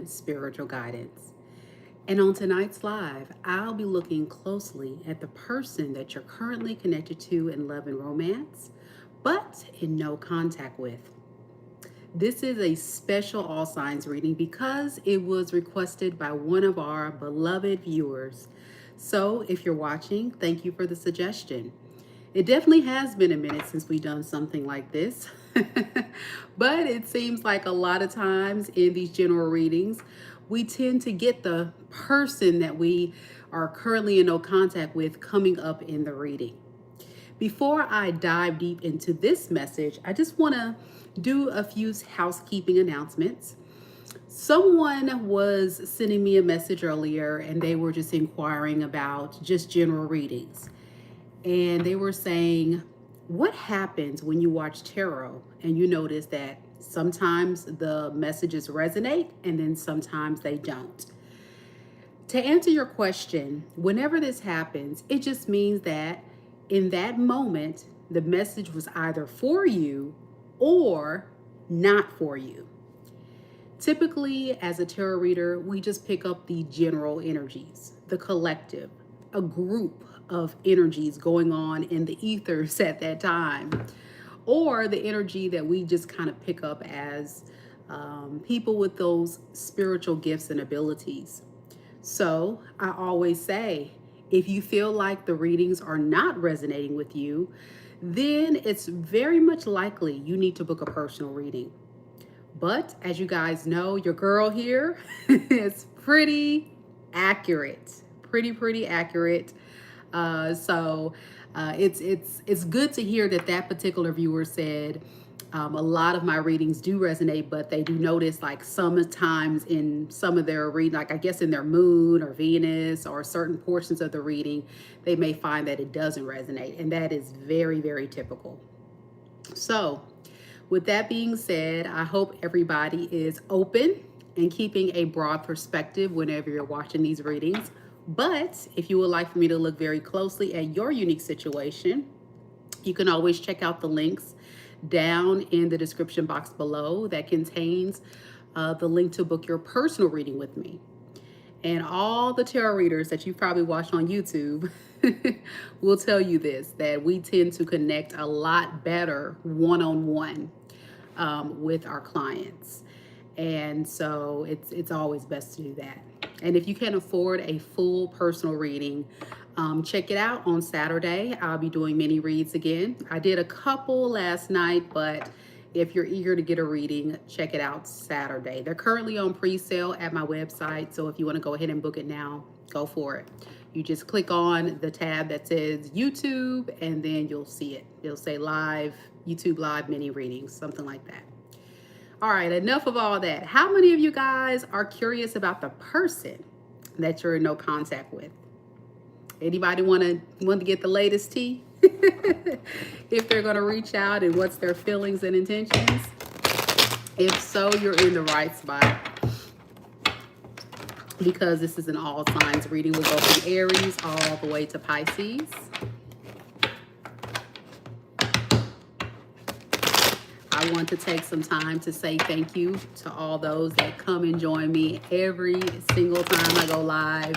divine spiritual guidance. And on tonight's live, I'll be looking closely at the person that you're currently connected to in love and romance, but in no contact with. This is a special all signs reading because it was requested by one of our beloved viewers. So if you're watching, thank you for the suggestion. It definitely has been a minute since we've done something like this, but it seems like a lot of times in these general readings, we tend to get the person that we are currently in no contact with coming up in the reading. Before I dive deep into this message, I just want to do a few housekeeping announcements. Someone was sending me a message earlier and they were just inquiring about just general readings. And they were saying, what happens when you watch tarot and you notice that sometimes the messages resonate and then sometimes they don't? To answer your question, whenever this happens, it just means that in that moment, the message was either for you or not for you. Typically, as a tarot reader, we just pick up the general energies, the collective, a group of energies going on in the ethers at that time, or the energy that we just kind of pick up as people with those spiritual gifts and abilities. So I always say, if you feel like the readings are not resonating with you, then it's very much likely you need to book a personal reading. But as you guys know, your girl here is pretty accurate, pretty accurate. It's good to hear that particular viewer said a lot of my readings do resonate, but they do notice like sometimes in some of their reading, like I guess in their moon or Venus or certain portions of the reading, they may find that it doesn't resonate. And that is very typical. So with that being said, I hope everybody is open and keeping a broad perspective whenever you're watching these readings. But if you would like for me to look very closely at your unique situation, you can always check out the links down in the description box below that contains the link to book your personal reading with me. And all the tarot readers that you've probably watched on YouTube will tell you this, that we tend to connect a lot better one-on-one with our clients. And so it's always best to do that. And if you can afford a full personal reading, check it out on Saturday. I'll be doing mini reads again. I did a couple last night, but if you're eager to get a reading, check it out Saturday. They're currently on pre-sale at my website, so if you want to go ahead and book it now, go for it. You just click on the tab that says YouTube, and then you'll see it. It'll say live, YouTube live mini readings, something like that. All right, enough of all that. How many of you guys are curious about the person that you're in no contact with? Anybody want to get the latest tea? If they're going to reach out and what's their feelings and intentions? If so, you're in the right spot, because this is an all signs reading. We'll go from Aries all the way to Pisces. I want to take some time to say thank you to all those that come and join me every single time I go live.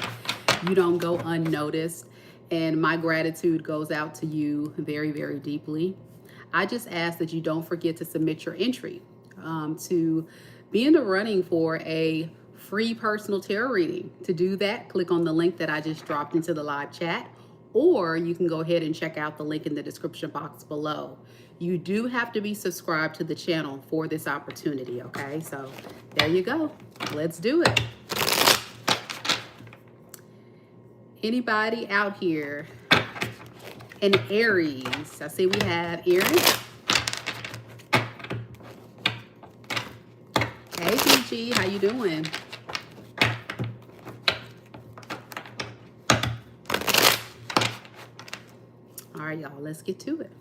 You don't go unnoticed, and my gratitude goes out to you very deeply. I just ask that you don't forget to submit your entry to be in the running for a free personal tarot reading. To do that, click on the link that I just dropped into the live chat, or you can go ahead and check out the link in the description box below. You do have to be subscribed to the channel for this opportunity, okay? So there you go. Let's do it. Anybody out here in Aries? I see we have Aries. Hey, Peachy, how you doing? All right, y'all, let's get to it.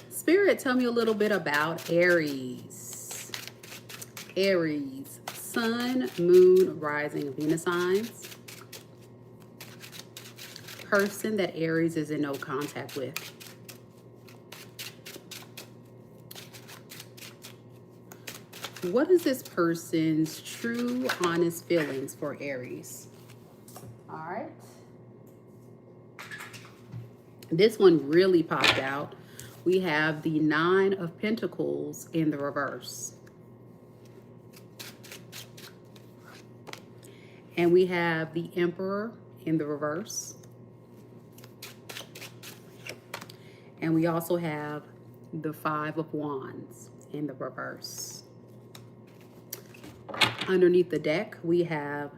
Spirit, tell me a little bit about Aries. Aries, Sun, Moon, Rising, Venus signs. person that Aries is in no contact with. What is this person's true, honest feelings for Aries? All right. This one really popped out. We have the Nine of Pentacles in the reverse. And we have the Emperor in the reverse. And we also have the Five of Wands in the reverse. Underneath the deck, we have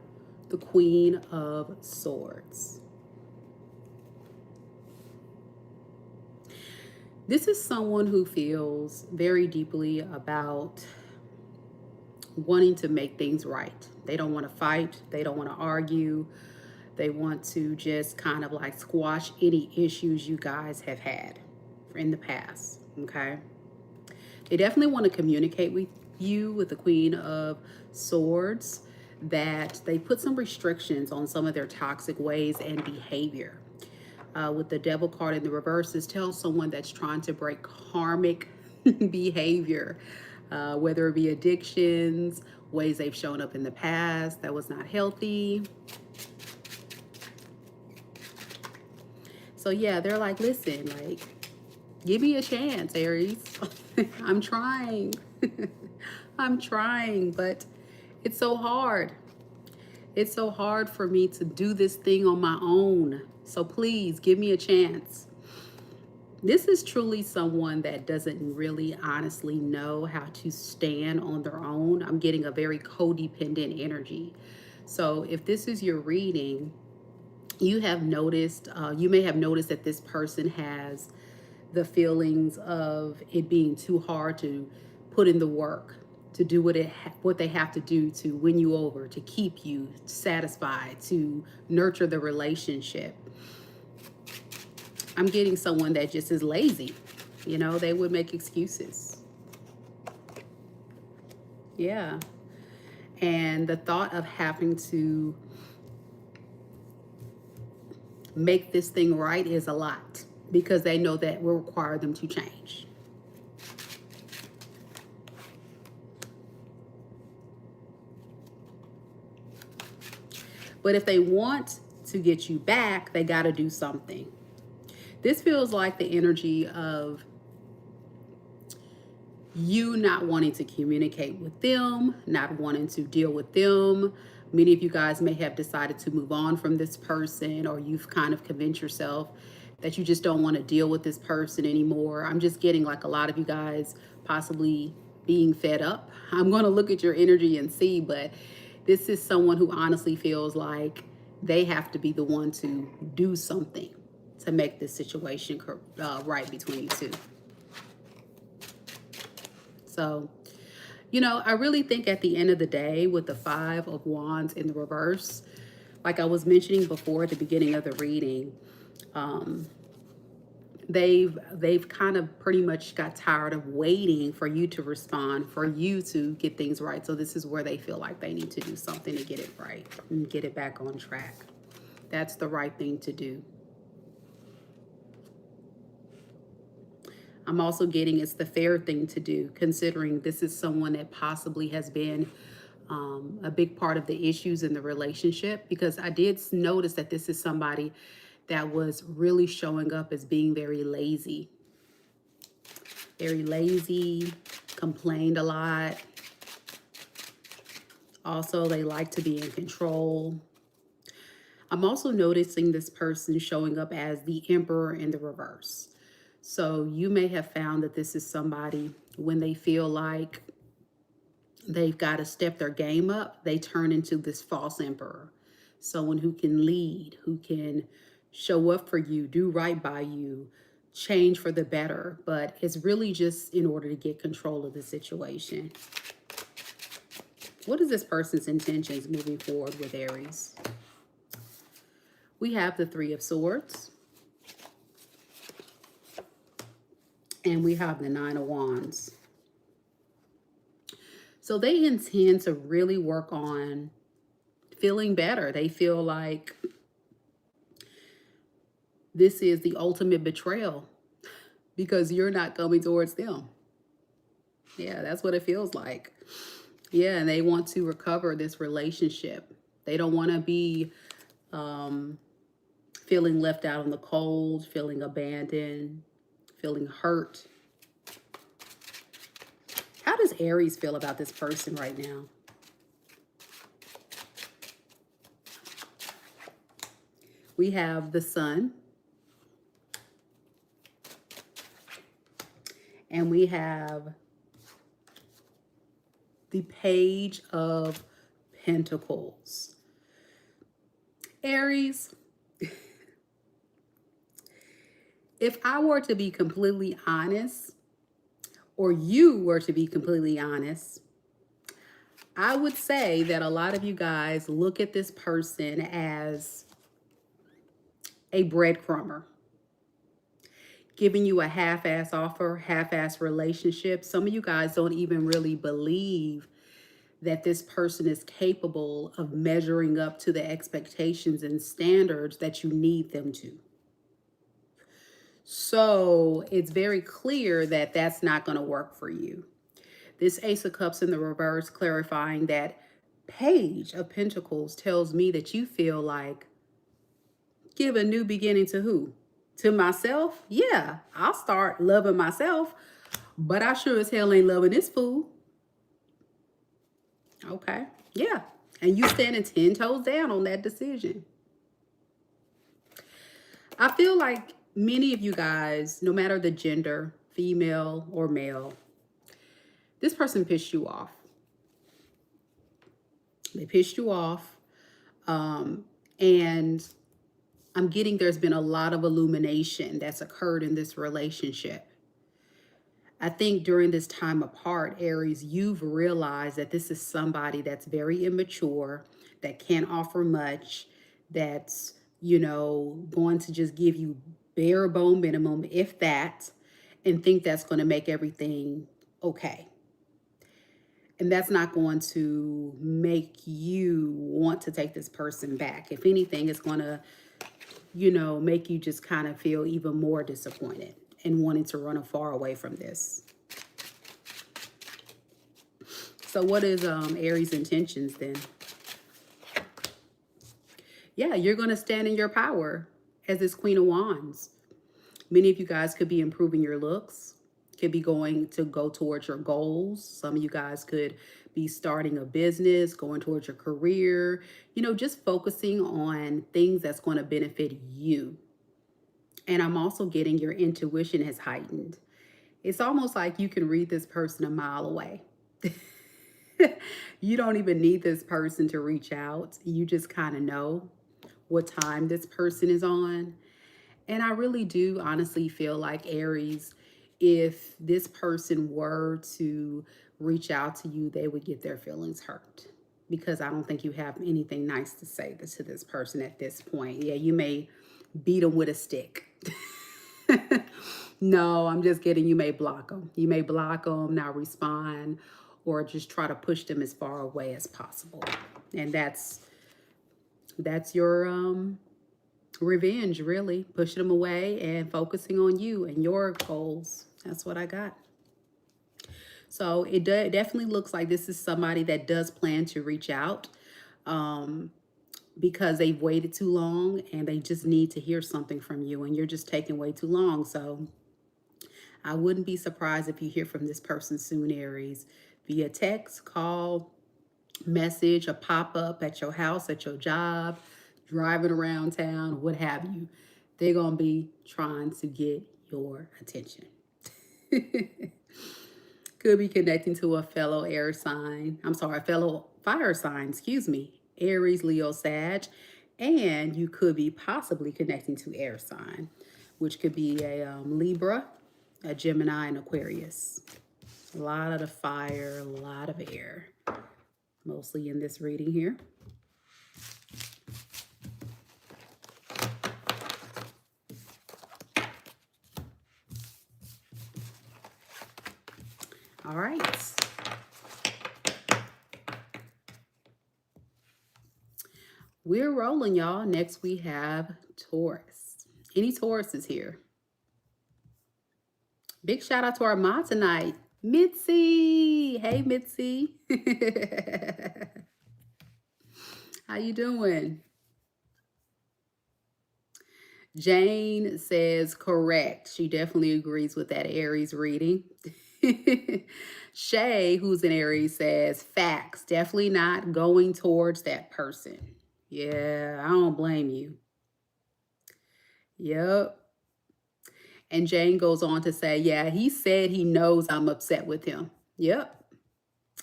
the Queen of Swords. This is someone who feels very deeply about wanting to make things right. They don't want to fight. They don't want to argue. They want to just kind of like squash any issues you guys have had in the past, okay? They definitely want to communicate with you, with the Queen of Swords, that they put some restrictions on some of their toxic ways and behavior. With the Devil card in the reverse, this tells someone that's trying to break karmic behavior, whether it be addictions, ways they've shown up in the past that was not healthy. So yeah, they're like, listen, like, give me a chance, Aries. I'm trying. I'm trying, but it's so hard. It's so hard for me to do this thing on my own. So please give me a chance. This is truly someone that doesn't really honestly know how to stand on their own. I'm getting a very codependent energy. So if this is your reading, you have noticed, you may have noticed that this person has the feelings of it being too hard to put in the work, to do what they have to do to win you over, to keep you satisfied, to nurture the relationship. I'm getting someone that just is lazy. You know, they would make excuses. Yeah. And the thought of having to make this thing right is a lot, because they know that will require them to change. But if they want to get you back, they got to do something. This feels like the energy of you not wanting to communicate with them, not wanting to deal with them. Many of you guys may have decided to move on from this person, or you've kind of convinced yourself that you just don't want to deal with this person anymore. I'm just getting like a lot of you guys possibly being fed up. I'm going to look at your energy and see, but this is someone who honestly feels like they have to be the one to do something to make this situation right between you two. So, you know, I really think at the end of the day, with the Five of Wands in the reverse, like I was mentioning before at the beginning of the reading, they've kind of pretty much got tired of waiting for you to respond, for you to get things right. So this is where they feel like they need to do something to get it right and get it back on track. That's the right thing to do. I'm also getting it's the fair thing to do, considering this is someone that possibly has been a big part of the issues in the relationship, because I did notice that this is somebody that was really showing up as being very lazy, complained a lot. Also, they like to be in control. I'm also noticing this person showing up as the Emperor in the reverse. So you may have found that this is somebody, when they feel like they've got to step their game up, they turn into this false emperor. Someone who can lead, who can show up for you, do right by you, change for the better. But it's really just in order to get control of the situation. What is this person's intentions moving forward with Aries? We have the Three of Swords. And we have the Nine of Wands. So they intend to really work on feeling better. They feel like this is the ultimate betrayal because you're not coming towards them. Yeah, that's what it feels like. Yeah, and they want to recover this relationship. They don't want to be feeling left out in the cold, feeling abandoned, feeling hurt. How does Aries feel about this person right now? We have the Sun. And we have the Page of Pentacles. Aries, if I were to be completely honest, or you were to be completely honest, I would say that a lot of you guys look at this person as a breadcrumber, giving you a half-ass offer, half-ass relationship. Some of you guys don't even really believe that this person is capable of measuring up to the expectations and standards that you need them to. So it's very clear that that's not going to work for you. This Ace of Cups in the reverse, clarifying that Page of Pentacles, tells me that you feel like, give a new beginning to who? To myself? Yeah, I'll start loving myself, but I sure as hell ain't loving this fool. Okay, yeah. And you standing 10 toes down on that decision. I feel like many of you guys, no matter the gender, female or male, this person pissed you off. They pissed you off. And I'm getting there's been a lot of illumination that's occurred in this relationship. I think during this time apart, Aries, you've realized that this is somebody that's very immature, that can't offer much, that's, you know, going to just give you bare bone minimum, if that, and think that's going to make everything okay. And that's not going to make you want to take this person back. If anything, it's going to, you know, make you just kind of feel even more disappointed and wanting to run far away from this. So what is Aries' intentions then? Yeah, you're going to stand in your power as this Queen of Wands. Many of you guys could be improving your looks, could be going to go towards your goals. Some of you guys could be starting a business, going towards your career, you know, just focusing on things that's going to benefit you. And I'm also getting your intuition has heightened. It's almost like you can read this person a mile away. You don't even need this person to reach out. You just kind of know what time this person is on. And I really do honestly feel like, Aries, if this person were to reach out to you, they would get their feelings hurt, because I don't think you have anything nice to say to this person at this point. Yeah, you may beat them with a stick. No, I'm just kidding. You may block them. You may block them, not respond, or just try to push them as far away as possible. And that's your revenge, really, pushing them away and focusing on you and your goals. That's what I got. So it definitely looks like this is somebody that does plan to reach out, because they've waited too long and they just need to hear something from you, and you're just taking way too long. So I wouldn't be surprised if you hear from this person soon, Aries, via text, call, message, a pop-up at your house, at your job, driving around town, what have you. They're going to be trying to get your attention. Could be connecting to a fellow air sign. I'm sorry, a fellow fire sign, excuse me. Aries, Leo, Sag. And you could be possibly connecting to air sign, which could be a Libra, a Gemini, and Aquarius. A lot of the fire, a lot of air, mostly in this reading here. All right. We're rolling, y'all. Next we have Taurus. Any Tauruses here? Big shout out to our mod tonight, Mitzi. Hey, Mitzi. How you doing? Jane says correct. She definitely agrees with that Aries reading. Shay, who's an Aries, says facts. Definitely not going towards that person. Yeah, I don't blame you. Yep. And Jane goes on to say, yeah, he said he knows I'm upset with him. Yep,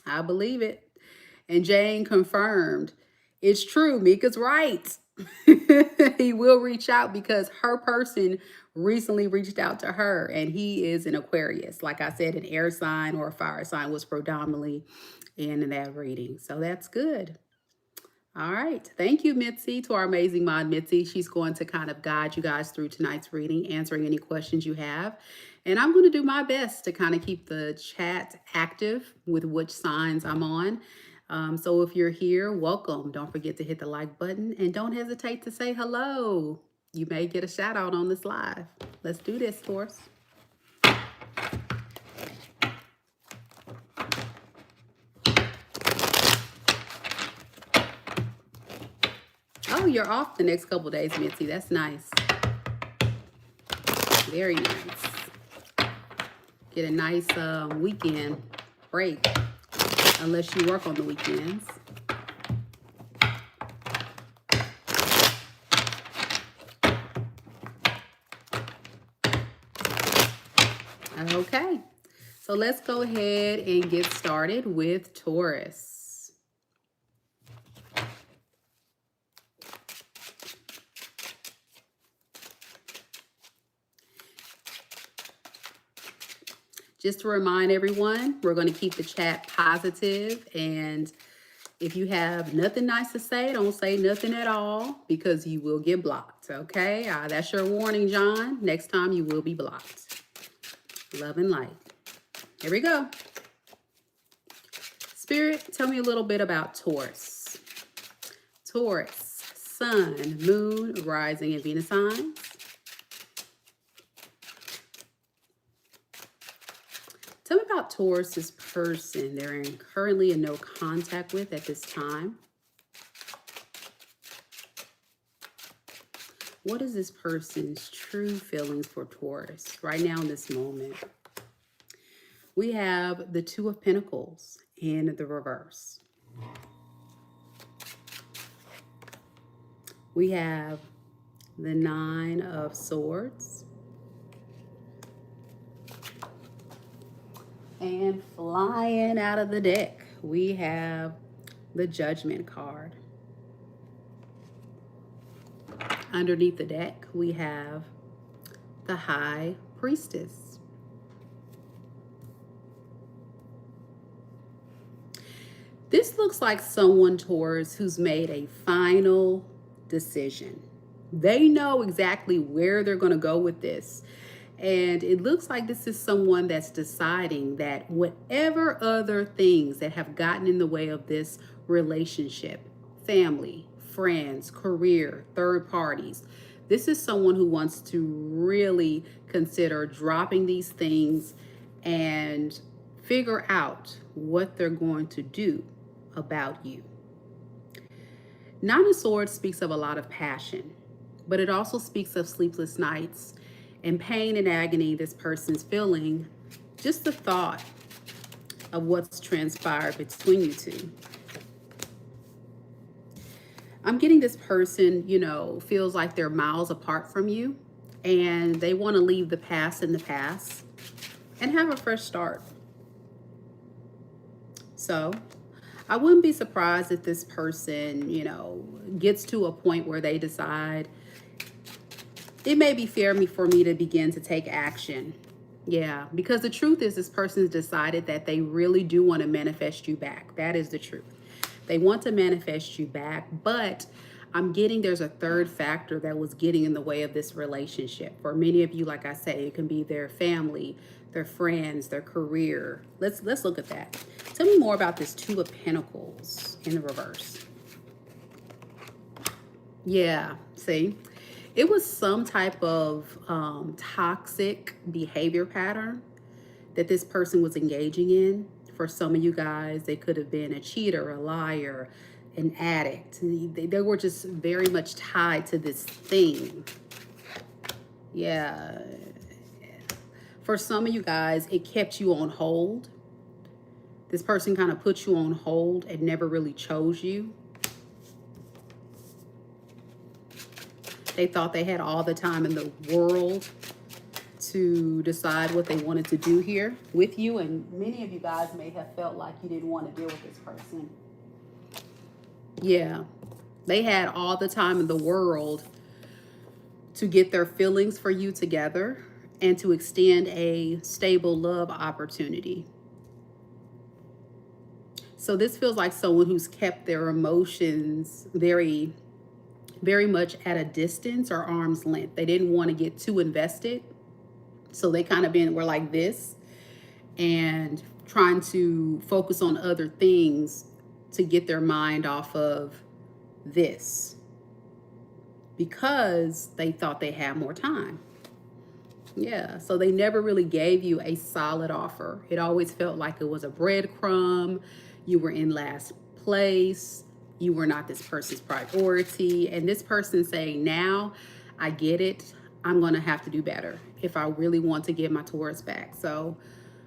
I believe it. And Jane confirmed, it's true, Mika's right. He will reach out because her person recently reached out to her, and he is an Aquarius. Like I said, an air sign or a fire sign was predominantly in that reading. So that's good. All right. Thank you, Mitzi, to our amazing mod, Mitzi. She's going to kind of guide you guys through tonight's reading, answering any questions you have. And I'm going to do my best to kind of keep the chat active with which signs I'm on. So if you're here, welcome. Don't forget to hit the like button and don't hesitate to say hello. You may get a shout out on this live. Let's do this, Taurus. Oh, you're off the next couple days, Mitzi. That's nice. Very nice. Get a nice weekend break, unless you work on the weekends. Okay, so let's go ahead and get started with Taurus. Just to remind everyone, we're going to keep the chat positive, and if you have nothing nice to say, don't say nothing at all because you will get blocked, okay? That's your warning, John. Next time you will be blocked. Love and light. Here we go. Spirit, tell me a little bit about Taurus. Taurus, Sun, Moon, Rising, and Venus signs. Tell me about Taurus's person they're currently in no contact with at this time. What is this person's true feelings for Taurus right now in this moment? We have the Two of Pentacles in the reverse. We have the Nine of Swords. And flying out of the deck, we have the Judgment card. Underneath the deck, we have the High Priestess. This looks like someone, Taurus, who's made a final decision. They know exactly where they're going to go with this. And it looks like this is someone that's deciding that whatever other things that have gotten in the way of this relationship, family, friends, career, third parties, this is someone who wants to really consider dropping these things and figure out what they're going to do about you. Nine of Swords speaks of a lot of passion, but it also speaks of sleepless nights and pain and agony this person's feeling, just the thought of what's transpired between you two. I'm getting this person, you know, feels like they're miles apart from you and they want to leave the past in the past and have a fresh start. So I wouldn't be surprised if this person, you know, gets to a point where they decide it may be fair for me to begin to take action. Yeah, because the truth is this person's decided that they really do want to manifest you back. That is the truth. They want to manifest you back, but I'm getting there's a third factor that was getting in the way of this relationship. For many of you, like I say, it can be their family, their friends, their career. Let's look at that. Tell me more about this Two of Pentacles in the reverse. Yeah, see? It was some type of toxic behavior pattern that this person was engaging in. For some of you guys, they could have been a cheater, a liar, an addict. They were just very much tied to this thing. Yeah. For some of you guys, it kept you on hold. This person kind of put you on hold and never really chose you. They thought they had all the time in the world to decide what they wanted to do here with you. And many of you guys may have felt like you didn't want to deal with this person. Yeah, they had all the time in the world to get their feelings for you together and to extend a stable love opportunity. So this feels like someone who's kept their emotions very much at a distance or arm's length. They didn't want to get too invested. So they kind of were like this and trying to focus on other things to get their mind off of this because they thought they had more time. Yeah, so they never really gave you a solid offer. It always felt like it was a breadcrumb. You were in last place. You were not this person's priority. And this person saying, now I get it. I'm going to have to do better if I really want to get my Taurus back. So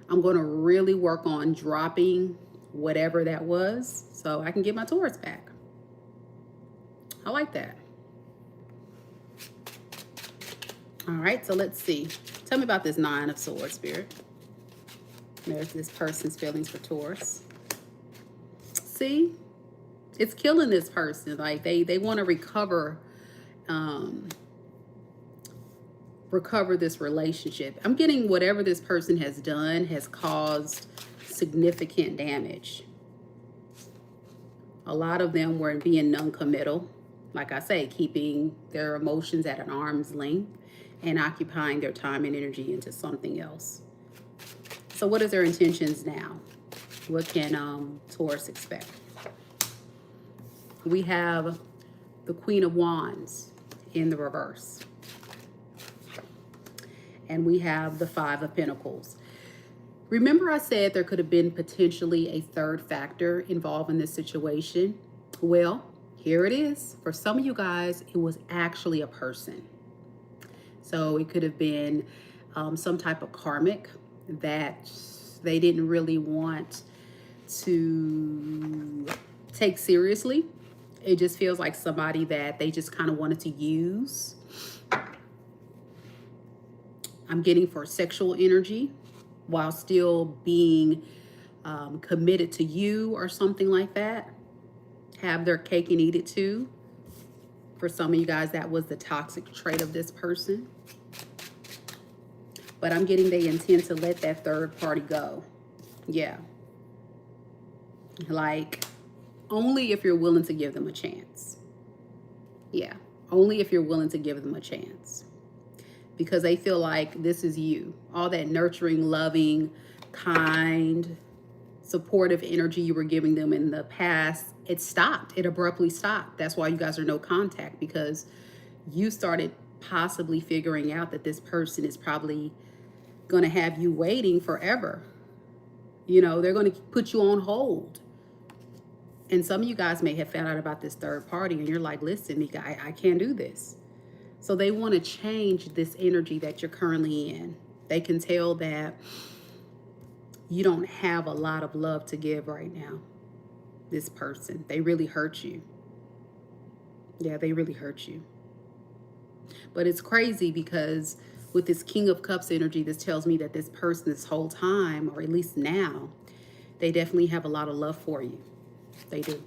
I'm going to really work on dropping whatever that was so I can get my Taurus back. I like that. All right, so let's see. Tell me about this Nine of Swords, Spirit. There's this person's feelings for Taurus. See? It's killing this person. Like they want to recover this relationship. I'm getting whatever this person has done has caused significant damage. A lot of them were being non-committal. Like I say, keeping their emotions at an arm's length and occupying their time and energy into something else. So what is their intentions now? What can Taurus expect? We have the Queen of Wands in the reverse. And we have the Five of Pentacles. Remember I said there could have been potentially a third factor involved in this situation? Well, here it is. For some of you guys, it was actually a person. So it could have been some type of karmic that they didn't really want to take seriously. It just feels like somebody that they just kind of wanted to use. I'm getting for sexual energy while still being committed to you or something like that. Have their cake and eat it too. For some of you guys, that was the toxic trait of this person. But I'm getting they intend to let that third party go. Yeah. Like, only if you're willing to give them a chance. Yeah, only if you're willing to give them a chance. Because they feel like this is you. All that nurturing, loving, kind, supportive energy you were giving them in the past, it stopped. It abruptly stopped. That's why you guys are no contact, because you started possibly figuring out that this person is probably going to have you waiting forever. You know, they're going to put you on hold. And some of you guys may have found out about this third party and you're like, listen, Mika, I can't do this. So they want to change this energy that you're currently in. They can tell that you don't have a lot of love to give right now. This person, they really hurt you. Yeah, they really hurt you. But it's crazy because with this King of Cups energy, this tells me that this person this whole time, or at least now, they definitely have a lot of love for you. They do.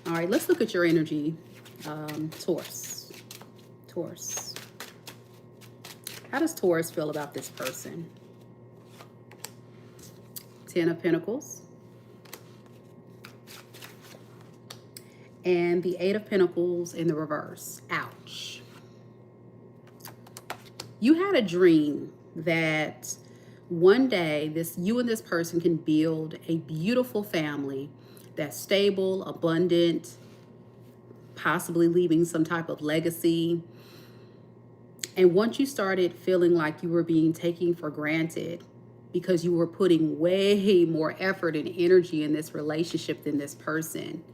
All right, let's look at your energy, Taurus. Taurus. How does Taurus feel about this person? Ten of Pentacles. And the Eight of Pentacles in the reverse. Ouch. You had a dream that one day you and this person can build a beautiful family that's stable, abundant, possibly leaving some type of legacy. And once you started feeling like you were being taken for granted because you were putting way more effort and energy in this relationship than this person,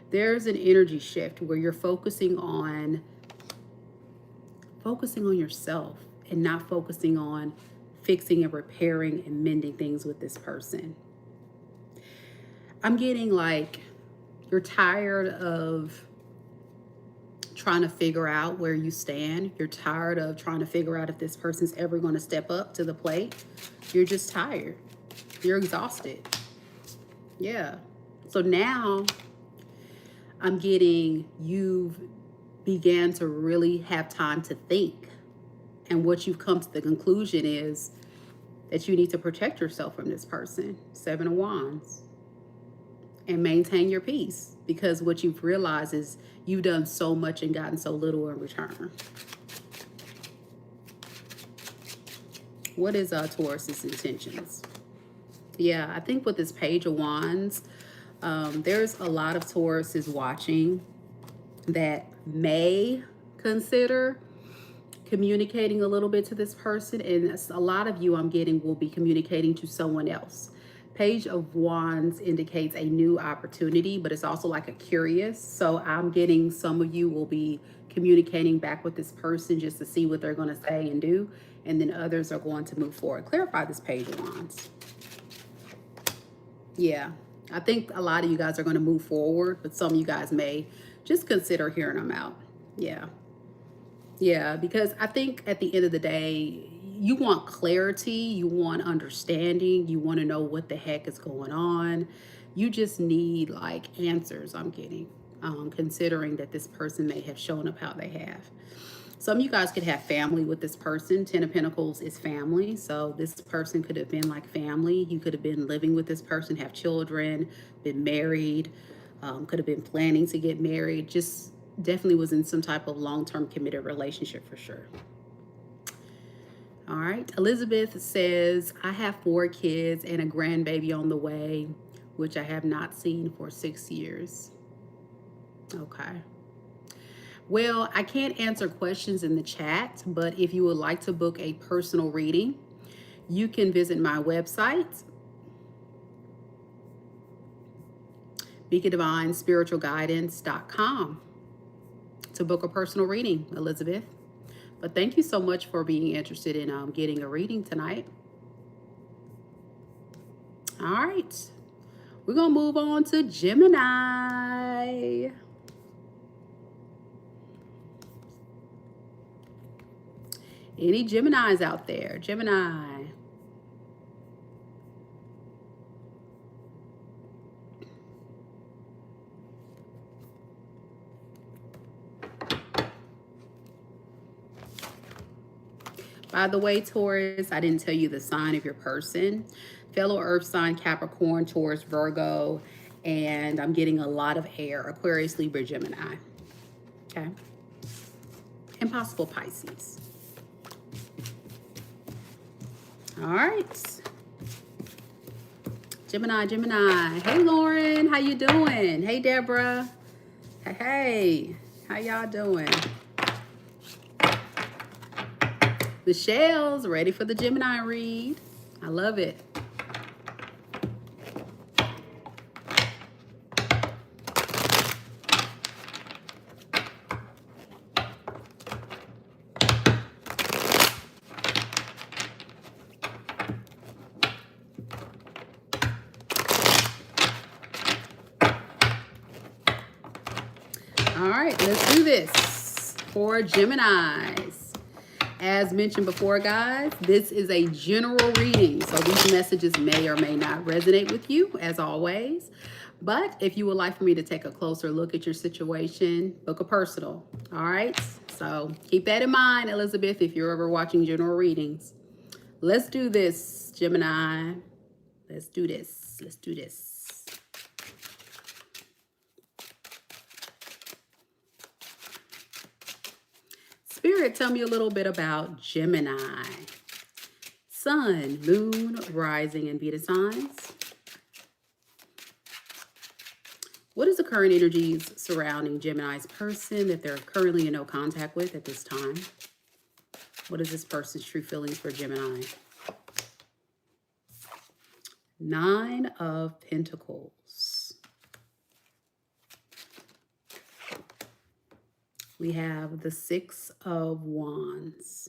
there's an energy shift where you're focusing on yourself and not focusing on fixing and repairing and mending things with this person. I'm getting like you're tired of trying to figure out where you stand. You're tired of trying to figure out if this person's ever going to step up to the plate. You're just tired. You're exhausted. Yeah. So now I'm getting you've began to really have time to think. And what you've come to the conclusion is that you need to protect yourself from this person. 7 of Wands. And maintain your peace, because what you've realized is you've done so much and gotten so little in return. What is Taurus's intentions? Yeah, I think with this Page of Wands, there's a lot of Tauruses watching that may consider communicating a little bit to this person, and a lot of you I'm getting will be communicating to someone else. Page of Wands indicates a new opportunity, but it's also like a curious. So I'm getting some of you will be communicating back with this person just to see what they're going to say and do. And then others are going to move forward. Clarify this Page of Wands. Yeah, I think a lot of you guys are going to move forward, but some of you guys may just consider hearing them out. Yeah. Yeah, because I think at the end of the day, you want clarity, you want understanding, you want to know what the heck is going on. You just need like answers, I'm getting, considering that this person may have shown up how they have. Some of you guys could have family with this person. 10 of Pentacles is family. So this person could have been like family. You could have been living with this person, have children, been married, could have been planning to get married. Just definitely was in some type of long-term committed relationship for sure. All right. Elizabeth says, I have 4 kids and a grandbaby on the way, which I have not seen for 6 years. Okay. Well, I can't answer questions in the chat, but if you would like to book a personal reading, you can visit my website, beacondivinespiritualguidance.com, to book a personal reading, Elizabeth. But thank you so much for being interested in getting a reading tonight. All right. We're going to move on to Gemini. Any Geminis out there? Gemini. By the way, Taurus, I didn't tell you the sign of your person. Fellow earth sign, Capricorn, Taurus, Virgo, and I'm getting a lot of air, Aquarius, Libra, Gemini. Okay. And possible Pisces. All right. Gemini, Gemini. Hey, Lauren, how you doing? Hey, Deborah. Hey, how y'all doing? Michelle's ready for the Gemini read. I love it. All right, let's do this for Geminis. As mentioned before, guys, this is a general reading, so these messages may or may not resonate with you, as always. But if you would like for me to take a closer look at your situation, book a personal. All right, so keep that in mind, Elizabeth, if you're ever watching general readings. Let's do this, Gemini. Let's do this. Let's do this. Spirit, tell me a little bit about Gemini. Sun, moon, rising, and Vita signs. What is the current energies surrounding Gemini's person that they're currently in no contact with at this time? What is this person's true feelings for Gemini? Nine of Pentacles. We have the Six of Wands.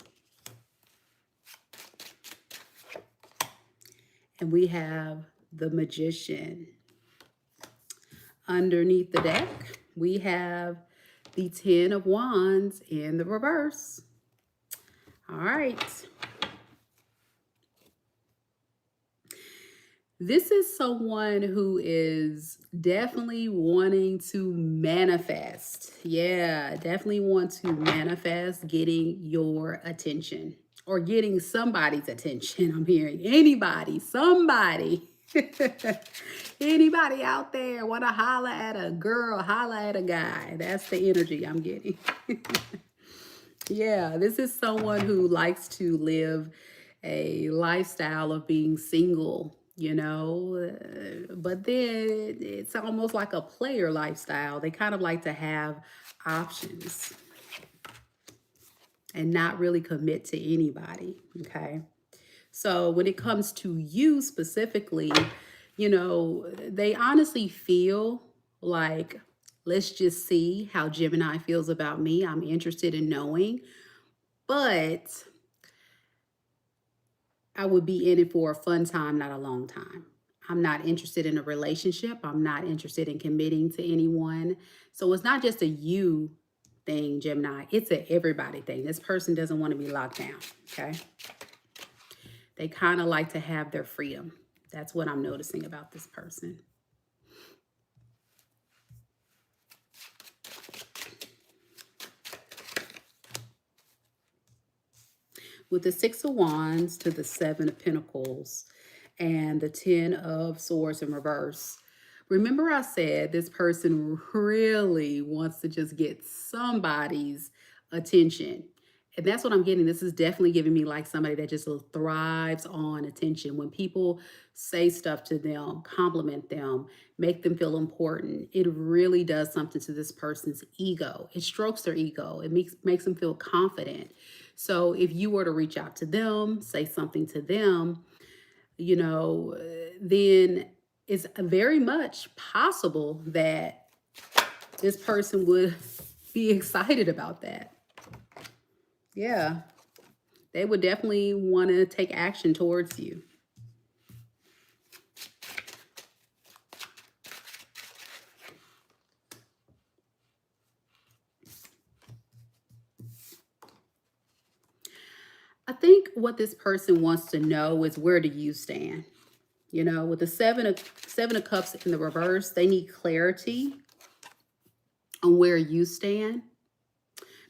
And we have the Magician. Underneath the deck, we have the Ten of Wands in the reverse. All right. This is someone who is definitely wanting to manifest. Yeah, definitely want to manifest getting your attention or getting somebody's attention. I'm hearing anybody, somebody. Anybody out there want to holler at a girl, holler at a guy. That's the energy I'm getting. Yeah, this is someone who likes to live a lifestyle of being single, you know, but then it's almost like a player lifestyle. They kind of like to have options and not really commit to anybody, okay? So when it comes to you specifically, you know, they honestly feel like, let's just see how Gemini feels about me. I'm interested in knowing, but I would be in it for a fun time, not a long time. I'm not interested in a relationship. I'm not interested in committing to anyone. So it's not just a you thing, Gemini. It's a everybody thing. This person doesn't want to be locked down, okay? They kind of like to have their freedom. That's what I'm noticing about this person. With the Six of Wands to the Seven of Pentacles and the Ten of Swords in reverse. Remember I said this person really wants to just get somebody's attention. And that's what I'm getting. This is definitely giving me like somebody that just thrives on attention. When people say stuff to them, compliment them, make them feel important, it really does something to this person's ego. It strokes their ego. It makes them feel confident. So if you were to reach out to them, say something to them, you know, then it's very much possible that this person would be excited about that. Yeah, they would definitely want to take action towards you. I think what this person wants to know is, where do you stand? You know, with the Seven of Cups in the reverse, they need clarity on where you stand,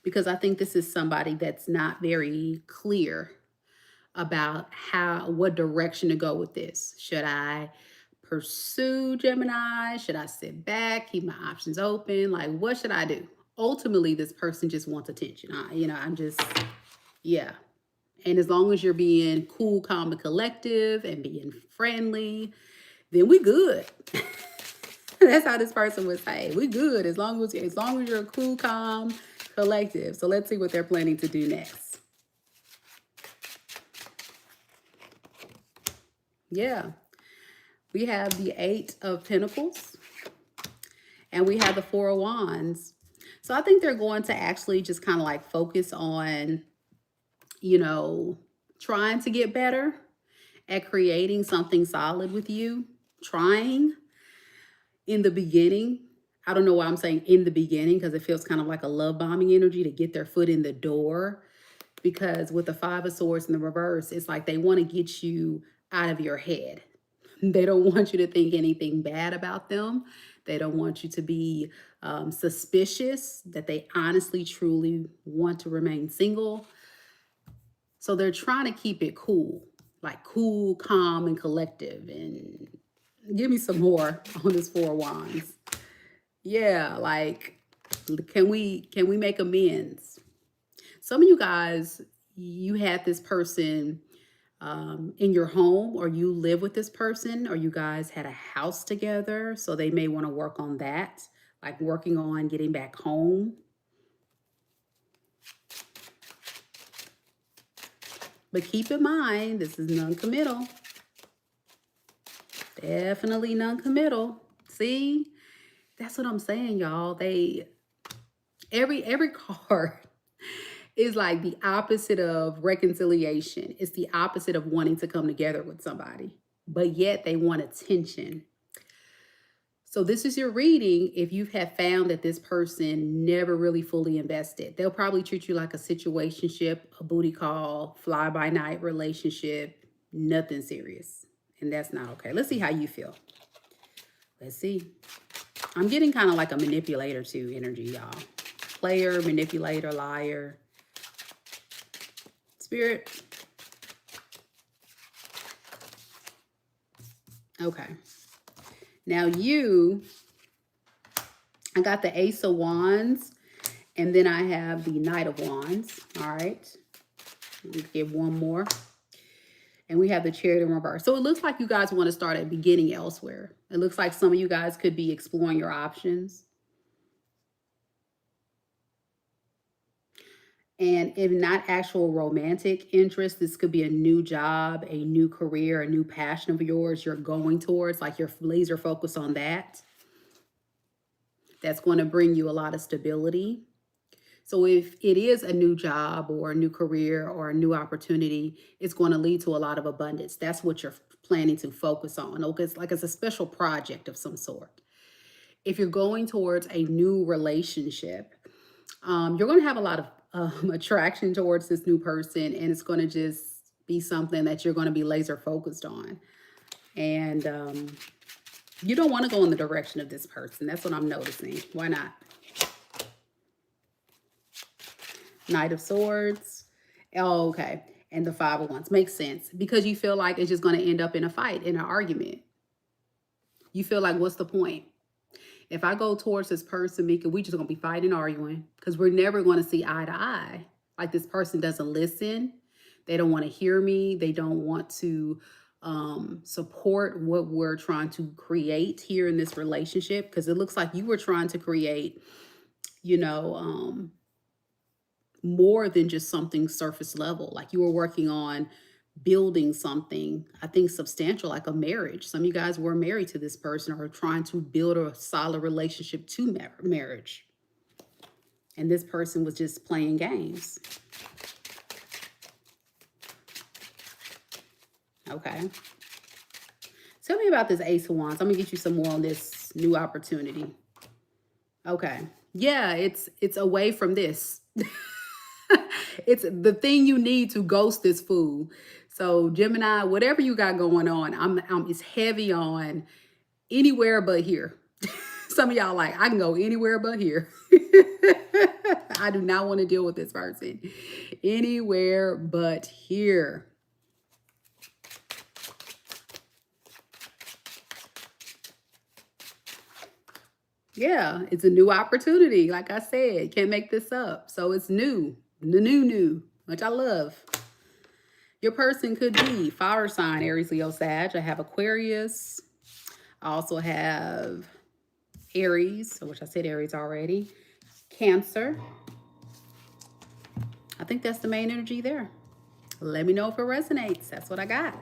because I think this is somebody that's not very clear about what direction to go with this. Should I pursue Gemini? Should I sit back, keep my options open? Like, what should I do? Ultimately, this person just wants attention. Yeah. And as long as you're being cool, calm, and collective and being friendly, then we good. That's how this person would say. We good as long as you're cool, calm, collective. So let's see what they're planning to do next. Yeah. We have the Eight of Pentacles and we have the Four of Wands. So I think they're going to actually just kind of like focus on, you know, trying to get better at creating something solid with you, trying in the beginning. I don't know why I'm saying in the beginning, because it feels kind of like a love bombing energy to get their foot in the door. Because with the Five of Swords in the reverse, it's like they want to get you out of your head. They don't want you to think anything bad about them. They don't want you to be suspicious that they honestly, truly want to remain single. So they're trying to keep it cool, like cool, calm, and collective. And give me some more on this Four of Wands. Yeah, like, can we make amends? Some of you guys, you had this person in your home, or you live with this person, or you guys had a house together. So they may want to work on that, like working on getting back home. But keep in mind, this is non-committal. Definitely non-committal. See, that's what I'm saying, y'all. Every card is like the opposite of reconciliation. It's the opposite of wanting to come together with somebody, but yet they want attention. So this is your reading. If you have found that this person never really fully invested, they'll probably treat you like a situationship, a booty call, fly-by-night relationship, nothing serious. And that's not okay. Let's see how you feel. Let's see. I'm getting kind of like a manipulator too energy, y'all. Player, manipulator, liar. Spirit. Okay. Now I got the Ace of Wands, and then I have the Knight of Wands. All right. Let me give one more. And we have the Chariot in reverse. So it looks like you guys want to start at beginning elsewhere. It looks like some of you guys could be exploring your options. And if not actual romantic interest, this could be a new job, a new career, a new passion of yours you're going towards, like you're laser focused on that. That's going to bring you a lot of stability. So if it is a new job or a new career or a new opportunity, it's going to lead to a lot of abundance. That's what you're planning to focus on. Okay, it's like it's a special project of some sort. If you're going towards a new relationship, you're going to have a lot of attraction towards this new person, and it's going to just be something that you're going to be laser focused on. And you don't want to go in the direction of this person. That's what I'm noticing. Why not? Knight of Swords. Oh, okay. And the Five of Wands. Makes sense. Because you feel like it's just going to end up in a fight, in an argument. You feel like, what's the point? If I go towards this person, Mika, we just going to be fighting and arguing. Because we're never going to see eye to eye. Like this person doesn't listen. They don't want to hear me. They don't want to support what we're trying to create here in this relationship. Because it looks like you were trying to create, you know, more than just something surface level. Like you were working on building something, I think, substantial, like a marriage. Some of you guys were married to this person or trying to build a solid relationship to marriage. And this person was just playing games. Okay. Tell me about this Ace of Wands. I'm going to get you some more on this new opportunity. Okay. Yeah, it's away from this. It's the thing you need to ghost this fool. So Gemini, whatever you got going on, it's heavy on anywhere but here. Some of y'all like, I can go anywhere but here. I do not want to deal with this person. Anywhere but here. Yeah, it's a new opportunity. Like I said, can't make this up. So it's new, new, which I love. Your person could be fire sign, Aries, Leo, Sag. I have Aquarius. I also have Aries, which I said Aries already. Cancer. I think that's the main energy there. Let me know if it resonates. That's what I got.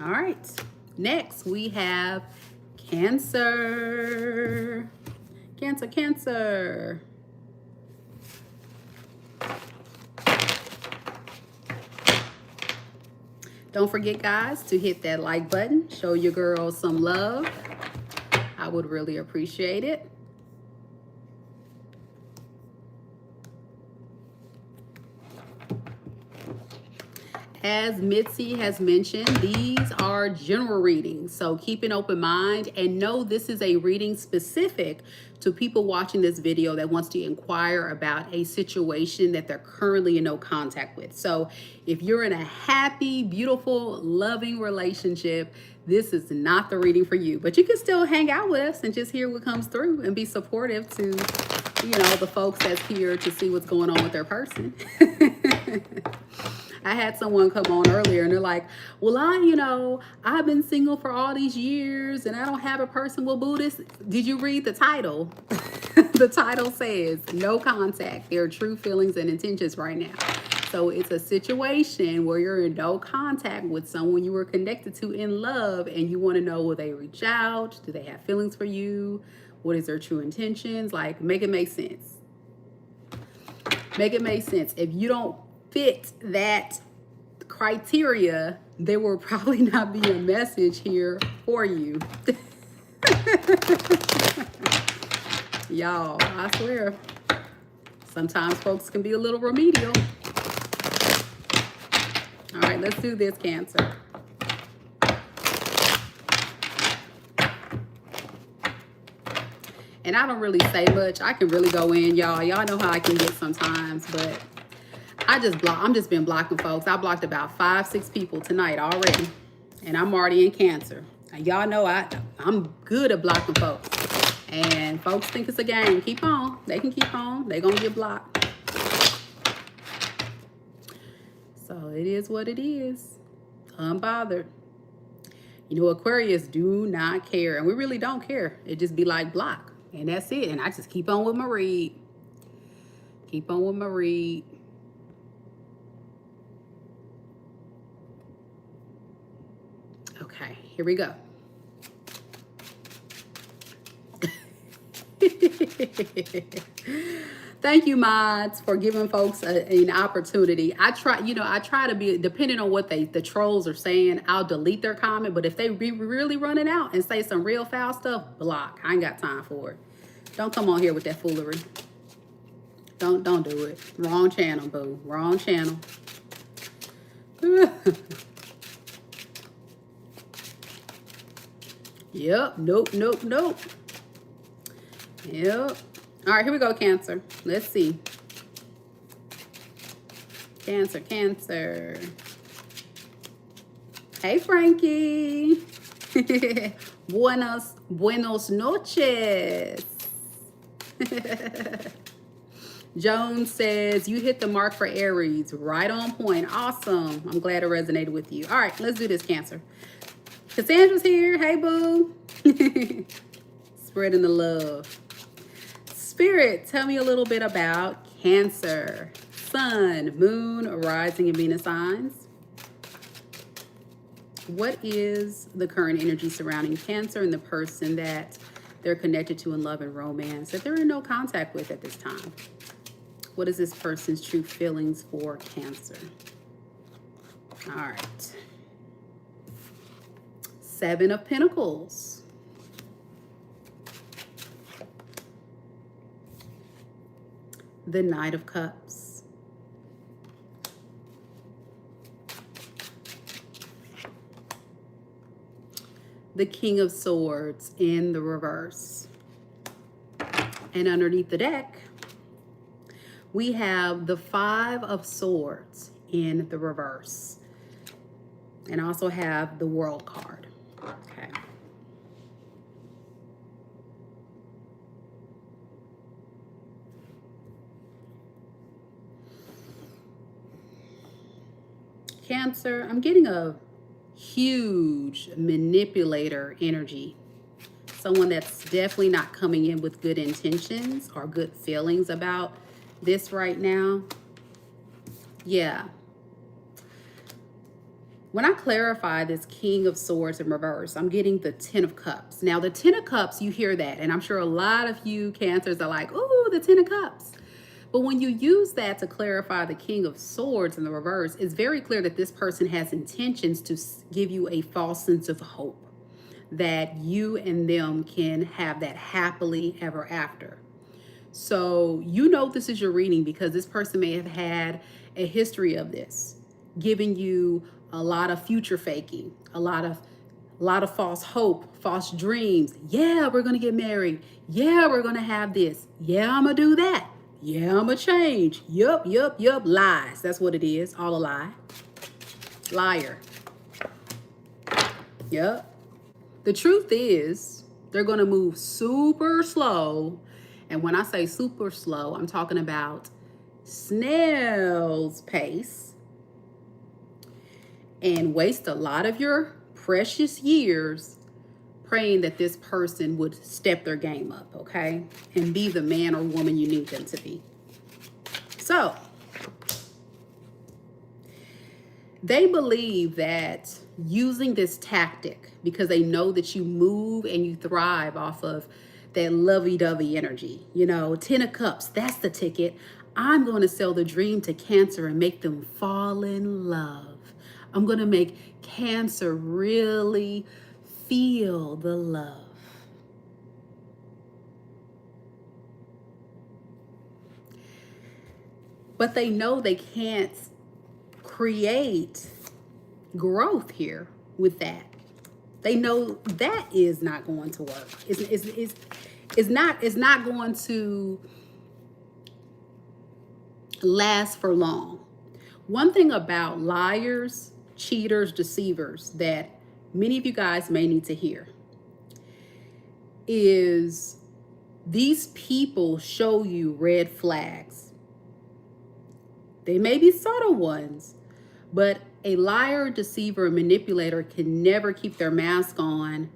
All right. Next, we have Cancer. Cancer, Cancer. Don't forget, guys, to hit that like button. Show your girls some love. I would really appreciate it. As Mitzi has mentioned, these are general readings. So keep an open mind and know this is a reading specific to people watching this video that wants to inquire about a situation that they're currently in no contact with. So if you're in a happy, beautiful, loving relationship, this is not the reading for you. But you can still hang out with us and just hear what comes through and be supportive to, you know, the folks that's here to see what's going on with their person. I had someone come on earlier and they're like, well, I've been single for all these years and I don't have a person. Well, Buddhist, did you read the title? The title says no contact. There are true feelings and intentions right now. So it's a situation where you're in no contact with someone you were connected to in love, and you want to know, will they reach out? Do they have feelings for you? What is their true intentions? Like, make it make sense. Make it make sense. If you don't fit that criteria, there will probably not be a message here for you. Y'all, I swear, sometimes folks can be a little remedial. All right, let's do this, Cancer. And I don't really say much. I can really go in, y'all. Y'all know how I can get sometimes, but I'm just been blocking folks. I blocked about 5-6 people tonight already, and I'm already in Cancer. And y'all know I'm good at blocking folks. And folks think it's a game. Keep on. They can keep on. They're going to get blocked. So it is what it is. Unbothered. You know, Aquarius do not care. And we really don't care. It just be like block. And that's it. And I just keep on with my read. Keep on with my read. Okay, here we go. Thank you, mods, for giving folks an opportunity. I try to be, depending on what the trolls are saying, I'll delete their comment. But if they really run it out and say some real foul stuff, block. I ain't got time for it. Don't come on here with that foolery. Don't do it. Wrong channel, boo. Wrong channel. Yep. Nope. Yep. All right, here we go, Cancer. Let's see. Cancer. Hey, Frankie. Buenos noches. Joan says, you hit the mark for Aries. Right on point. Awesome. I'm glad it resonated with you. All right, let's do this, Cancer. Cassandra's here. Hey, boo. Spreading the love. Spirit, tell me a little bit about Cancer. Sun, Moon, rising and Venus signs. What is the current energy surrounding Cancer and the person that they're connected to in love and romance that they're in no contact with at this time? What is this person's true feelings for Cancer? All right. 7 of Pentacles. The Knight of Cups. The King of Swords in the reverse. And underneath the deck, we have the 5 of Swords in the reverse. And also have the World card. Okay. Cancer, I'm getting a huge manipulator energy. Someone that's definitely not coming in with good intentions or good feelings about this right now. Yeah. When I clarify this King of Swords in reverse, I'm getting the 10 of Cups. Now, the 10 of Cups, you hear that, and I'm sure a lot of you Cancers are like, ooh, the 10 of Cups. But when you use that to clarify the King of Swords in the reverse, it's very clear that this person has intentions to give you a false sense of hope that you and them can have that happily ever after. So you know this is your reading because this person may have had a history of this, giving you a lot of future faking, a lot of false hope, false dreams. Yeah, we're going to get married. Yeah, we're going to have this. Yeah, I'm going to do that. Yeah, I'm going to change. Yup. Lies. That's what it is. All a lie. Liar. Yup. The truth is, they're going to move super slow. And when I say super slow, I'm talking about snail's pace. and waste a lot of your precious years praying that this person would step their game up, okay? And be the man or woman you need them to be. So, they believe that using this tactic, because they know that you move and you thrive off of that lovey-dovey energy, you know, 10 of Cups, that's the ticket. I'm going to sell the dream to Cancer and make them fall in love. I'm going to make Cancer really feel the love. But they know they can't create growth here with that. They know that is not going to work. It's not going to last for long. One thing about liars, cheaters, deceivers that many of you guys may need to hear is these people show you red flags. They may be subtle ones, but a liar, deceiver, and manipulator can never keep their mask on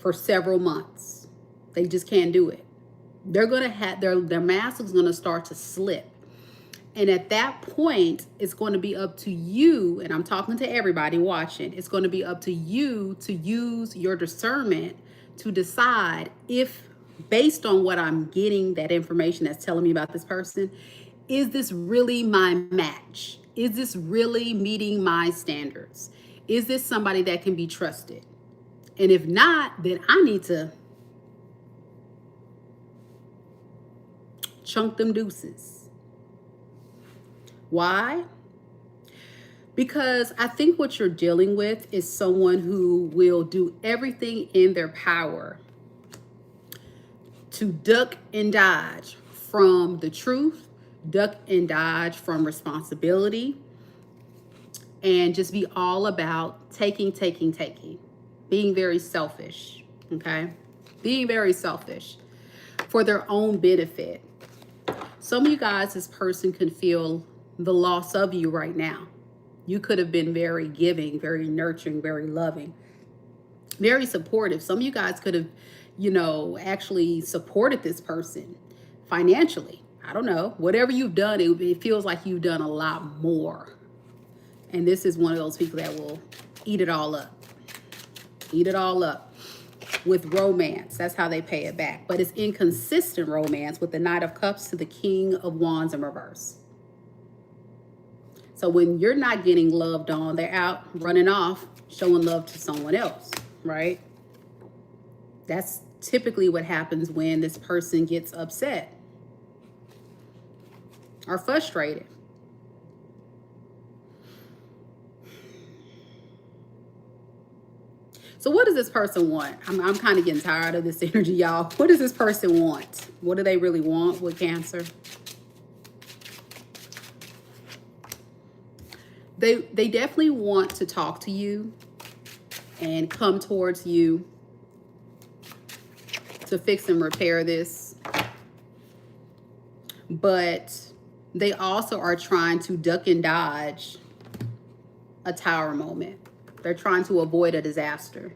for several months. They just can't do it. They're going to have their mask is going to start to slip. And at that point, it's going to be up to you, and I'm talking to everybody watching, it's going to be up to you to use your discernment to decide if, based on what I'm getting, that information that's telling me about this person, is this really my match? Is this really meeting my standards? Is this somebody that can be trusted? And if not, then I need to chunk them deuces. Why? Because I think what you're dealing with is someone who will do everything in their power to duck and dodge from the truth, duck and dodge from responsibility, and just be all about taking, being very selfish, okay? Being very selfish for their own benefit. Some of you guys, this person can feel the loss of you right now. You could have been very giving, very nurturing, very loving, very supportive. Some of you guys could have, you know, actually supported this person financially. I don't know. Whatever you've done, it feels like you've done a lot more. And this is one of those people that will eat it all up. Eat it all up with romance. That's how they pay it back. But it's inconsistent romance with the Knight of Cups to the King of Wands in reverse. So when you're not getting loved on, they're out running off, showing love to someone else, right? That's typically what happens when this person gets upset or frustrated. So what does this person want? I'm kind of getting tired of this energy, y'all. What does this person want? What do they really want with Cancer? They definitely want to talk to you and come towards you to fix and repair this. But they also are trying to duck and dodge a tower moment. They're trying to avoid a disaster.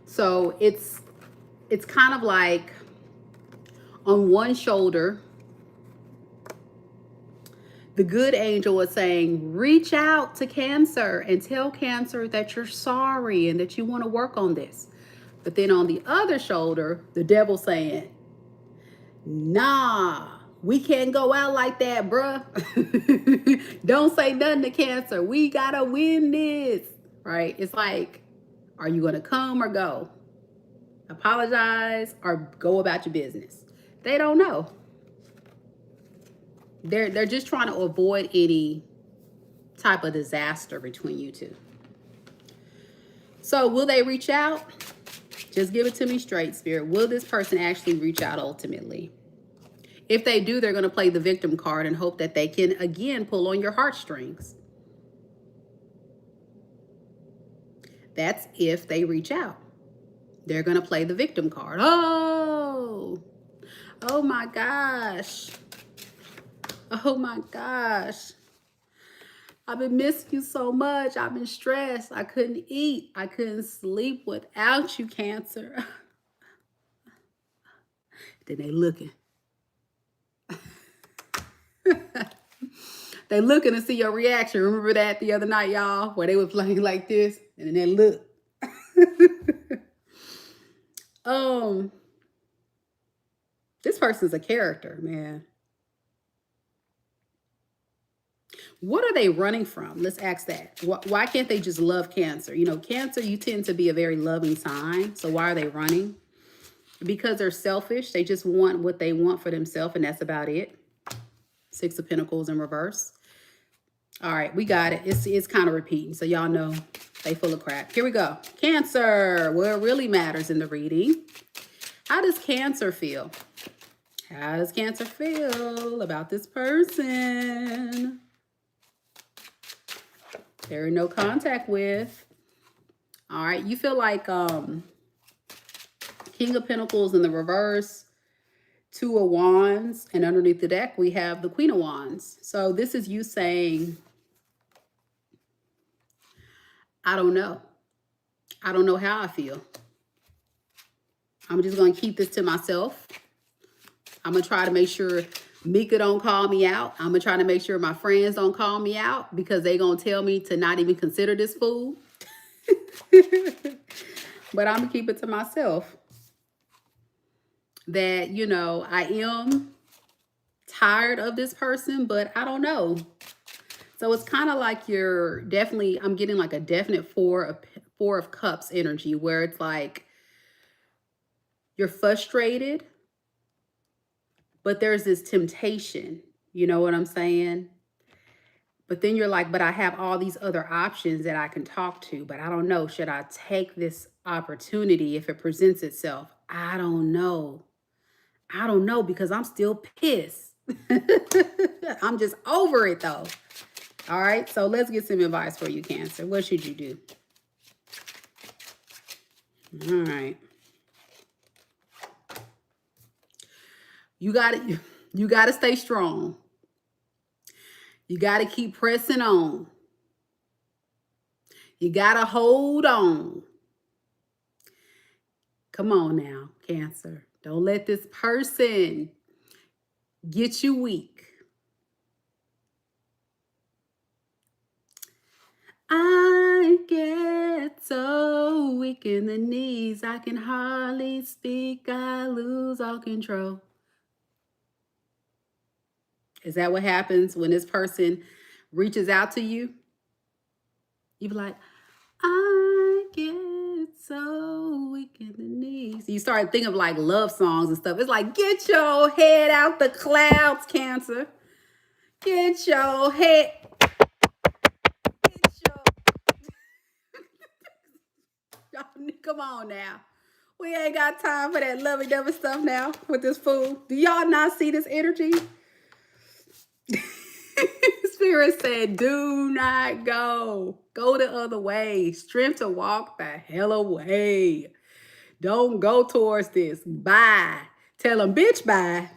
So it's kind of like on one shoulder, the good angel is saying, reach out to Cancer and tell Cancer that you're sorry and that you want to work on this. But then on the other shoulder, the devil's saying, nah, we can't go out like that, bruh. Don't say nothing to Cancer. We gotta win this, right? It's like, are you gonna come or go? Apologize or go about your business? They don't know. They're just trying to avoid any type of disaster between you two. So will they reach out? Just give it to me straight, Spirit. Will this person actually reach out ultimately? If they do, they're going to play the victim card and hope that they can, again, pull on your heartstrings. That's if they reach out. They're going to play the victim card. Oh my gosh. Oh my gosh. I've been missing you so much. I've been stressed. I couldn't eat. I couldn't sleep without you, Cancer. Then they looking. They looking to see your reaction. Remember that the other night, y'all, where they were playing like this, and then they look. This person's a character, man. What are they running from? Let's ask that. Why can't they just love Cancer? You know, Cancer, you tend to be a very loving sign. So why are they running? Because they're selfish. They just want what they want for themselves, and that's about it. Six of Pentacles in reverse. All right, we got it. It's kind of repeating, so y'all know they full of crap. Here we go. Cancer, what really matters in the reading. How does Cancer feel? How does Cancer feel about this person they're in no contact with? All right, you feel like King of Pentacles in the reverse, Two of Wands, and underneath the deck, we have the Queen of Wands. So this is you saying, I don't know. I don't know how I feel. I'm just going to keep this to myself. I'm going to try to make sure Mika don't call me out. I'm going to try to make sure my friends don't call me out because they going to tell me to not even consider this fool. But I'm going to keep it to myself. That, you know, I am tired of this person, but I don't know. So it's kind of like you're definitely, I'm getting like a definite four of Cups energy where it's like you're frustrated, but there's this temptation. You know what I'm saying? But then you're like, but I have all these other options that I can talk to, but I don't know. Should I take this opportunity if it presents itself? I don't know. I don't know because I'm still pissed. I'm just over it though. All right, so let's get some advice for you, Cancer. What should you do? All right. You gotta stay strong. You gotta keep pressing on. You gotta hold on. Come on now, Cancer. Don't let this person get you weak. I get so weak in the knees, I can hardly speak, I lose all control. Is that what happens when this person reaches out to you? You be like, I get so weak in the knees. You start thinking of like love songs and stuff. It's like, get your head out the clouds, Cancer. Get your head. Come on now. We ain't got time for that lovey-dovey stuff now with this fool. Do y'all not see this energy? Spirit said, do not go. Go the other way. Strength to walk the hell away. Don't go towards this. Bye. Tell them, bitch, bye.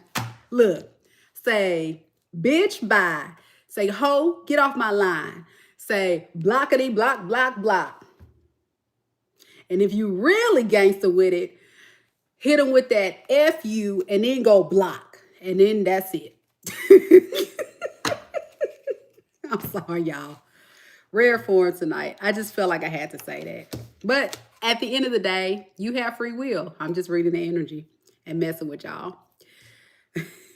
Look, say, bitch, bye. Say, ho, get off my line. Say, blockity, block, block, block. And if you really gangster with it, hit them with that F you and then go block. And then that's it. I'm sorry, y'all. Rare form tonight. I just felt like I had to say that. But at the end of the day, you have free will. I'm just reading the energy and messing with y'all.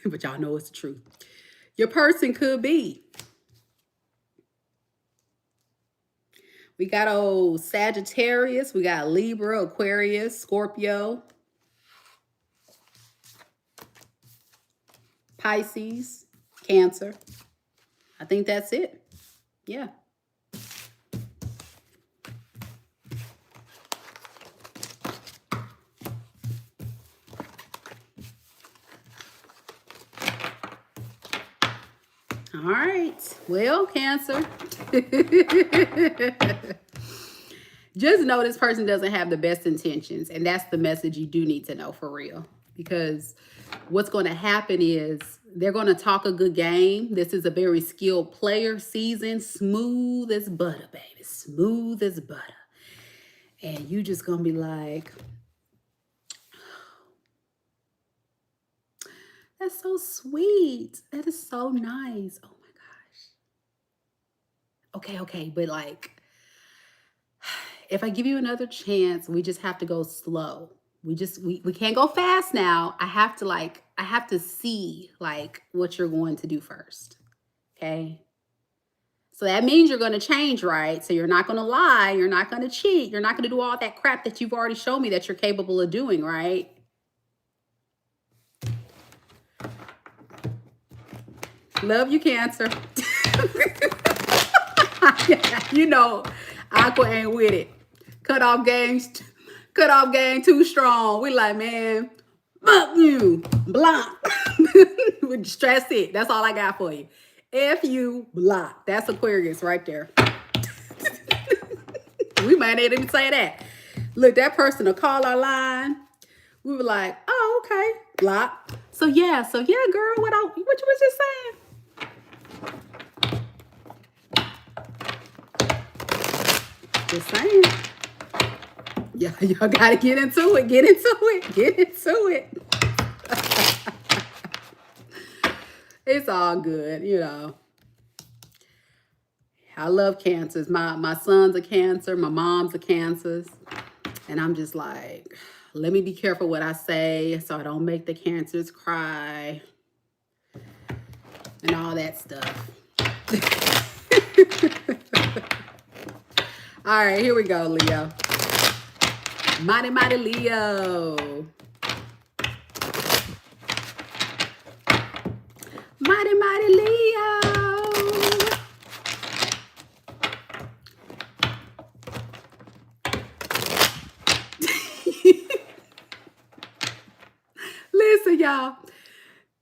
But y'all know it's the truth. Your person could be. We got old Sagittarius. We got Libra, Aquarius, Scorpio, Pisces, Cancer. I think that's it. Yeah. All right. Well, Cancer. Just know this person doesn't have the best intentions. And that's the message you do need to know for real. Because what's going to happen is They're going to talk a good game. This is a very skilled player season. Smooth as butter, baby. Smooth as butter. And you just going to be like, that's so sweet. That is so nice. Oh my gosh. Okay. But like, if I give you another chance, we just have to go slow. We can't go fast now. I have to see like what you're going to do first. Okay. So that means you're going to change, right? So you're not going to lie. You're not going to cheat. You're not going to do all that crap that you've already shown me that you're capable of doing, right? Love you, Cancer. You know, Aqua ain't with it. Cut off game too strong. We like, man, fuck you, block. Stress it. That's all I got for you. F you, block. That's Aquarius right there. We might not even say that. Look, that person will call our line. We were like, oh, okay, block. So yeah, girl, what you was just saying? Just saying. Yeah, y'all gotta get into it. Get into it. It's all good, you know. I love Cancers. My son's a Cancer. My mom's a Cancer. And I'm just like, let me be careful what I say so I don't make the Cancers cry. And all that stuff. All right, here we go, Leo. Mighty, mighty Leo. Mighty, mighty Leo. Listen, y'all.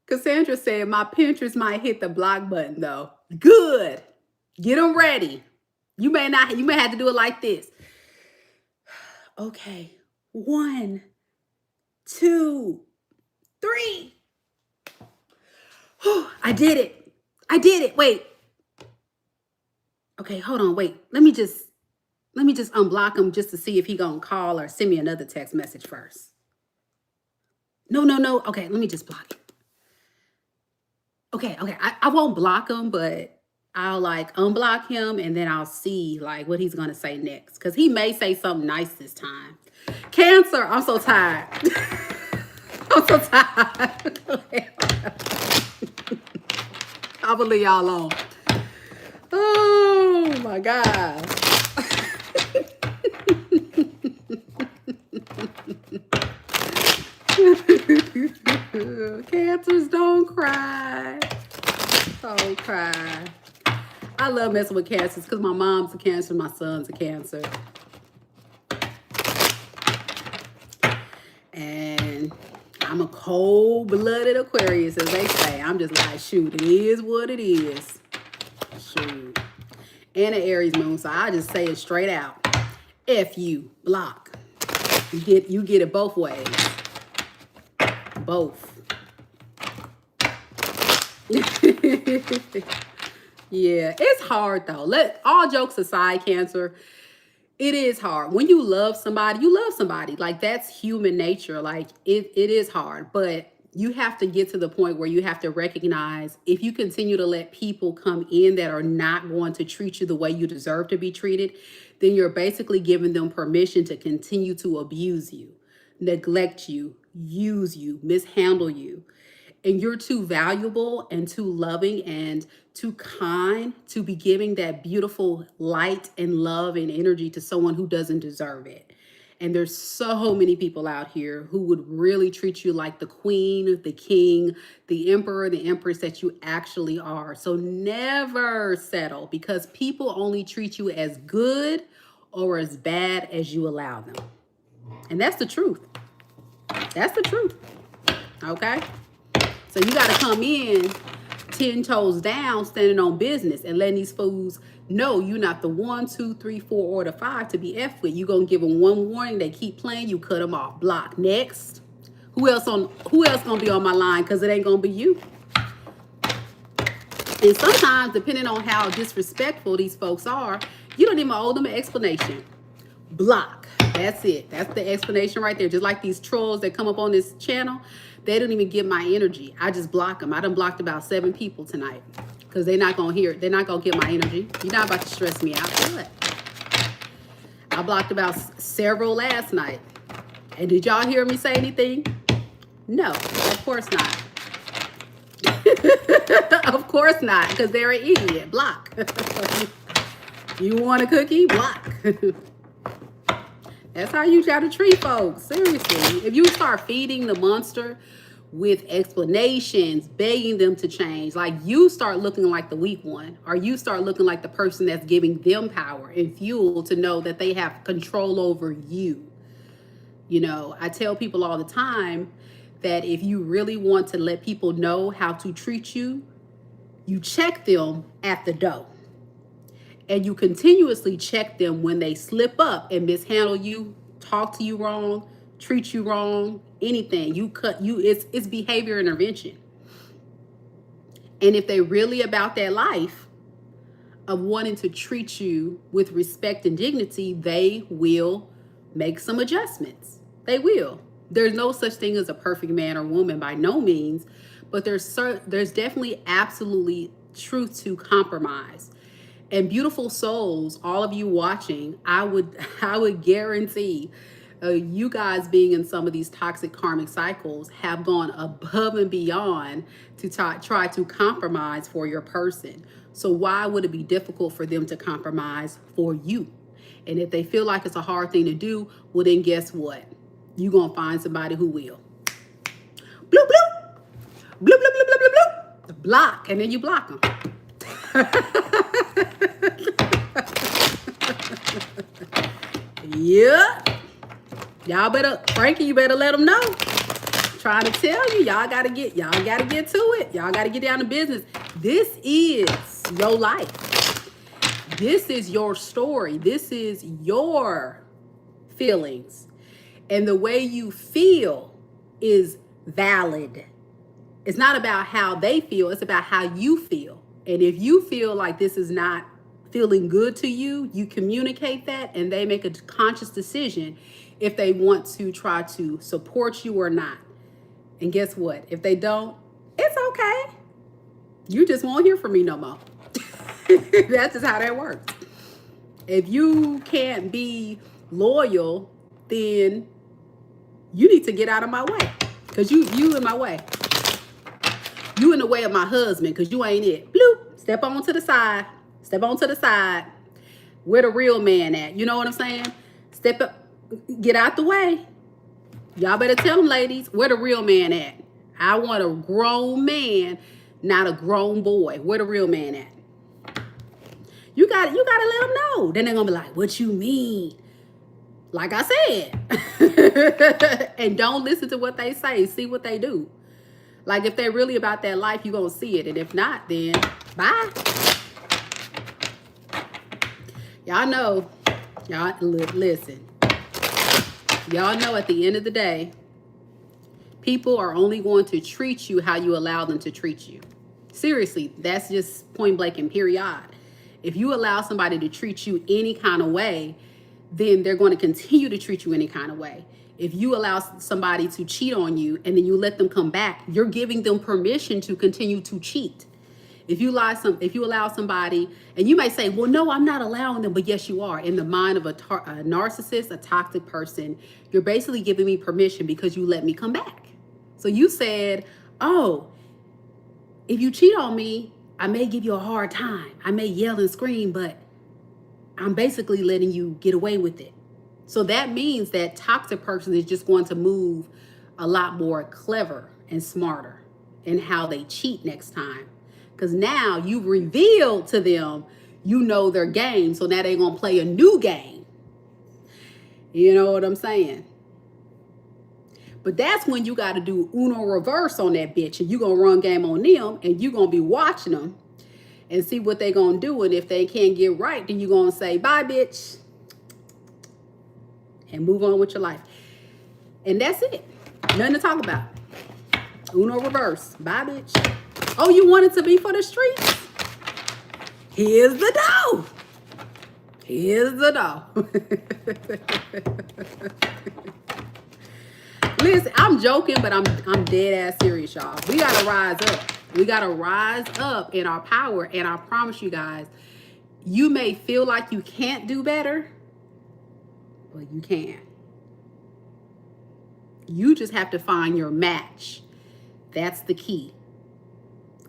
Cassandra said my Pinterest might hit the block button, though. Good. Get them ready. You may have to do it like this. Okay. 1, 2, 3. I did it. Wait. Okay, hold on. Wait. Let me just unblock him just to see if he gonna call or send me another text message first. No. Okay, let me just block it. Okay. I won't block him, but I'll like unblock him and then I'll see like what he's gonna say next. Because he may say something nice this time. Cancer, I'm so tired. I'm so tired. I'll leave y'all alone. Oh my God. Cancers, don't cry. Don't cry. I love messing with Cancers because my mom's a Cancer, my son's a Cancer. And I'm a cold-blooded Aquarius, as they say. I'm just like, shoot, it is what it is. Shoot. And an Aries moon, so I just say it straight out. F you, block. You get it both ways. Both. Yeah, it's hard though. All jokes aside, Cancer, it is hard. When you love somebody, you love somebody. Like, that's human nature. Like, it is hard, but you have to get to the point where you have to recognize if you continue to let people come in that are not going to treat you the way you deserve to be treated, then you're basically giving them permission to continue to abuse you, neglect you, use you, mishandle you. And you're too valuable and too loving and too kind to be giving that beautiful light and love and energy to someone who doesn't deserve it. And there's so many people out here who would really treat you like the queen, the king, the emperor, the empress that you actually are. So never settle, because people only treat you as good or as bad as you allow them. And that's the truth. That's the truth. Okay? So you got to come in 10 toes down, standing on business and letting these fools know you're not the 1, 2, 3, 4, or the 5 to be effed with. You're going to give them one warning. They keep playing. You cut them off. Block. Next. Who else gonna be on my line? Because it ain't going to be you. And sometimes, depending on how disrespectful these folks are, you don't even owe them an explanation. Block. That's it. That's the explanation right there. Just like these trolls that come up on this channel, they don't even get my energy. I just block them. I done blocked about 7 people tonight because they're not going to hear it. They're not going to get my energy. You're not about to stress me out. What? I blocked about several last night. And did y'all hear me say anything? No, of course not. Of course not, because they're an idiot. Block. You want a cookie? Block. That's how you try to treat folks. Seriously. If you start feeding the monster with explanations, begging them to change, like you start looking like the weak one, or you start looking like the person that's giving them power and fuel to know that they have control over you. You know, I tell people all the time that if you really want to let people know how to treat you, you check them at the door. And you continuously check them when they slip up and mishandle you, talk to you wrong, treat you wrong, anything. It's behavior intervention. And if they really about that life of wanting to treat you with respect and dignity, they will make some adjustments. They will. There's no such thing as a perfect man or woman by no means, but there's definitely absolutely truth to compromise. And beautiful souls, all of you watching, I would guarantee you guys being in some of these toxic karmic cycles have gone above and beyond to try to compromise for your person. So why would it be difficult for them to compromise for you? And if they feel like it's a hard thing to do, well then guess what? You're going to find somebody who will. Bloop, bloop. Bloop, bloop, bloop, bloop, bloop, bloop. Block, and then you block them. Yeah. Y'all better, Frankie, you better let them know. Trying to tell you, y'all gotta get to it. Y'all gotta get down to business. This is your life. This is your story. This is your feelings. And the way you feel is valid. It's not about how they feel, it's about how you feel. And if you feel like this is not feeling good to you, you communicate that and they make a conscious decision if they want to try to support you or not. And guess what? If they don't, it's okay. You just won't hear from me no more. That's just how that works. If you can't be loyal, then you need to get out of my way. Because you in my way. You in the way of my husband because you ain't it. Bloop. Step on to the side. Step on to the side. Where the real man at? You know what I'm saying? Step up. Get out the way. Y'all better tell them, ladies, where the real man at? I want a grown man, not a grown boy. Where the real man at? You gotta let them know. Then they're gonna be like, what you mean? Like I said. And don't listen to what they say. See what they do. Like if they're really about that life, you're gonna see it. And if not, then bye. Y'all know, y'all listen. Y'all know at the end of the day, people are only going to treat you how you allow them to treat you. Seriously, that's just point blank and period. If you allow somebody to treat you any kind of way, then they're going to continue to treat you any kind of way. If you allow somebody to cheat on you and then you let them come back, you're giving them permission to continue to cheat. If you allow somebody, and you may say, well, no, I'm not allowing them, but yes, you are. In the mind of a narcissist, a toxic person, you're basically giving me permission because you let me come back. So you said, oh, if you cheat on me, I may give you a hard time. I may yell and scream, but I'm basically letting you get away with it. So that means that toxic person is just going to move a lot more clever and smarter in how they cheat next time. Because now you've revealed to them, you know their game. So now they're going to play a new game. You know what I'm saying? But that's when you got to do Uno reverse on that bitch. And you're going to run game on them. And you're going to be watching them. And see what they're going to do. And if they can't get right, then you're going to say, bye, bitch. And move on with your life. And that's it. Nothing to talk about. Uno reverse. Bye, bitch. Oh, you want it to be for the streets? Here's the dough. Here's the dough. Listen, I'm joking, but I'm dead ass serious, y'all. We gotta rise up. We gotta rise up in our power, and I promise you guys, you may feel like you can't do better, but you can. You just have to find your match. That's the key.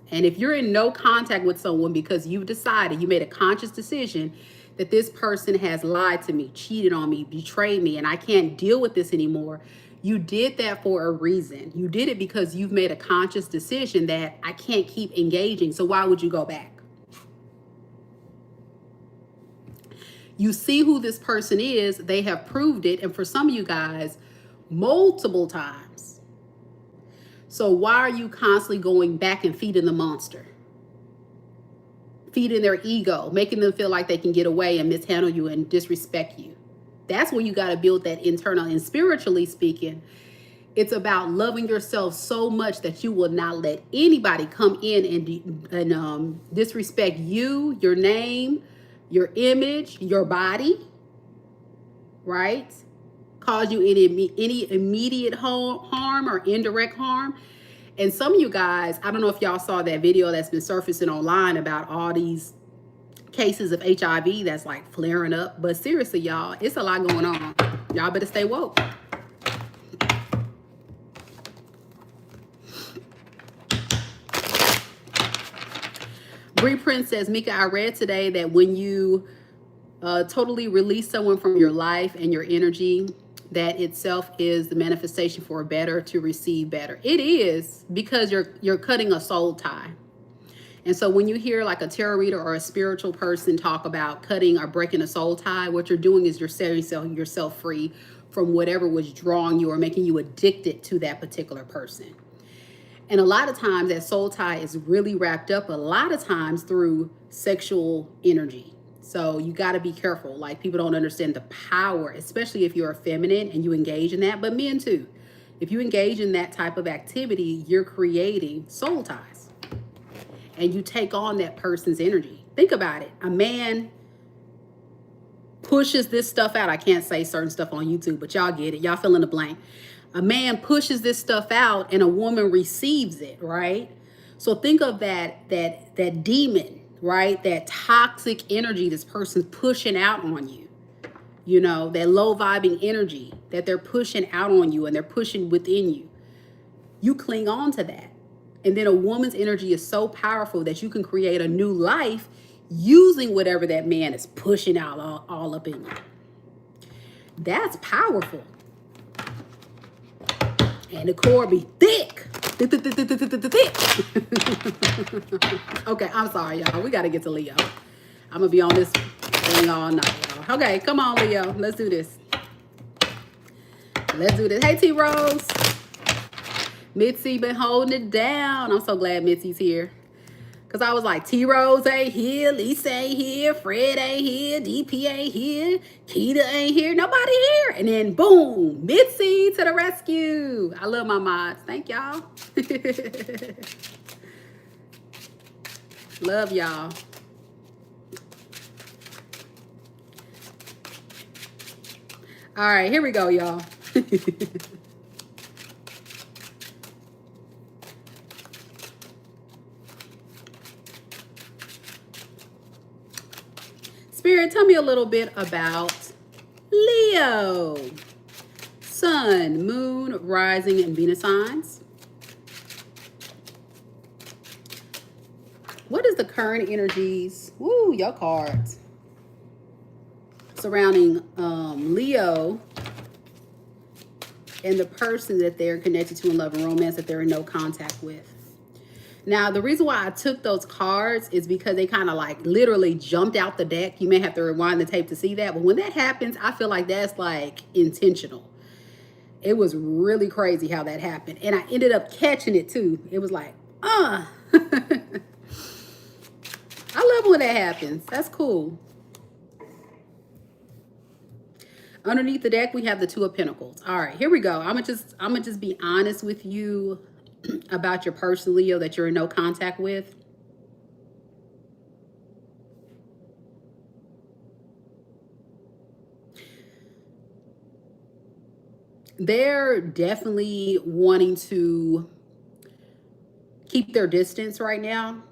And if you're in no contact with someone because you've decided, you made a conscious decision that this person has lied to me, cheated on me, betrayed me, and I can't deal with this anymore, you did that for a reason. You did it because you've made a conscious decision that I can't keep engaging. So why would you go back? You see who this person is. They have proved it. And for some of you guys, multiple times. So why are you constantly going back and feeding the monster? Feeding their ego, making them feel like they can get away and mishandle you and disrespect you. That's where you got to build that internal. And spiritually speaking, it's about loving yourself so much that you will not let anybody come in and disrespect you, your name, your image, your body, right? Cause you any immediate harm or indirect harm. And some of you guys, I don't know if y'all saw that video that's been surfacing online about all these cases of HIV that's like flaring up. But seriously, y'all, it's a lot going on. Y'all better stay woke. Bree Prince says, Mika, I read today that when you totally release someone from your life and your energy, that itself is the manifestation for a better to receive better. It is, because you're cutting a soul tie. And so when you hear like a tarot reader or a spiritual person talk about cutting or breaking a soul tie, what you're doing is you're setting yourself free from whatever was drawing you or making you addicted to that particular person. And a lot of times that soul tie is really wrapped up a lot of times through sexual energy. So you got to be careful. Like, people don't understand the power, especially if you're a feminine and you engage in that, but men too. If you engage in that type of activity, you're creating soul ties and you take on that person's energy. Think about it. A man pushes this stuff out. I can't say certain stuff on YouTube, but y'all get it. Y'all fill in the blank. A man pushes this stuff out and a woman receives it, right? So think of that demon, right? That toxic energy this person's pushing out on you. You know, that low vibing energy that they're pushing out on you and they're pushing within you. You cling on to that. And then a woman's energy is so powerful that you can create a new life using whatever that man is pushing out all up in you. That's powerful. And the core be thick. Okay, I'm sorry, y'all. We got to get to Leo. I'm going to be on this thing all night, y'all. Okay, come on, Leo. Let's do this. Let's do this. Hey, T-Rose. Mitzi been holding it down. I'm so glad Mitzi's here. Because I was like, T-Rose ain't here, Lisa ain't here, Fred ain't here, DP ain't here, Keita ain't here, nobody here. And then boom, Mitzi to the rescue. I love my mods. Thank y'all. Love y'all. All right, here we go, y'all. Spirit, tell me a little bit about Leo. Sun, moon, rising, and Venus signs. What is the current energies? Woo, your cards. Surrounding Leo and the person that they're connected to in love and romance that they're in no contact with. Now, the reason why I took those cards is because they kind of like literally jumped out the deck. You may have to rewind the tape to see that. But when that happens, I feel like that's like intentional. It was really crazy how that happened. And I ended up catching it too. It was like, I love when that happens. That's cool. Underneath the deck, we have the Two of Pentacles. All right, here we go. I'm gonna just be honest with you about your person, Leo, that you're in no contact with. They're definitely wanting to keep their distance right now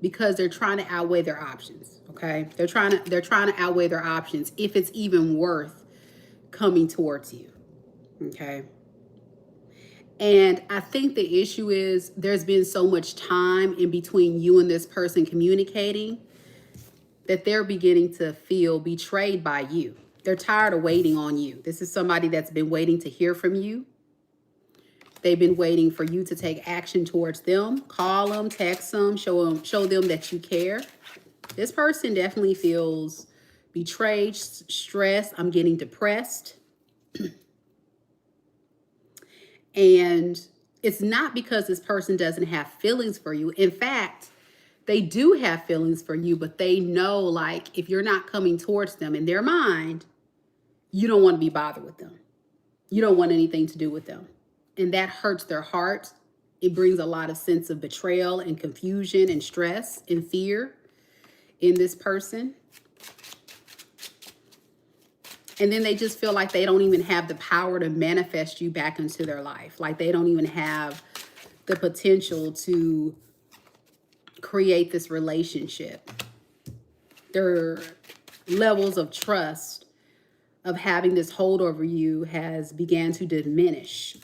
because they're trying to outweigh their options. Okay, they're trying to outweigh their options if it's even worth coming towards you. Okay. And I think the issue is there's been so much time in between you and this person communicating that they're beginning to feel betrayed by you. They're tired of waiting on you. This is somebody that's been waiting to hear from you. They've been waiting for you to take action towards them. Call them, text them, show them that you care. This person definitely feels betrayed, stressed. I'm getting depressed. And it's not because this person doesn't have feelings for you. In fact, they do have feelings for you, but they know, like, if you're not coming towards them in their mind, you don't want to be bothered with them. You don't want anything to do with them. And that hurts their heart. It brings a lot of sense of betrayal and confusion and stress and fear in this person. And then they just feel like they don't even have the power to manifest you back into their life. Like they don't even have the potential to create this relationship. Their levels of trust of having this hold over you has began to diminish.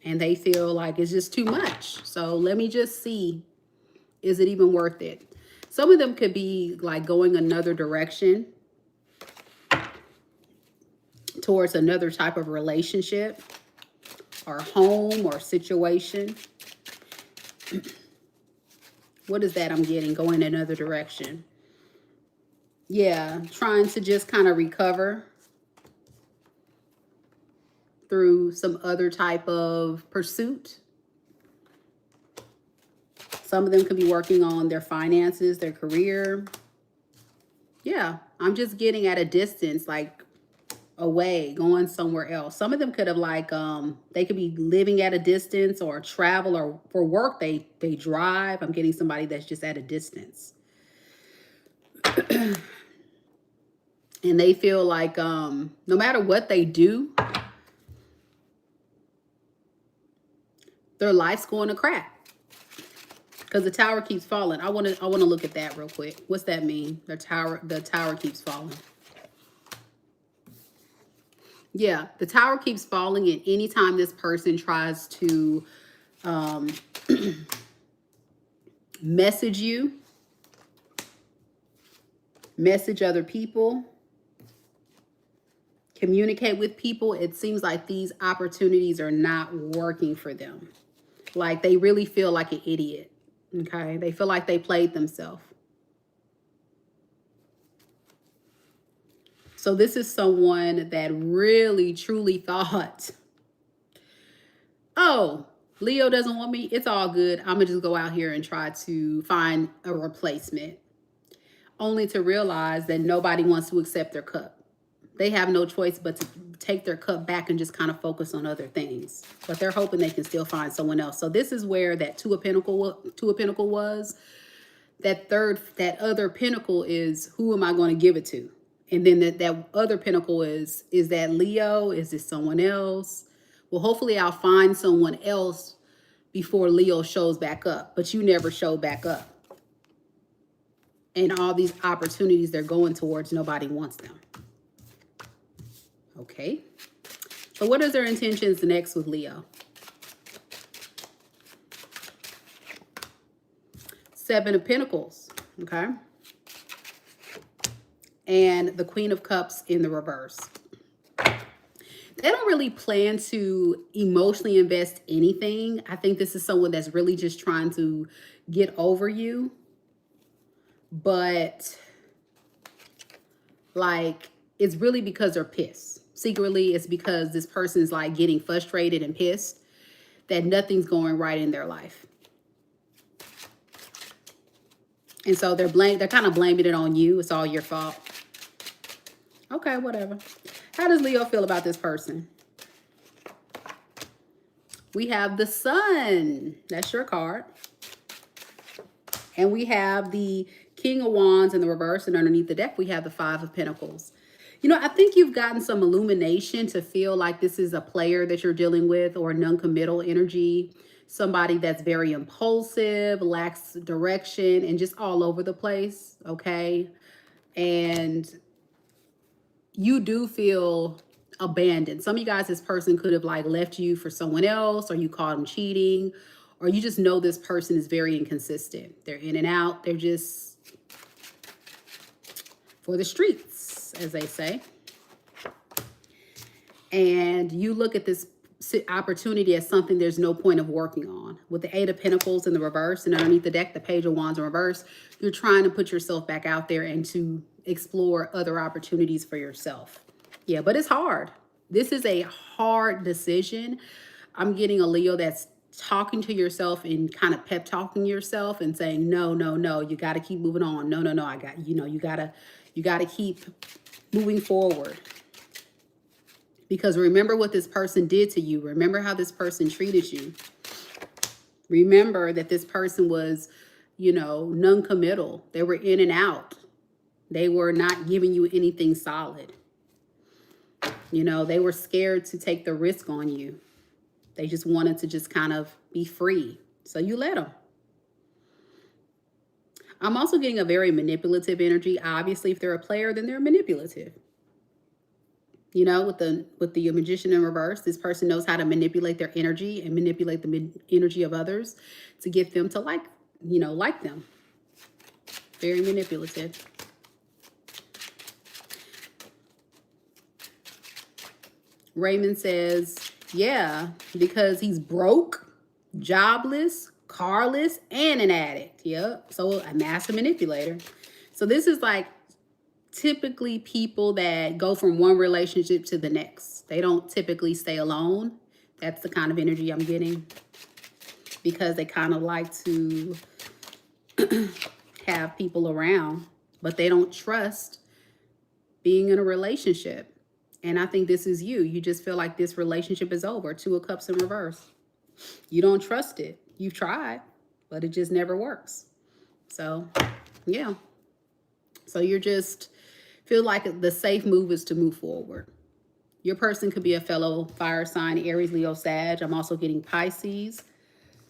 And they feel like it's just too much. So let me just see, is it even worth it? Some of them could be like going another direction towards another type of relationship or home or situation. What is that I'm getting? Going another direction. Yeah, trying to just kind of recover through some other type of pursuit. Some of them could be working on their finances, their career. Yeah, I'm just getting at a distance, like away, going somewhere else. Some of them could have like, they could be living at a distance or travel, or for work, they drive. I'm getting somebody that's just at a distance. And they feel like no matter what they do, their life's going to crap. Because the tower keeps falling. I want to look at that real quick. What's that mean? The tower keeps falling. Yeah, the tower keeps falling, and anytime this person tries to message you, message other people, communicate with people, it seems like these opportunities are not working for them. Like they really feel like an idiot. Okay, they feel like they played themselves. So this is someone that really, truly thought, oh, Leo doesn't want me. It's all good. I'm going to just go out here and try to find a replacement. Only to realize that nobody wants to accept their cup. They have no choice but to take their cup back and just kind of focus on other things. But they're hoping they can still find someone else. So this is where that Two of Pentacles was. That other pentacle is, who am I going to give it to? And then that other pentacle is that Leo? Is this someone else? Well, hopefully I'll find someone else before Leo shows back up. But you never show back up. And all these opportunities they're going towards, nobody wants them. Okay. So what is their intentions next with Leo? Seven of Pentacles. Okay. And the Queen of Cups in the reverse. They don't really plan to emotionally invest anything. I think this is someone that's really just trying to get over you. But like, it's really because they're pissed. Secretly, it's because this person's like getting frustrated and pissed that nothing's going right in their life. And so they're kind of blaming it on you. It's all your fault. Okay, whatever. How does Leo feel about this person? We have the Sun. That's your card. And we have the King of Wands in the reverse. And underneath the deck, we have the Five of Pentacles. You know, I think you've gotten some illumination to feel like this is a player that you're dealing with, or non-committal energy. Somebody that's very impulsive, lacks direction, and just all over the place, okay? And you do feel abandoned. Some of you guys, this person could have like left you for someone else, or you caught them cheating, or you just know this person is very inconsistent. They're in and out. They're just for the streets, as they say. And you look at this opportunity as something there's no point of working on. With the Eight of Pentacles in the reverse, and underneath the deck, the Page of Wands in reverse, you're trying to put yourself back out there and to explore other opportunities for yourself. Yeah, but it's hard. This is a hard decision. I'm getting a Leo that's talking to yourself and kind of pep talking yourself and saying, no, no, no, you got to keep moving on. No, no, no, I got, you know, you got to keep moving forward. Because remember what this person did to you. Remember how this person treated you. Remember that this person was, you know, non-committal. They were in and out. They were not giving you anything solid. You know, they were scared to take the risk on you. They just wanted to just kind of be free. So you let them. I'm also getting a very manipulative energy. Obviously, if they're a player, then they're manipulative. You know, with the Magician in reverse, this person knows how to manipulate their energy and manipulate the energy of others to get them to like them. Very manipulative. Raymond says, yeah, because he's broke, jobless, carless, and an addict. Yep. So a master manipulator. So this is like typically people that go from one relationship to the next. They don't typically stay alone. That's the kind of energy I'm getting, because they kind of like to have people around, but they don't trust being in a relationship. And I think this is you. You just feel like this relationship is over. Two of Cups in reverse. You don't trust it. You've tried, but it just never works. So, yeah. So you're just feel like the safe move is to move forward. Your person could be a fellow fire sign, Aries, Leo, Sag. I'm also getting Pisces,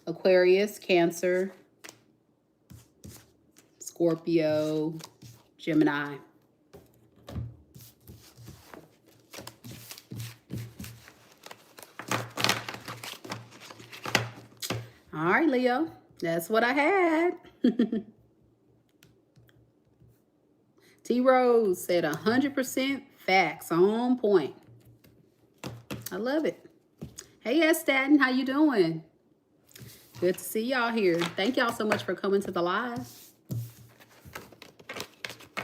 Aquarius, Cancer, Scorpio, Gemini. All right, Leo, that's what I had. T-Rose said 100% facts, on point. I love it. Hey, Staten, how you doing? Good to see y'all here. Thank y'all so much for coming to the live.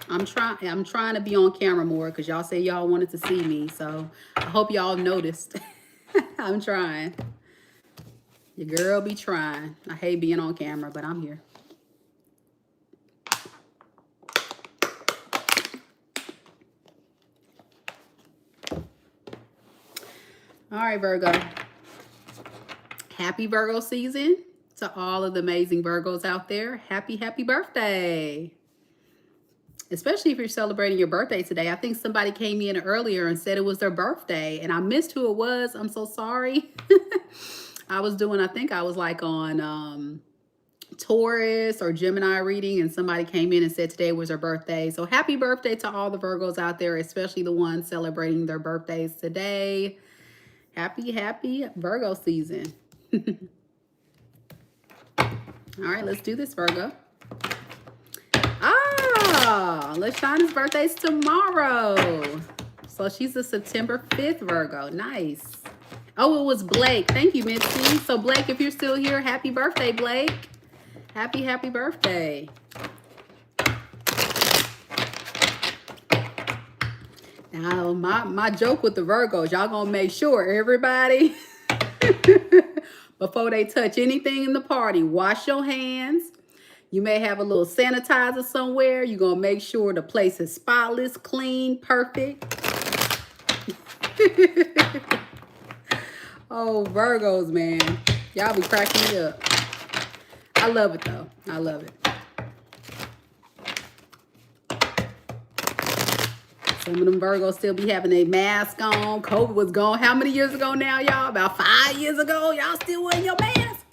I'm trying to be on camera more because y'all say y'all wanted to see me, so I hope y'all noticed. I'm trying. Your girl be trying. I hate being on camera, but I'm here. All right, Virgo. Happy Virgo season to all of the amazing Virgos out there. Happy birthday. Especially if you're celebrating your birthday today. I think somebody came in earlier and said it was their birthday, and I missed who it was. I'm so sorry. I think I was like on Taurus or Gemini reading, and somebody came in and said today was their birthday. So happy birthday to all the Virgos out there, especially the ones celebrating their birthdays today. Happy Virgo season. All right, let's do this, Virgo. LaShawna's birthday's tomorrow. So she's a September 5th Virgo. Nice. Oh, it was Blake. Thank you, Mitzi. So Blake, if you're still here, happy birthday, Blake. Happy birthday. Now, my joke with the Virgos, y'all gonna make sure everybody, before they touch anything in the party, wash your hands. You may have a little sanitizer somewhere. You're gonna make sure the place is spotless, clean, perfect. Oh, Virgos, man. Y'all be cracking me up. I love it, though. I love it. Some of them Virgos still be having their mask on. COVID was gone. How many years ago now, y'all? About 5 years ago. Y'all still wearing your mask?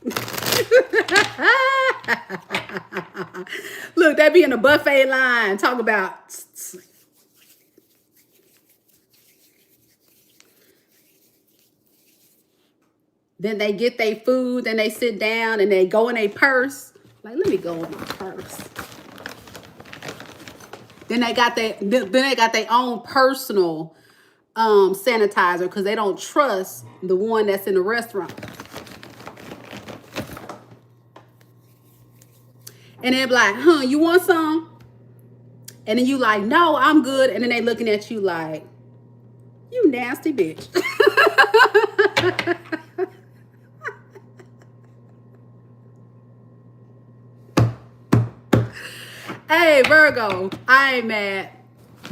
Look, they be in a buffet line. Talk about... Then they get their food, then they sit down and they go in their purse. Like, let me go in my purse. Then they got their own personal sanitizer because they don't trust the one that's in the restaurant. And they're like, huh, you want some? And then you like, no, I'm good. And then they looking at you like, you nasty bitch. Hey, Virgo, I ain't mad.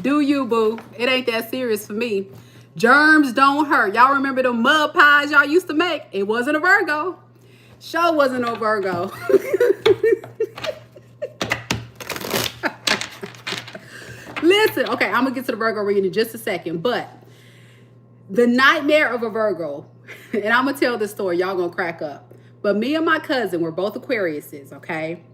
Do you, boo? It ain't that serious for me. Germs don't hurt. Y'all remember the mud pies y'all used to make? It wasn't a Virgo. Sure wasn't no Virgo. Listen, okay, I'm going to get to the Virgo reading in just a second, but the nightmare of a Virgo, and I'm going to tell this story. Y'all going to crack up. But me and my cousin were both Aquariuses, okay?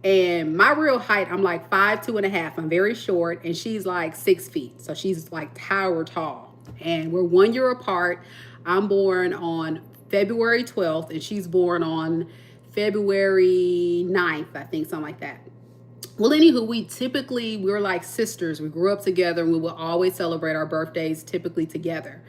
And my real height, I'm like 5'2.5". I'm very short, and she's like 6 feet. So she's like tower tall. And we're 1 year apart. I'm born on February 12th, and she's born on February 9th, I think, something like that. Well, anywho, we're like sisters. We grew up together, and we would always celebrate our birthdays typically together.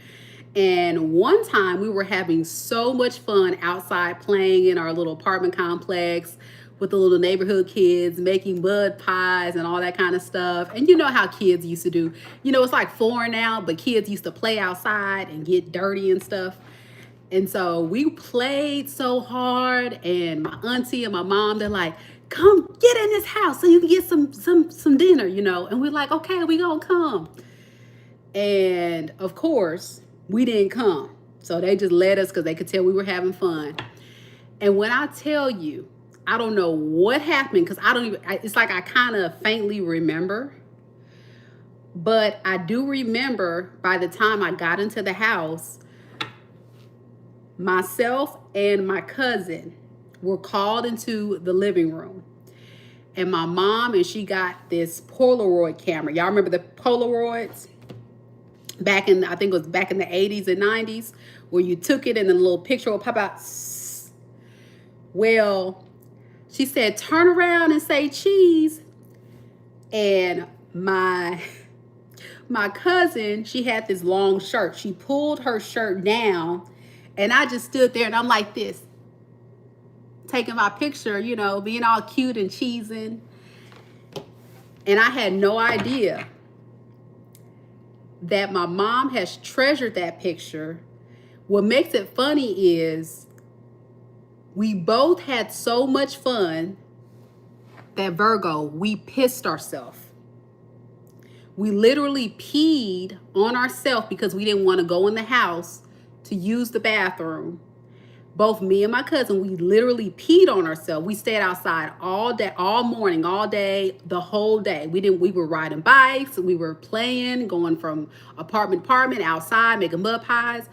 And one time we were having so much fun outside playing in our little apartment complex with the little neighborhood kids, making mud pies and all that kind of stuff. And you know how kids used to do. You know, it's like foreign now, but kids used to play outside and get dirty and stuff. And so we played so hard, and my auntie and my mom, they're like, come get in this house so you can get some dinner, you know. And we're like, okay, we gonna come. And of course, we didn't come. So they just let us because they could tell we were having fun. And when I tell you, I don't know what happened because it's like I kind of faintly remember. But I do remember by the time I got into the house, myself and my cousin were called into the living room. And my mom, and she got this Polaroid camera. Y'all remember the Polaroids? I think it was back in the 80s and 90s, where you took it and the little picture would pop out. Well, she said, turn around and say cheese. And my cousin, she had this long shirt. She pulled her shirt down, and I just stood there and I'm like this, taking my picture, you know, being all cute and cheesing. And I had no idea that my mom has treasured that picture. What makes it funny is we both had so much fun that Virgo, we pissed ourselves. We literally peed on ourselves because we didn't want to go in the house to use the bathroom. Both me and my cousin, we literally peed on ourselves. We stayed outside all day, all morning, all day, the whole day. We were riding bikes, we were playing, going from apartment to apartment, outside, making mud pies.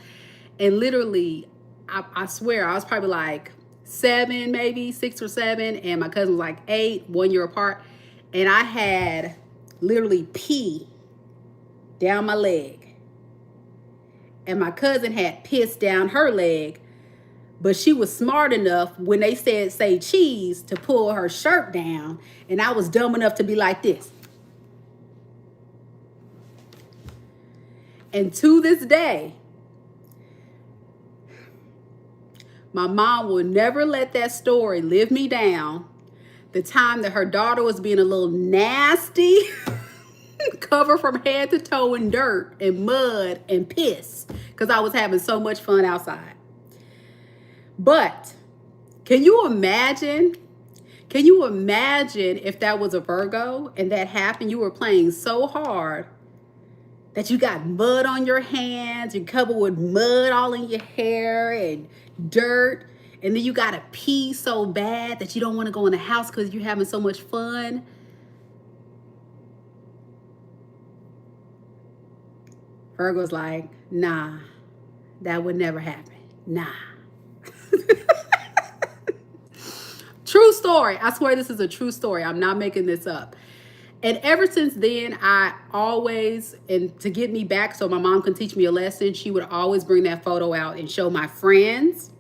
And literally, I swear, I was probably like 7, maybe 6 or 7, and my cousin was like 8, 1 year apart. And I had literally pee down my leg. And my cousin had piss down her leg. But she was smart enough when they said, say cheese, to pull her shirt down. And I was dumb enough to be like this. And to this day, my mom will never let that story live me down. The time that her daughter was being a little nasty, covered from head to toe in dirt and mud and piss, because I was having so much fun outside. But can you imagine if that was a Virgo and that happened? You were playing so hard that you got mud on your hands, you're covered with mud all in your hair and dirt, and then you got to pee so bad that you don't want to go in the house because you're having so much fun. Virgo's like, nah, that would never happen. Nah. True story. I swear this is a true story. I'm not making this up. And ever since then, I always, and to get me back so my mom can teach me a lesson, she would always bring that photo out and show my friends.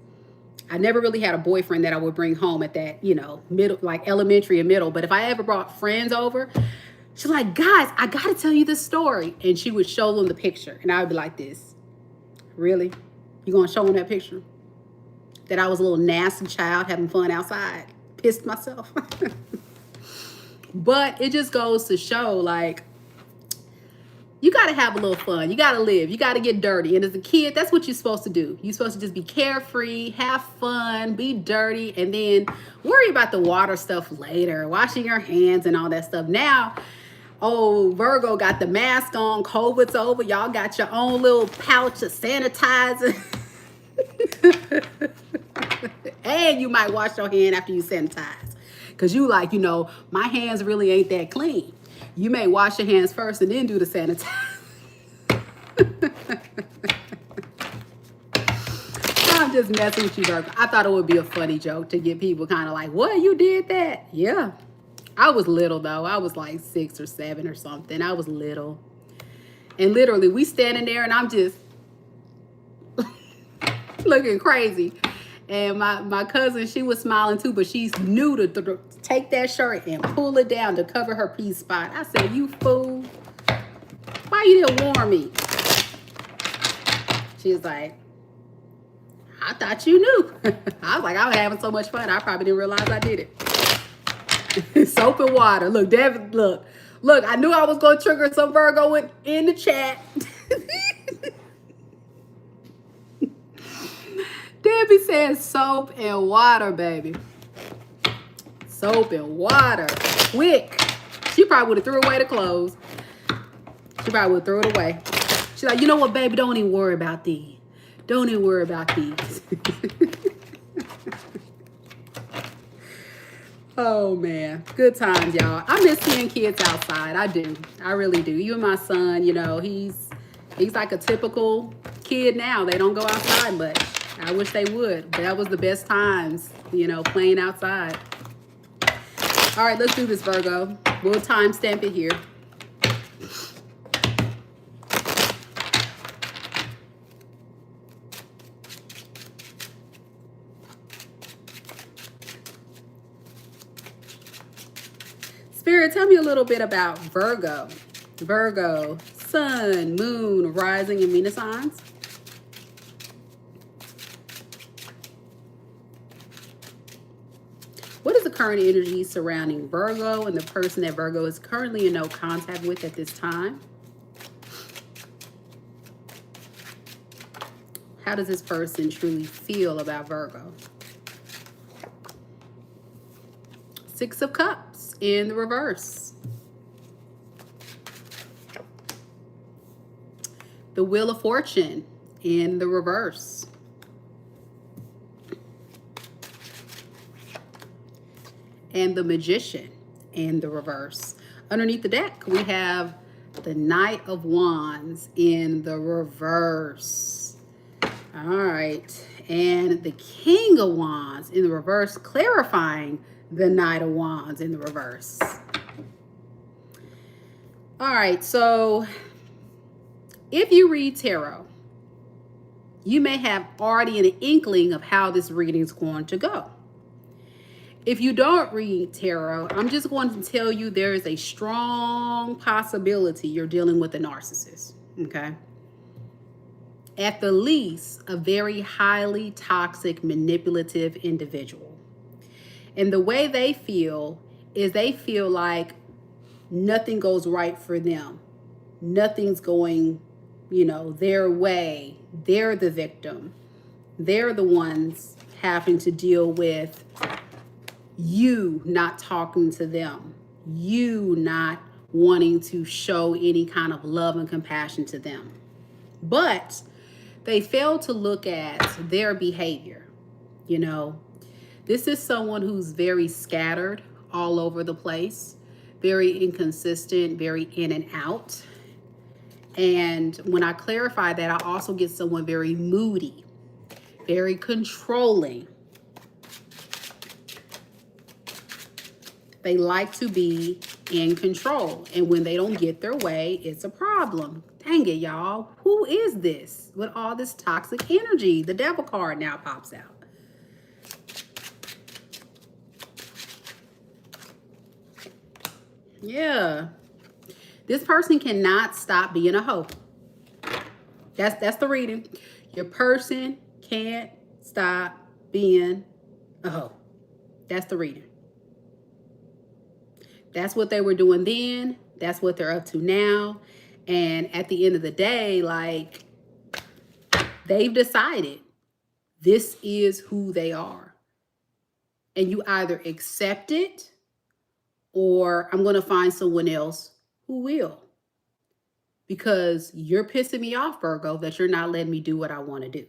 I never really had a boyfriend that I would bring home at that, you know, middle, like elementary and middle. But if I ever brought friends over, she's like, guys, I got to tell you this story. And she would show them the picture. And I would be like this, really? You going to show them that picture? That I was a little nasty child having fun outside. Pissed myself. But it just goes to show, like, you got to have a little fun. You got to live. You got to get dirty. And as a kid, that's what you're supposed to do. You're supposed to just be carefree, have fun, be dirty, and then worry about the water stuff later, washing your hands and all that stuff. Now, oh, Virgo got the mask on, COVID's over. Y'all got your own little pouch of sanitizer. And you might wash your hand after you sanitize. Because you like, you know, my hands really ain't that clean. You may wash your hands first and then do the sanitize. I'm just messing with you, Virgo. I thought it would be a funny joke to get people kind of like, what, you did that? Yeah. I was little, though. I was like 6 or 7 or something. I was little. And literally, we standing there and I'm just looking crazy. And my cousin, she was smiling too, but she knew to take that shirt and pull it down to cover her pee spot. I said, you fool. Why you didn't warn me? She was like, I thought you knew. I was like, I was having so much fun. I probably didn't realize I did it. Soap and water. Look, Devin, look, I knew I was going to trigger some Virgo in the chat. Debbie says soap and water, baby. Soap and water. Quick. She probably would have threw away the clothes. She probably would throw it away. She's like, you know what, baby? Don't even worry about these. Don't even worry about these. Oh, man. Good times, y'all. I miss seeing kids outside. I do. I really do. You and my son, you know, he's like a typical kid now. They don't go outside much. I wish they would. That was the best times, you know, playing outside. All right, let's do this, Virgo. We'll timestamp it here. Spirit, tell me a little bit about Virgo. Virgo, Sun, Moon, Rising, and Venus signs. What is the current energy surrounding Virgo and the person that Virgo is currently in no contact with at this time? How does this person truly feel about Virgo? Six of Cups in the reverse. The Wheel of Fortune in the reverse. And the Magician in the reverse. Underneath the deck, we have the Knight of Wands in the reverse. All right. And the King of Wands in the reverse, clarifying the Knight of Wands in the reverse. All right. So if you read tarot, you may have already an inkling of how this reading is going to go. If you don't read tarot, I'm just going to tell you there is a strong possibility you're dealing with a narcissist, okay? At the least, a very highly toxic, manipulative individual. And the way they feel is they feel like nothing goes right for them. Nothing's going, you know, their way. They're the victim. They're the ones having to deal with you not talking to them, you not wanting to show any kind of love and compassion to them. But they fail to look at their behavior. You know, this is someone who's very scattered all over the place, very inconsistent, very in and out. And when I clarify that, I also get someone very moody, very controlling. They like to be in control. And when they don't get their way, it's a problem. Dang it, y'all. Who is this with all this toxic energy? The devil card now pops out. Yeah. This person cannot stop being a hoe. That's the reading. Your person can't stop being a hoe. That's the reading. That's what they were doing then. That's what they're up to now. And at the end of the day, like, they've decided this is who they are. And you either accept it or I'm going to find someone else who will. Because you're pissing me off, Virgo, that you're not letting me do what I want to do.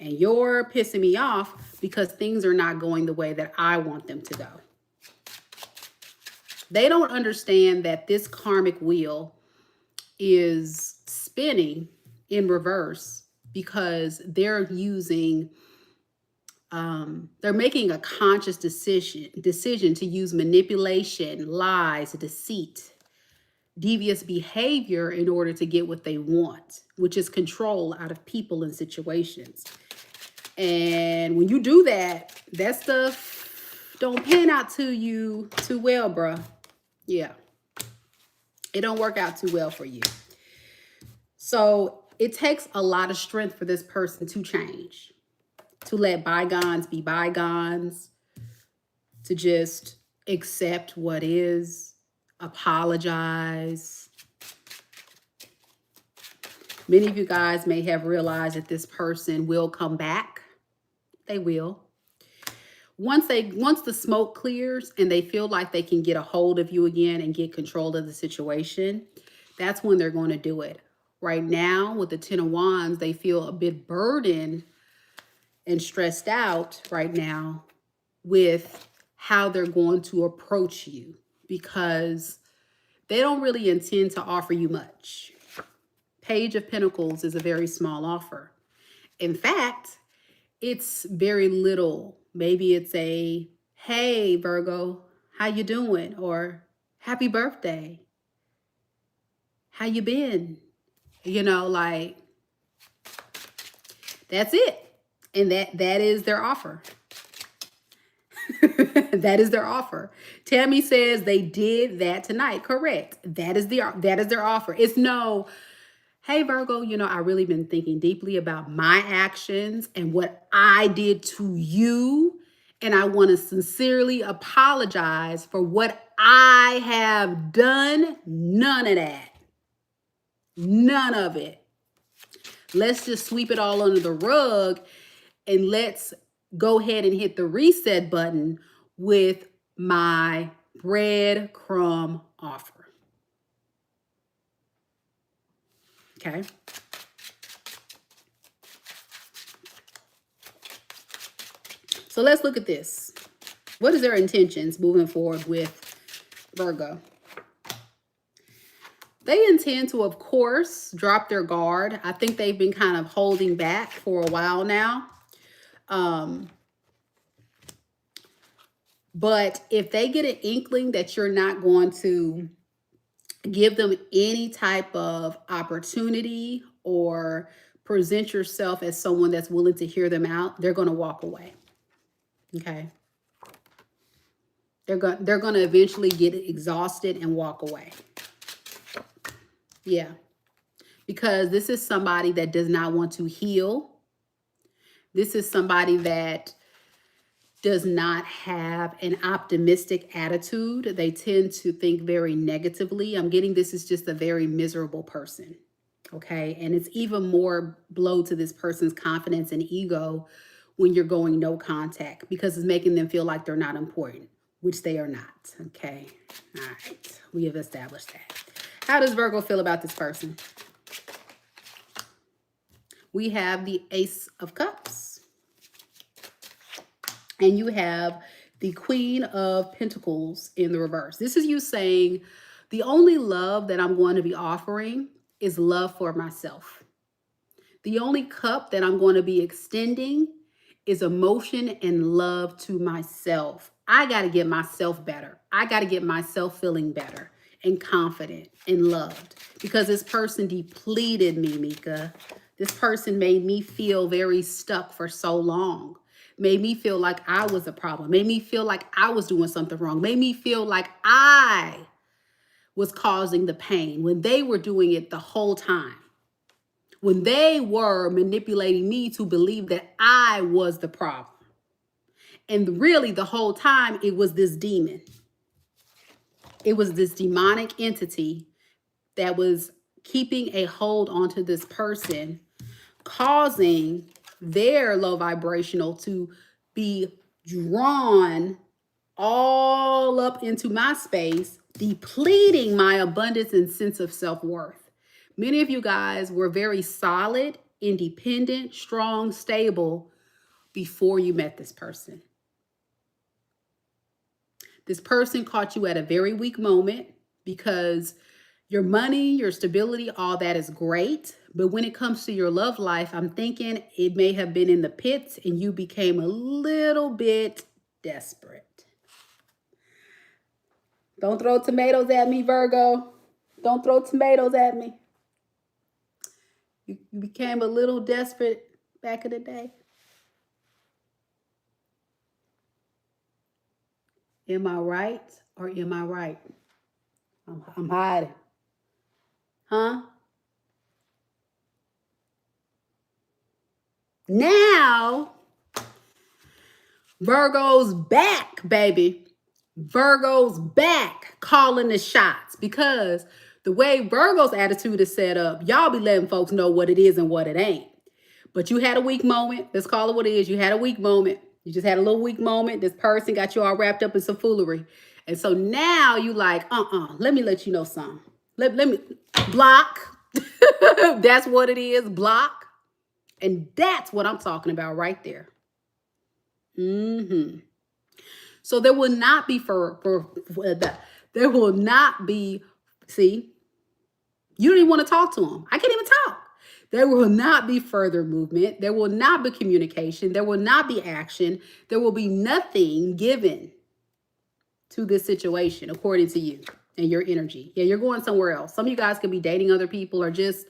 And you're pissing me off because things are not going the way that I want them to go. They don't understand that this karmic wheel is spinning in reverse because they're using, they're making a conscious decision to use manipulation, lies, deceit, devious behavior in order to get what they want, which is control out of people and situations. And when you do that, that stuff don't pan out to you too well, bruh. Yeah. It don't work out too well for you. So it takes a lot of strength for this person to change, to let bygones be bygones, to just accept what is, apologize. Many of you guys may have realized that this person will come back. They will. Once the smoke clears and they feel like they can get a hold of you again and get control of the situation, that's when they're going to do it. Right now, with the Ten of Wands, they feel a bit burdened and stressed out right now with how they're going to approach you because they don't really intend to offer you much. Page of Pentacles is a very small offer. In fact, it's very little. Maybe it's a, hey, Virgo, how you doing? Or happy birthday. How you been? You know, like, that's it. And that is their offer. That is their offer. Tammy says they did that tonight. Correct. That is their offer. It's no, hey, Virgo, you know, I really been thinking deeply about my actions and what I did to you. And I want to sincerely apologize for what I have done. None of that. None of it. Let's just sweep it all under the rug and let's go ahead and hit the reset button with my breadcrumb offer. Okay. So let's look at this. What is their intentions moving forward with Virgo? They intend to, of course, drop their guard. I think they've been kind of holding back for a while now. But if they get an inkling that you're not going to give them any type of opportunity or present yourself as someone that's willing to hear them out, they're going to walk away. Okay. They're going to eventually get exhausted and walk away. Yeah. Because this is somebody that does not want to heal. This is somebody that does not have an optimistic attitude. They tend to think very negatively. I'm getting this is just a very miserable person. Okay. And it's even more blow to this person's confidence and ego when you're going no contact because it's making them feel like they're not important, which they are not. Okay. All right. We have established that. How does Virgo feel about this person? We have the Ace of Cups. And you have the Queen of Pentacles in the reverse. This is you saying, the only love that I'm going to be offering is love for myself. The only cup that I'm going to be extending is emotion and love to myself. I got to get myself better. I got to get myself feeling better and confident and loved, because this person depleted me, Mika. This person made me feel very stuck for so long. Made me feel like I was a problem. Made me feel like I was doing something wrong. Made me feel like I was causing the pain when they were doing it the whole time. When they were manipulating me to believe that I was the problem. And really, the whole time, it was this demon. It was this demonic entity that was keeping a hold onto this person, causing their low vibrational to be drawn all up into my space, depleting my abundance and sense of self-worth. Many of you guys were very solid, independent, strong, stable before you met this person. This person caught you at a very weak moment, because your money, your stability, all that is great. But when it comes to your love life, I'm thinking it may have been in the pits and you became a little bit desperate. Don't throw tomatoes at me, Virgo. Don't throw tomatoes at me. You became a little desperate back in the day. Am I right or am I right? I'm hiding. Huh? Now, Virgo's back, baby. Virgo's back calling the shots, because the way Virgo's attitude is set up, y'all be letting folks know what it is and what it ain't. But you had a weak moment. Let's call it what it is. You had a weak moment. You just had a little weak moment. This person got you all wrapped up in some foolery. And so now you like, let me let you know something. Let me block. That's what it is, block. And that's what I'm talking about right there. So there will not be there will not be, see, you don't even want to talk to them. I can't even talk. There will not be further movement. There will not be communication. There will not be action. There will be nothing given to this situation according to you and your energy. Yeah, you're going somewhere else. Some of you guys could be dating other people, or just,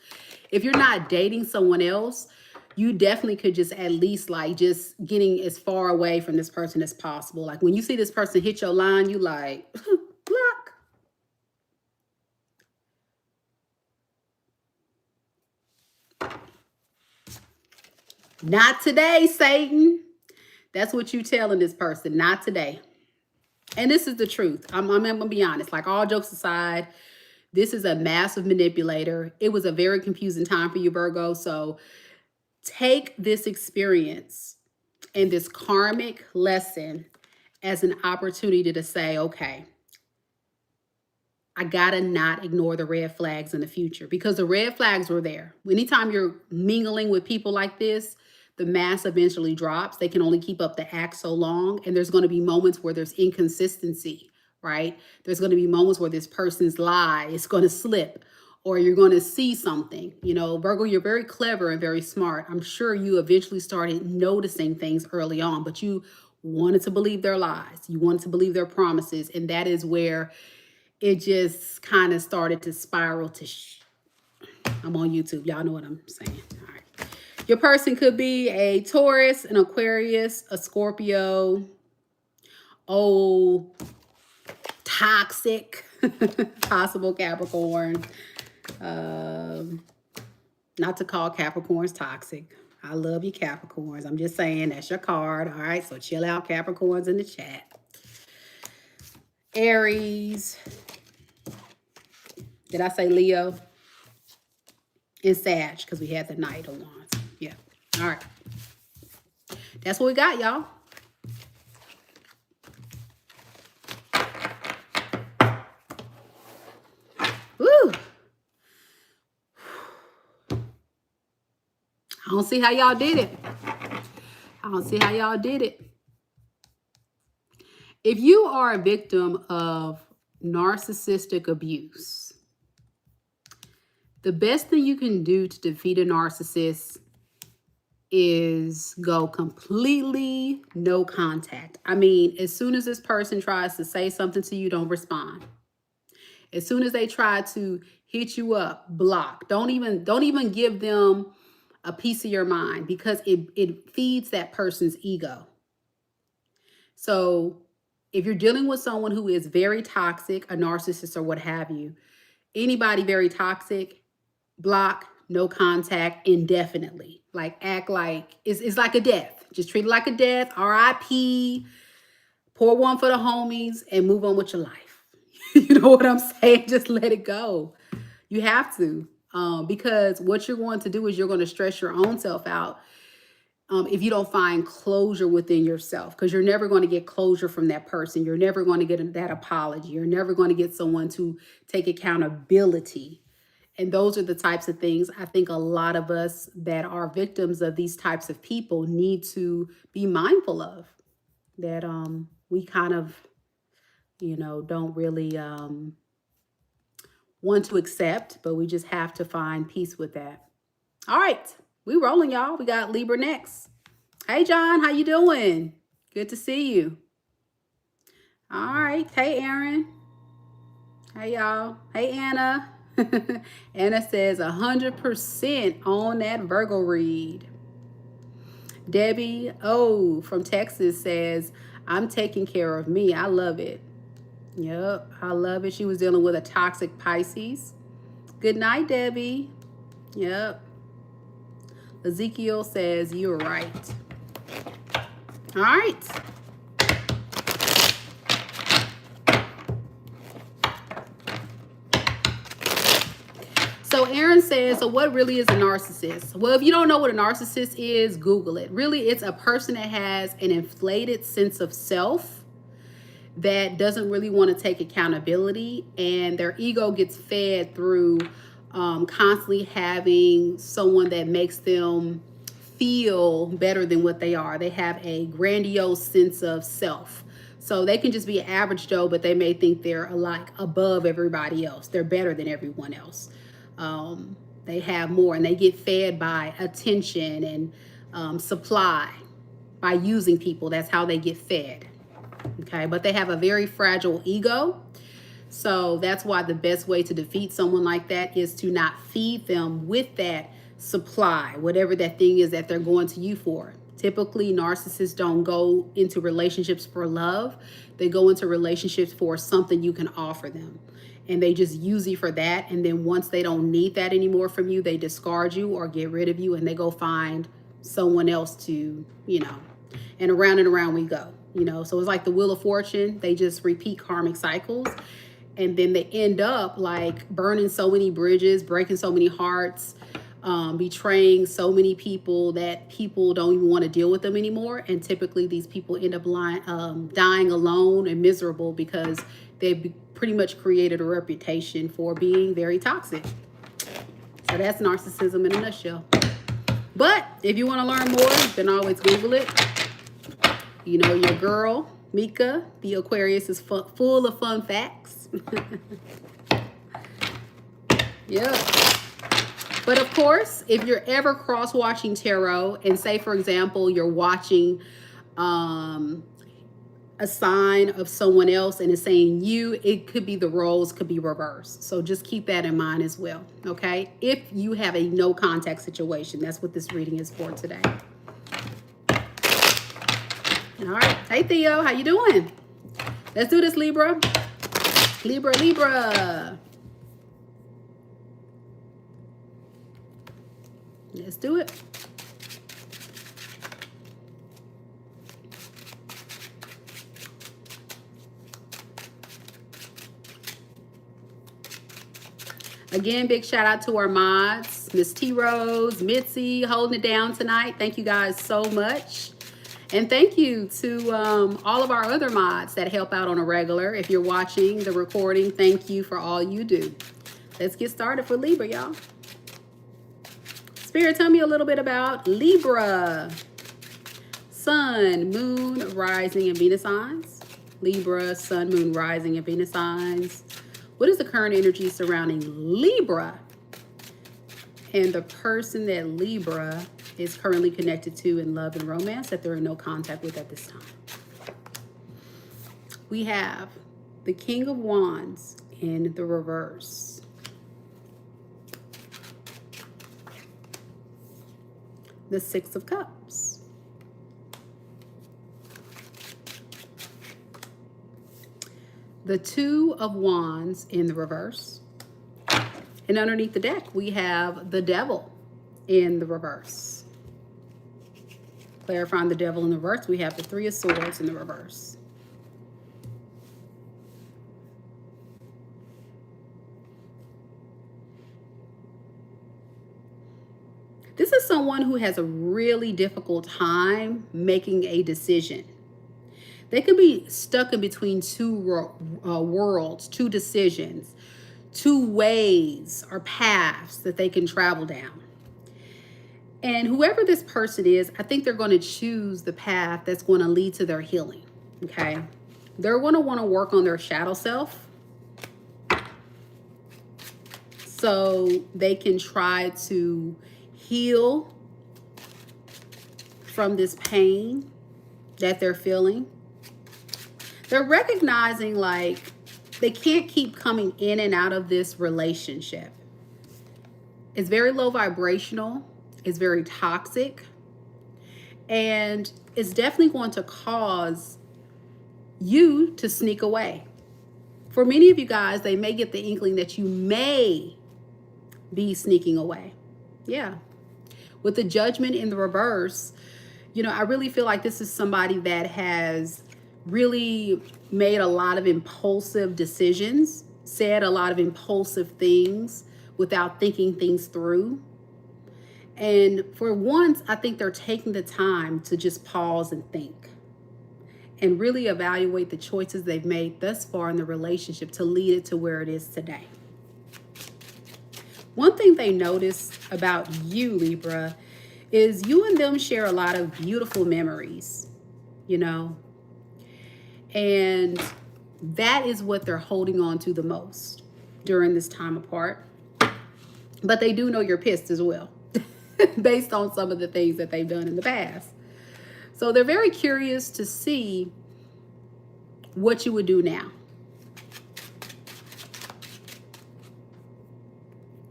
if you're not dating someone else, you definitely could just at least like just getting as far away from this person as possible. Like when you see this person hit your line, you like, block. Not today, Satan. That's what you telling this person. Not today. And this is the truth. I'm gonna be honest. Like, all jokes aside, this is a massive manipulator. It was a very confusing time for you, Virgo. So take this experience and this karmic lesson as an opportunity to say, okay, I gotta not ignore the red flags in the future, because the red flags were there. Anytime you're mingling with people like this, the mask eventually drops. They can only keep up the act so long. And there's going to be moments where there's inconsistency, right? There's going to be moments where this person's lie is going to slip, or you're going to see something. You know, Virgo, you're very clever and very smart. I'm sure you eventually started noticing things early on, but you wanted to believe their lies. You wanted to believe their promises. And that is where it just kind of started to spiral to I'm on YouTube. Y'all know what I'm saying. All right. Your person could be a Taurus, an Aquarius, a Scorpio, toxic, possible Capricorn. Not to call Capricorns toxic. I love you, Capricorns. I'm just saying that's your card. All right, so chill out, Capricorns, in the chat. Aries. Did I say Leo? And Sag, because we had the Knight of Wands. Yeah. All right. That's what we got, y'all. Woo. I don't see how y'all did it. I don't see how y'all did it. If you are a victim of narcissistic abuse, The best thing you can do to defeat a narcissist is go completely no contact. I mean, as soon as this person tries to say something to you, don't respond. As soon as they try to hit you up, block. Don't even give them a piece of your mind, because it feeds that person's ego. So if you're dealing with someone who is very toxic, a narcissist or what have you, anybody very toxic, block, no contact indefinitely. Like act like it's like a death. Just treat it like a death. RIP, pour one for the homies and move on with your life. You know what I'm saying? Just let it go. You have to. Because what you're going to do is you're going to stress your own self out if you don't find closure within yourself, because you're never going to get closure from that person. You're never going to get that apology. You're never going to get someone to take accountability. And those are the types of things I think a lot of us that are victims of these types of people need to be mindful of, that we kind of, don't really want to accept, but we just have to find peace with that. All right, we rolling, y'all. We got Libra next. Hey, John, how you doing? Good to see you. All right. Hey, Aaron. Hey, y'all. Hey, Anna. Anna says 100% on that Virgo read. Debbie from Texas says, I'm taking care of me. I love it. Yep, I love it. She was dealing with a toxic Pisces. Good night, Debbie. Yep. Ezekiel says, you're right. All right. So Aaron says, so what really is a narcissist? Well, if you don't know what a narcissist is, Google it. Really, it's a person that has an inflated sense of self, that doesn't really want to take accountability, and their ego gets fed through constantly having someone that makes them feel better than what they are. They have a grandiose sense of self. So they can just be an average Joe, but they may think they're like above everybody else. They're better than everyone else. They have more, and they get fed by attention and supply, by using people. That's how they get fed. Okay, but they have a very fragile ego. So that's why the best way to defeat someone like that is to not feed them with that supply, whatever that thing is that they're going to you for. Typically, narcissists don't go into relationships for love. They go into relationships for something you can offer them. And they just use you for that. And then once they don't need that anymore from you, they discard you or get rid of you, and they go find someone else to, and around we go. So it's like the Wheel of Fortune. They just repeat karmic cycles, and then they end up like burning so many bridges, breaking so many hearts, betraying so many people that people don't even want to deal with them anymore. And typically these people end up dying alone and miserable, because they've pretty much created a reputation for being very toxic. So that's narcissism in a nutshell. But if you want to learn more, you can always Google it. Your girl, Mika, the Aquarius, is full of fun facts. Yeah. But of course, if you're ever cross-watching tarot, and say, for example, you're watching a sign of someone else and it's saying you, it could be the roles could be reversed. So just keep that in mind as well, okay? If you have a no contact situation, that's what this reading is for today. All right. Hey, Theo, how you doing? Let's do this, Libra. Libra. Let's do it. Again, big shout out to our mods, Miss T Rose, Mitzi, holding it down tonight. Thank you guys so much. And thank you to all of our other mods that help out on a regular. If you're watching the recording, thank you for all you do. Let's get started for Libra, y'all. Spirit, tell me a little bit about Libra. Sun, Moon, Rising, and Venus signs. Libra, Sun, Moon, Rising, and Venus signs. What is the current energy surrounding Libra and the person that Libra is currently connected to in love and romance that they're in no contact with at this time. We have the King of Wands in the reverse. The Six of Cups. The Two of Wands in the reverse. And underneath the deck, we have the Devil in the reverse. Clarifying the Devil in the reverse, we have the Three of Swords in the reverse. This is someone who has a really difficult time making a decision. They could be stuck in between two worlds, two decisions, two ways or paths that they can travel down. And whoever this person is, I think they're going to choose the path that's going to lead to their healing, okay? They're going to want to work on their shadow self so they can try to heal from this pain that they're feeling. They're recognizing like they can't keep coming in and out of this relationship. It's very low vibrational. It's very toxic. And it's definitely going to cause you to sneak away. For many of you guys, they may get the inkling that you may be sneaking away. Yeah. With the Judgment in the reverse, you know, I really feel like this is somebody that has really made a lot of impulsive decisions, said a lot of impulsive things without thinking things through. And for once, I think they're taking the time to just pause and think and really evaluate the choices they've made thus far in the relationship to lead it to where it is today. One thing they notice about you, Libra, is you and them share a lot of beautiful memories, you know, and that is what they're holding on to the most during this time apart. But they do know you're pissed as well, based on some of the things that they've done in the past. So they're very curious to see what you would do now.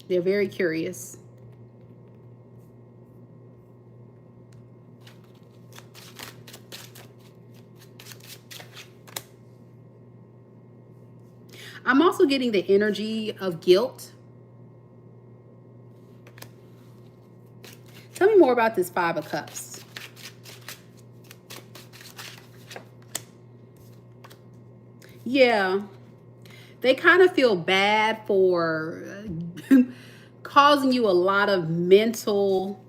They're very curious. I'm also getting the energy of guilt. Tell me more about this Five of Cups. Yeah, they kind of feel bad for causing you a lot of mental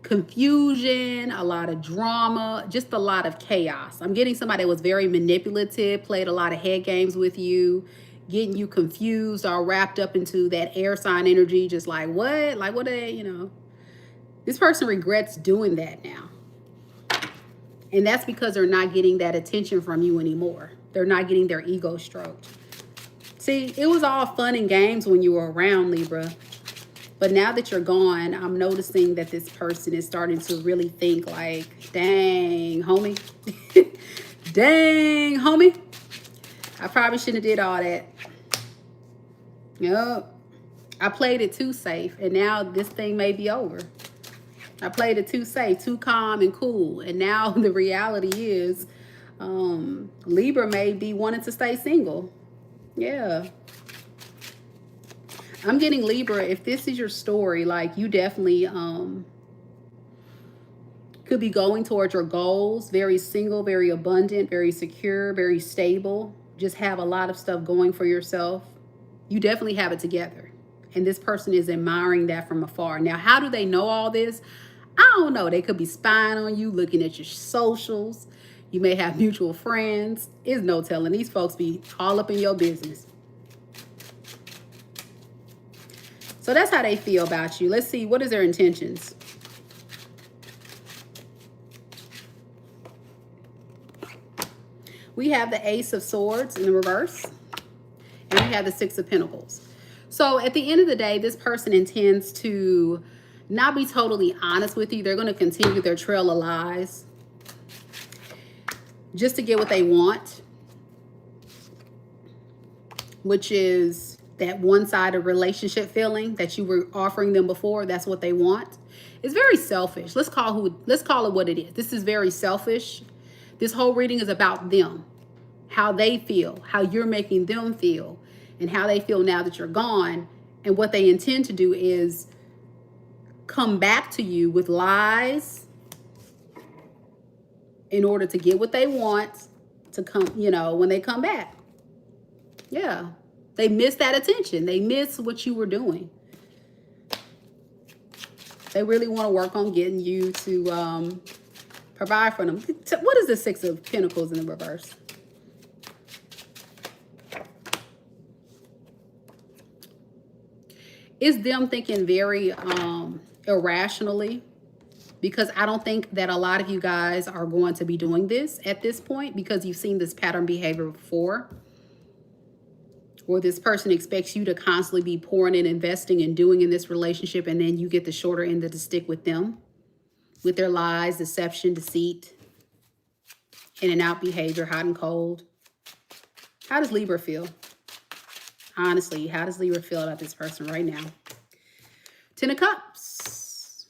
confusion, a lot of drama, just a lot of chaos. I'm getting somebody that was very manipulative, played a lot of head games with you, getting you confused or wrapped up into that air sign energy, just like, what? Like, what are they, you know? This person regrets doing that now. And that's because they're not getting that attention from you anymore. They're not getting their ego stroked. See, it was all fun and games when you were around, Libra. But now that you're gone, I'm noticing that this person is starting to really think like, dang, homie. Dang, homie. I probably shouldn't have did all that. Yup. I played it too safe, and now this thing may be over. I played it too safe, too calm and cool. And now the reality is Libra may be wanting to stay single. Yeah. I'm getting Libra, if this is your story, like you definitely could be going towards your goals. Very single, very abundant, very secure, very stable. Just have a lot of stuff going for yourself. You definitely have it together. And this person is admiring that from afar. Now, how do they know all this? I don't know. They could be spying on you, looking at your socials. You may have mutual friends. There's no telling. These folks be all up in your business. So that's how they feel about you. Let's see. What is their intentions? We have the Ace of Swords in the reverse. And we have the Six of Pentacles. So at the end of the day, this person intends to not be totally honest with you. They're going to continue their trail of lies just to get what they want, which is that one-sided relationship feeling that you were offering them before. That's what they want. It's very selfish. Let's call it what it is. This is very selfish. This whole reading is about them, how they feel, how you're making them feel, and how they feel now that you're gone. And what they intend to do is come back to you with lies in order to get what they want to come, when they come back. Yeah. They miss that attention. They miss what you were doing. They really want to work on getting you to provide for them. What is the Six of Pentacles in the reverse? It's them thinking very irrationally, because I don't think that a lot of you guys are going to be doing this at this point, because you've seen this pattern behavior before, where this person expects you to constantly be pouring and investing and doing in this relationship, and then you get the shorter end of the stick with them, with their lies, deception, deceit, in and out behavior, hot and cold. How does Libra feel? Honestly, how does Libra feel about this person right now? Ten of Cups.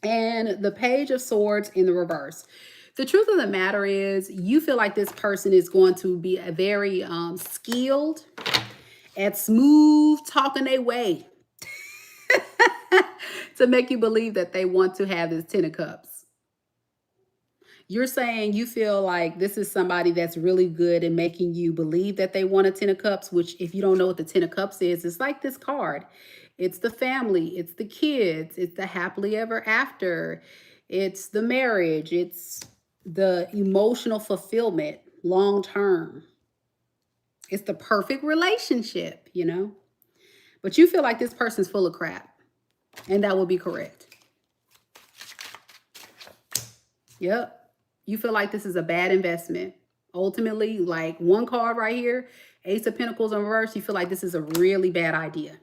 And the Page of Swords in the reverse. The truth of the matter is, you feel like this person is going to be a very skilled at smooth talking their way to make you believe that they want to have this Ten of Cups. You're saying you feel like this is somebody that's really good at making you believe that they want a Ten of Cups, which, if you don't know what the Ten of Cups is, it's like this card. It's the family, it's the kids, it's the happily ever after, it's the marriage, it's the emotional fulfillment long term. It's the perfect relationship, But you feel like this person's full of crap, and that will be correct. Yep. You feel like this is a bad investment. Ultimately, like one card right here, Ace of Pentacles in reverse, you feel like this is a really bad idea.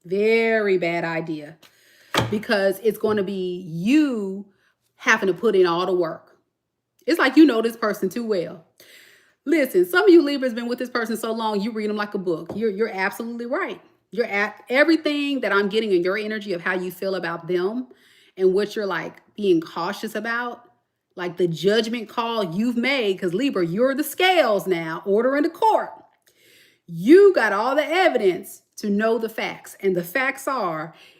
Very bad idea. Because it's going to be you having to put in all the work. It's like you know this person too well. Listen, some of you Libras been with this person so long, you read them like a book. You're absolutely right. You're at everything that I'm getting in your energy of how you feel about them and what you're like being cautious about. Like the judgment call you've made, because Libra, you're the scales now, order in the court. You got all the evidence to know the facts. And the facts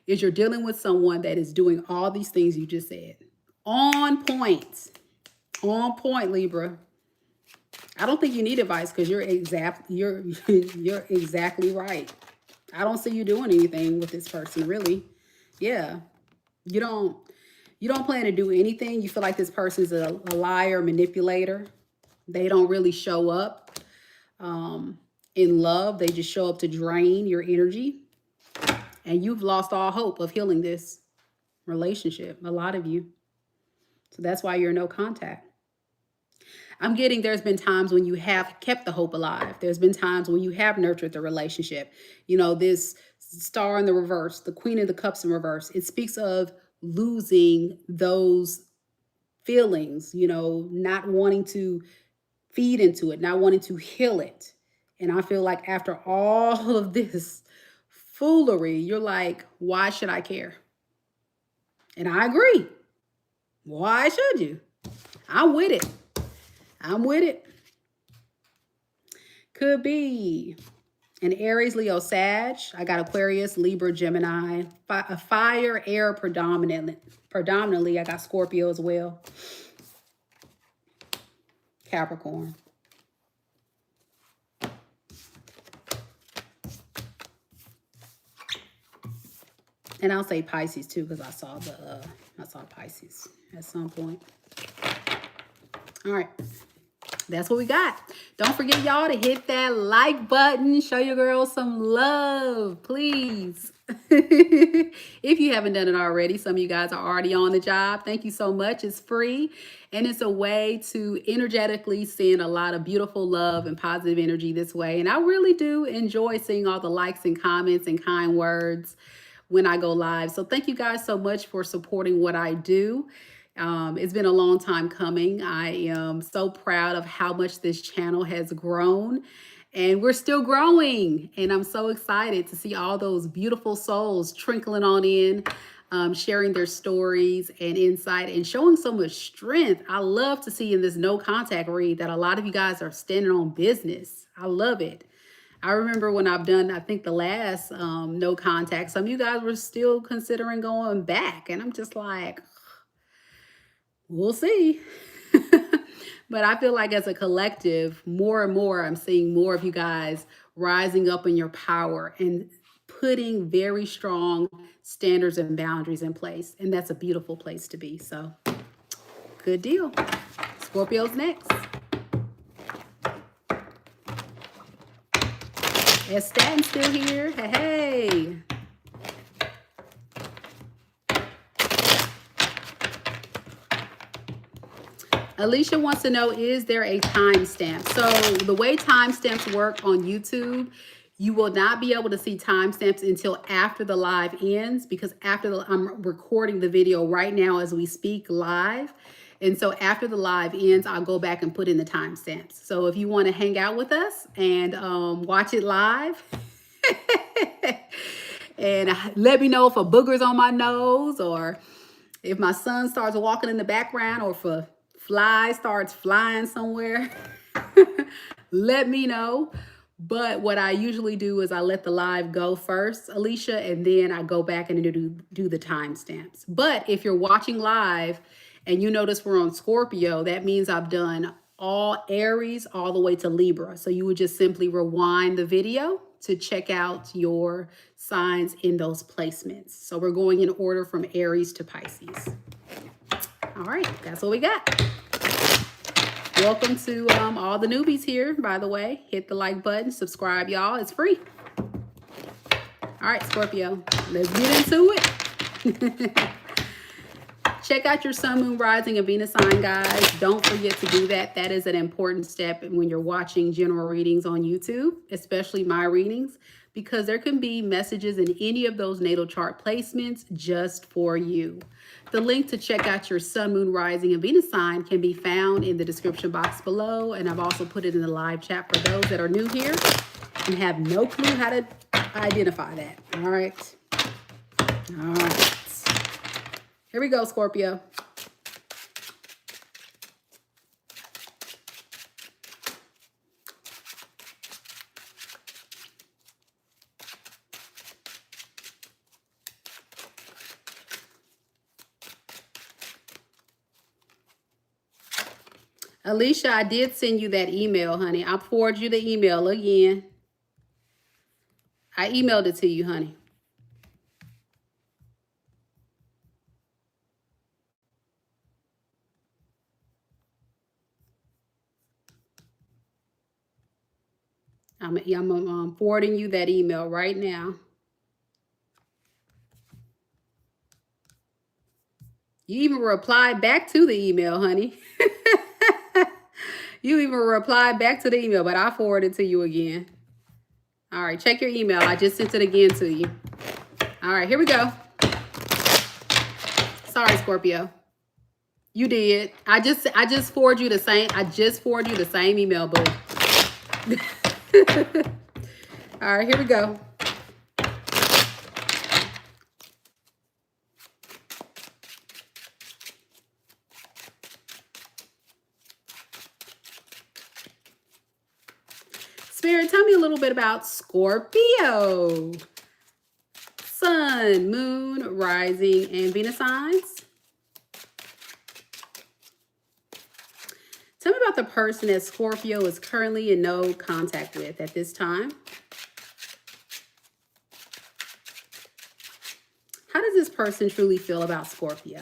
is you're dealing with someone that is doing all these things you just said. On point. On point, Libra. I don't think you need advice, because you're exactly right. I don't see you doing anything with this person, really. Yeah. You don't plan to do anything. You feel like this person's a liar, manipulator. They don't really show up in love. They just show up to drain your energy. And you've lost all hope of healing this relationship, a lot of you. So that's why you're no contact. I'm getting there's been times when you have kept the hope alive. There's been times when you have nurtured the relationship. This star in the reverse, the Queen of the Cups in reverse, it speaks of losing those feelings, not wanting to feed into it, not wanting to heal it. And I feel like after all of this foolery, you're like, why should I care? And I agree. Why should you? I'm with it. I'm with it. Could be an Aries, Leo, Sag. I got Aquarius, Libra, Gemini, a fire, air predominantly. I got Scorpio as well. Capricorn. And I'll say Pisces too, because I saw Pisces at some point. All right. that's what we got. Don't forget, y'all, to hit that like button. Show your girls some love, please. If you haven't done it already, some of you guys are already on the job. Thank you so much. It's free, and it's a way to energetically send a lot of beautiful love and positive energy this way. And I really do enjoy seeing all the likes and comments and kind words when I go live. So thank you guys so much for supporting what I do. It's been a long time coming. I am so proud of how much this channel has grown, and we're still growing. And I'm so excited to see all those beautiful souls trickling on in, sharing their stories and insight and showing so much strength. I love to see in this no contact read that a lot of you guys are standing on business. I love it. I remember when I've done, I think the last no contact, some of you guys were still considering going back. And I'm just like, we'll see. But I feel like as a collective, more and more, I'm seeing more of you guys rising up in your power and putting very strong standards and boundaries in place. And that's a beautiful place to be. So good deal. Scorpio's next. Is Staten still here? Hey. Alicia wants to know, is there a timestamp? So the way timestamps work on YouTube, you will not be able to see timestamps until after the live ends, because I'm recording the video right now as we speak live. And so after the live ends, I'll go back and put in the timestamps. So if you want to hang out with us and watch it live, and let me know if a booger's on my nose, or if my son starts walking in the background, or if a fly starts flying somewhere, let me know. But what I usually do is I let the live go first, Alicia, and then I go back and do the timestamps. But if you're watching live and you notice we're on Scorpio, that means I've done all Aries all the way to Libra. So you would just simply rewind the video to check out your signs in those placements. So we're going in order from Aries to Pisces. All right, that's what we got. Welcome to all the newbies here, by the way. Hit the like button, subscribe, y'all. It's free. All right, Scorpio, let's get into it. Check out your sun, moon, rising, and Venus sign, guys. Don't forget to do that. That is an important step when you're watching general readings on YouTube, especially my readings, because there can be messages in any of those natal chart placements just for you. The link to check out your sun, moon, rising, and Venus sign can be found in the description box below. And I've also put it in the live chat for those that are new here and have no clue how to identify that. All right. All right. Here we go, Scorpio. Alicia, I did send you that email, honey. I'll forward you the email again. I emailed it to you, honey. I'm forwarding you that email right now. You even replied back to the email, honey. You even replied back to the email, but I forwarded it to you again. All right, check your email. I just sent it again to you. All right, here we go. Sorry, Scorpio. You did. I just forwarded you the same. I just forwarded you the same email, boo. All right, here we go. Spirit, tell me a little bit about Scorpio. Sun, moon, rising, and Venus signs. Tell me about the person that Scorpio is currently in no contact with at this time. How does this person truly feel about Scorpio?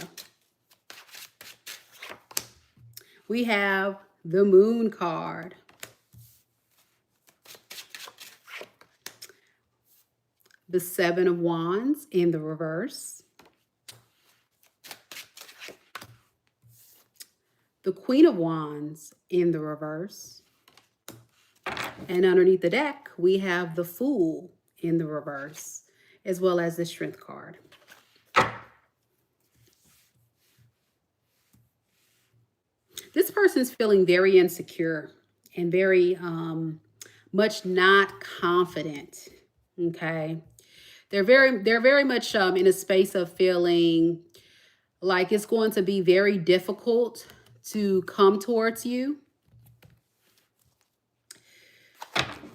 We have the Moon card. The Seven of Wands in the reverse. The Queen of Wands in the reverse. And underneath the deck, we have the Fool in the reverse, as well as the Strength card. This person's feeling very insecure and very much not confident. Okay. They're very much in a space of feeling like it's going to be very difficult to come towards you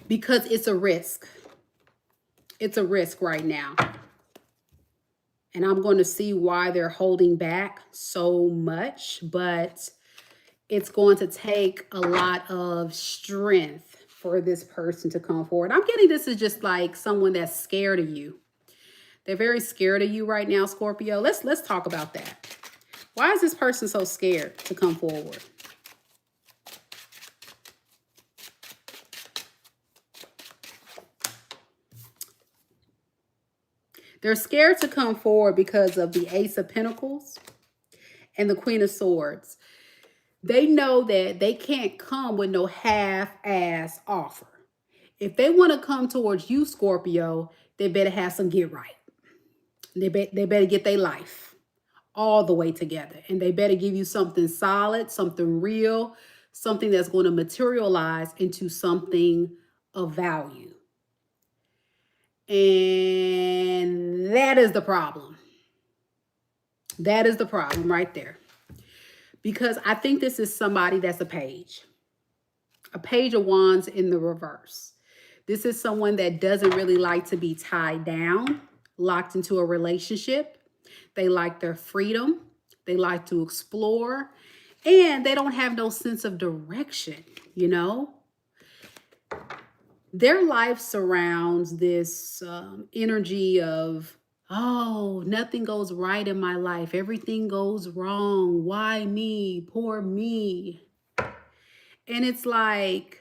because it's a risk. It's a risk right now. And I'm going to see why they're holding back so much, but it's going to take a lot of strength for this person to come forward. I'm getting this is just like someone that's scared of you. They're very scared of you right now, Scorpio. Let's talk about that. Why is this person so scared to come forward? They're scared to come forward because of the Ace of Pentacles and the Queen of Swords. They know that they can't come with no half-ass offer. If they want to come towards you, Scorpio, they better have some get right. They better get their life all the way together. And they better give you something solid, something real, something that's going to materialize into something of value. And that is the problem. That is the problem right there. Because I think this is somebody that's a page of wands in the reverse. This is someone that doesn't really like to be tied down, locked into a relationship. They like their freedom. They like to explore. And they don't have no sense of direction, you know? Their life surrounds this energy of, oh, nothing goes right in my life. Everything goes wrong. Why me? Poor me. And it's like,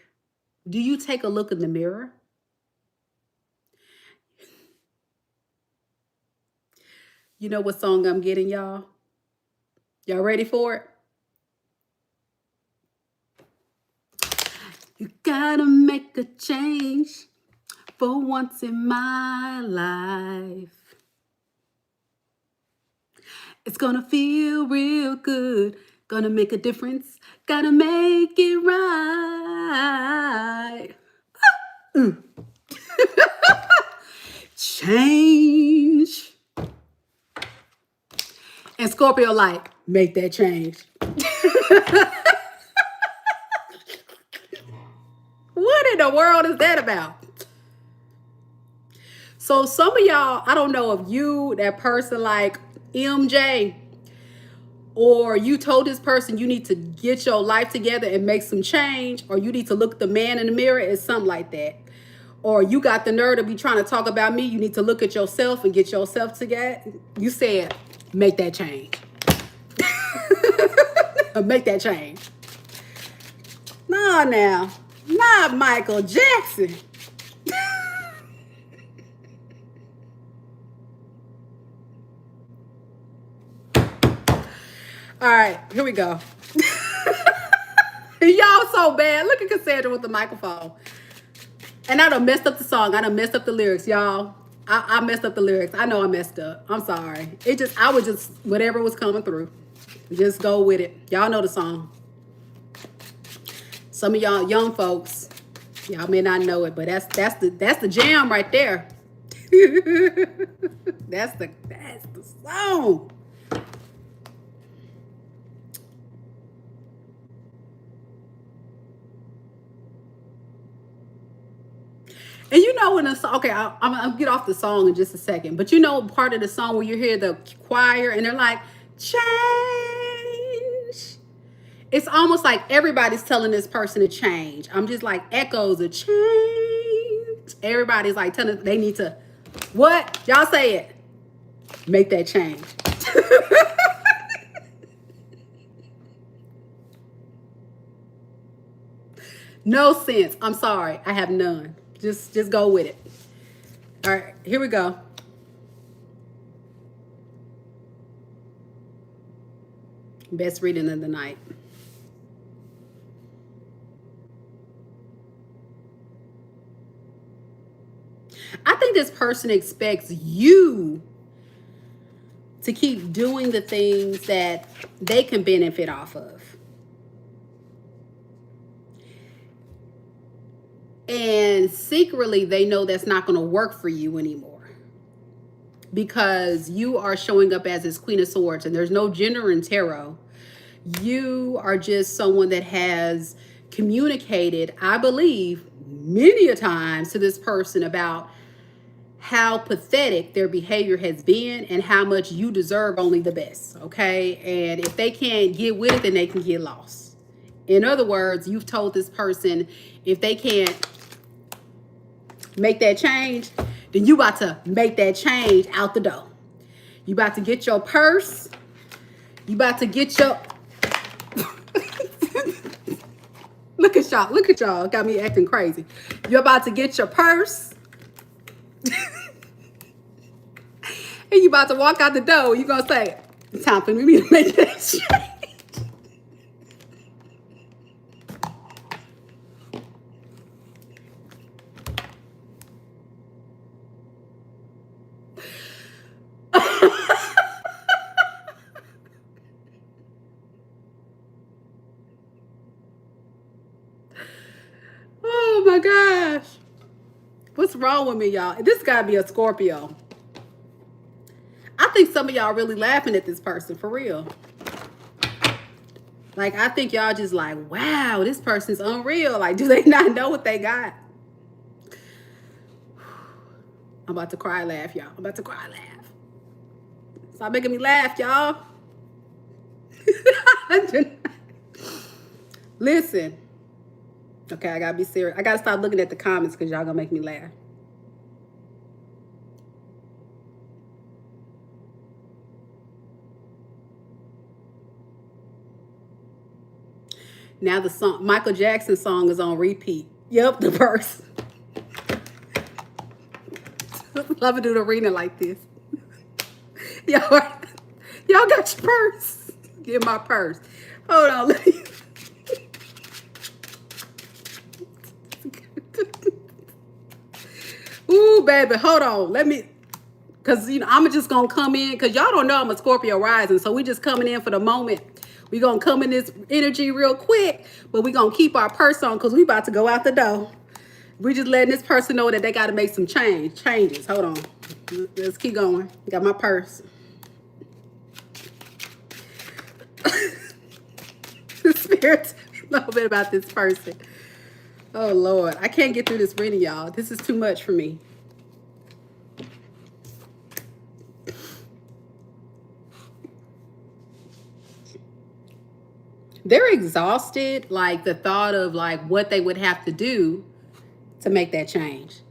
do you take a look in the mirror? You know what song I'm getting, y'all? Y'all ready for it? You gotta make a change for once in my life. It's gonna feel real good. Gonna make a difference. Gotta make it right. Change. And Scorpio like, make that change. What in the world is that about? So some of y'all, I don't know if you, that person like MJ, or you told this person you need to get your life together and make some change, or you need to look the man in the mirror, it's something like that. Or you got the nerve to be trying to talk about me, you need to look at yourself and get yourself together. You said, make that change. Make that change. Nah, now. Not Michael Jackson. All right, here we go. Y'all so bad. Look at Cassandra with the microphone. And I done messed up the song. I done messed up the lyrics, y'all. I messed up the lyrics. I know I messed up. I'm sorry. I was just, whatever was coming through. Just go with it. Y'all know the song. Some of y'all young folks, y'all may not know it, but that's the jam right there. that's the song. And you know when the song, okay, I'm gonna get off the song in just a second, but you know part of the song where you hear the choir and they're like, change. It's almost like everybody's telling this person to change. I'm just like echoes of change. Everybody's like telling they need to, what? Y'all say it. Make that change. No sense. I'm sorry. I have none. Just go with it. All right, here we go. Best reading of the night. I think this person expects you to keep doing the things that they can benefit off of. And secretly, they know that's not going to work for you anymore, because you are showing up as this Queen of Swords, and there's no gender in tarot. You are just someone that has communicated, I believe, many a times to this person about how pathetic their behavior has been and how much you deserve only the best, okay? And if they can't get with it, then they can get lost. In other words, you've told this person if they can't make that change, then you about to make that change out the door. You about to get your purse. You about to get your... Look at y'all. Look at y'all. Got me acting crazy. You're about to get your purse. And you about to walk out the door. You're going to say, it's time for me to make that change. Oh my gosh. What's wrong with me, y'all? This got to be a Scorpio. I think some of y'all really laughing at this person, for real. Like, I think y'all just like, wow, this person's unreal. Like, do they not know what they got? I'm about to cry, laugh, y'all. I'm about to cry, laugh. Stop making me laugh, y'all. Listen. Okay, I gotta be serious. I gotta stop looking at the comments because y'all gonna make me laugh. Now the song, Michael Jackson's song, is on repeat. Yep, the verse. Love to do the reading like this. Y'all got your purse. Get my purse. Hold on. Let me... Ooh, baby, hold on. Let me, because, you know, I'm just going to come in, because y'all don't know I'm a Scorpio rising, so we just coming in for the moment. We going to come in this energy real quick, but we going to keep our purse on because we about to go out the door. We just letting this person know that they got to make some changes. Hold on. Let's keep going. Got my purse. The spirit, a little bit about this person. Oh, Lord. I can't get through this reading, y'all. This is too much for me. They're exhausted, like the thought of like what they would have to do to make that change.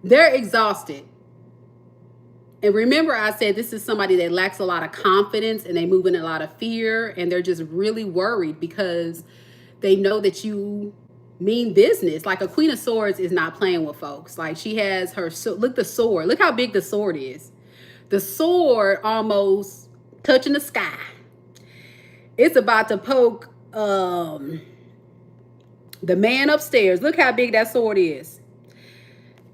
They're exhausted. And remember, I said this is somebody that lacks a lot of confidence and they move in a lot of fear, and they're just really worried because they know that you mean business. Like a Queen of Swords is not playing with folks. Like she has her, look the sword. Look how big the sword is. The sword almost touching the sky. It's about to poke the man upstairs. Look how big that sword is.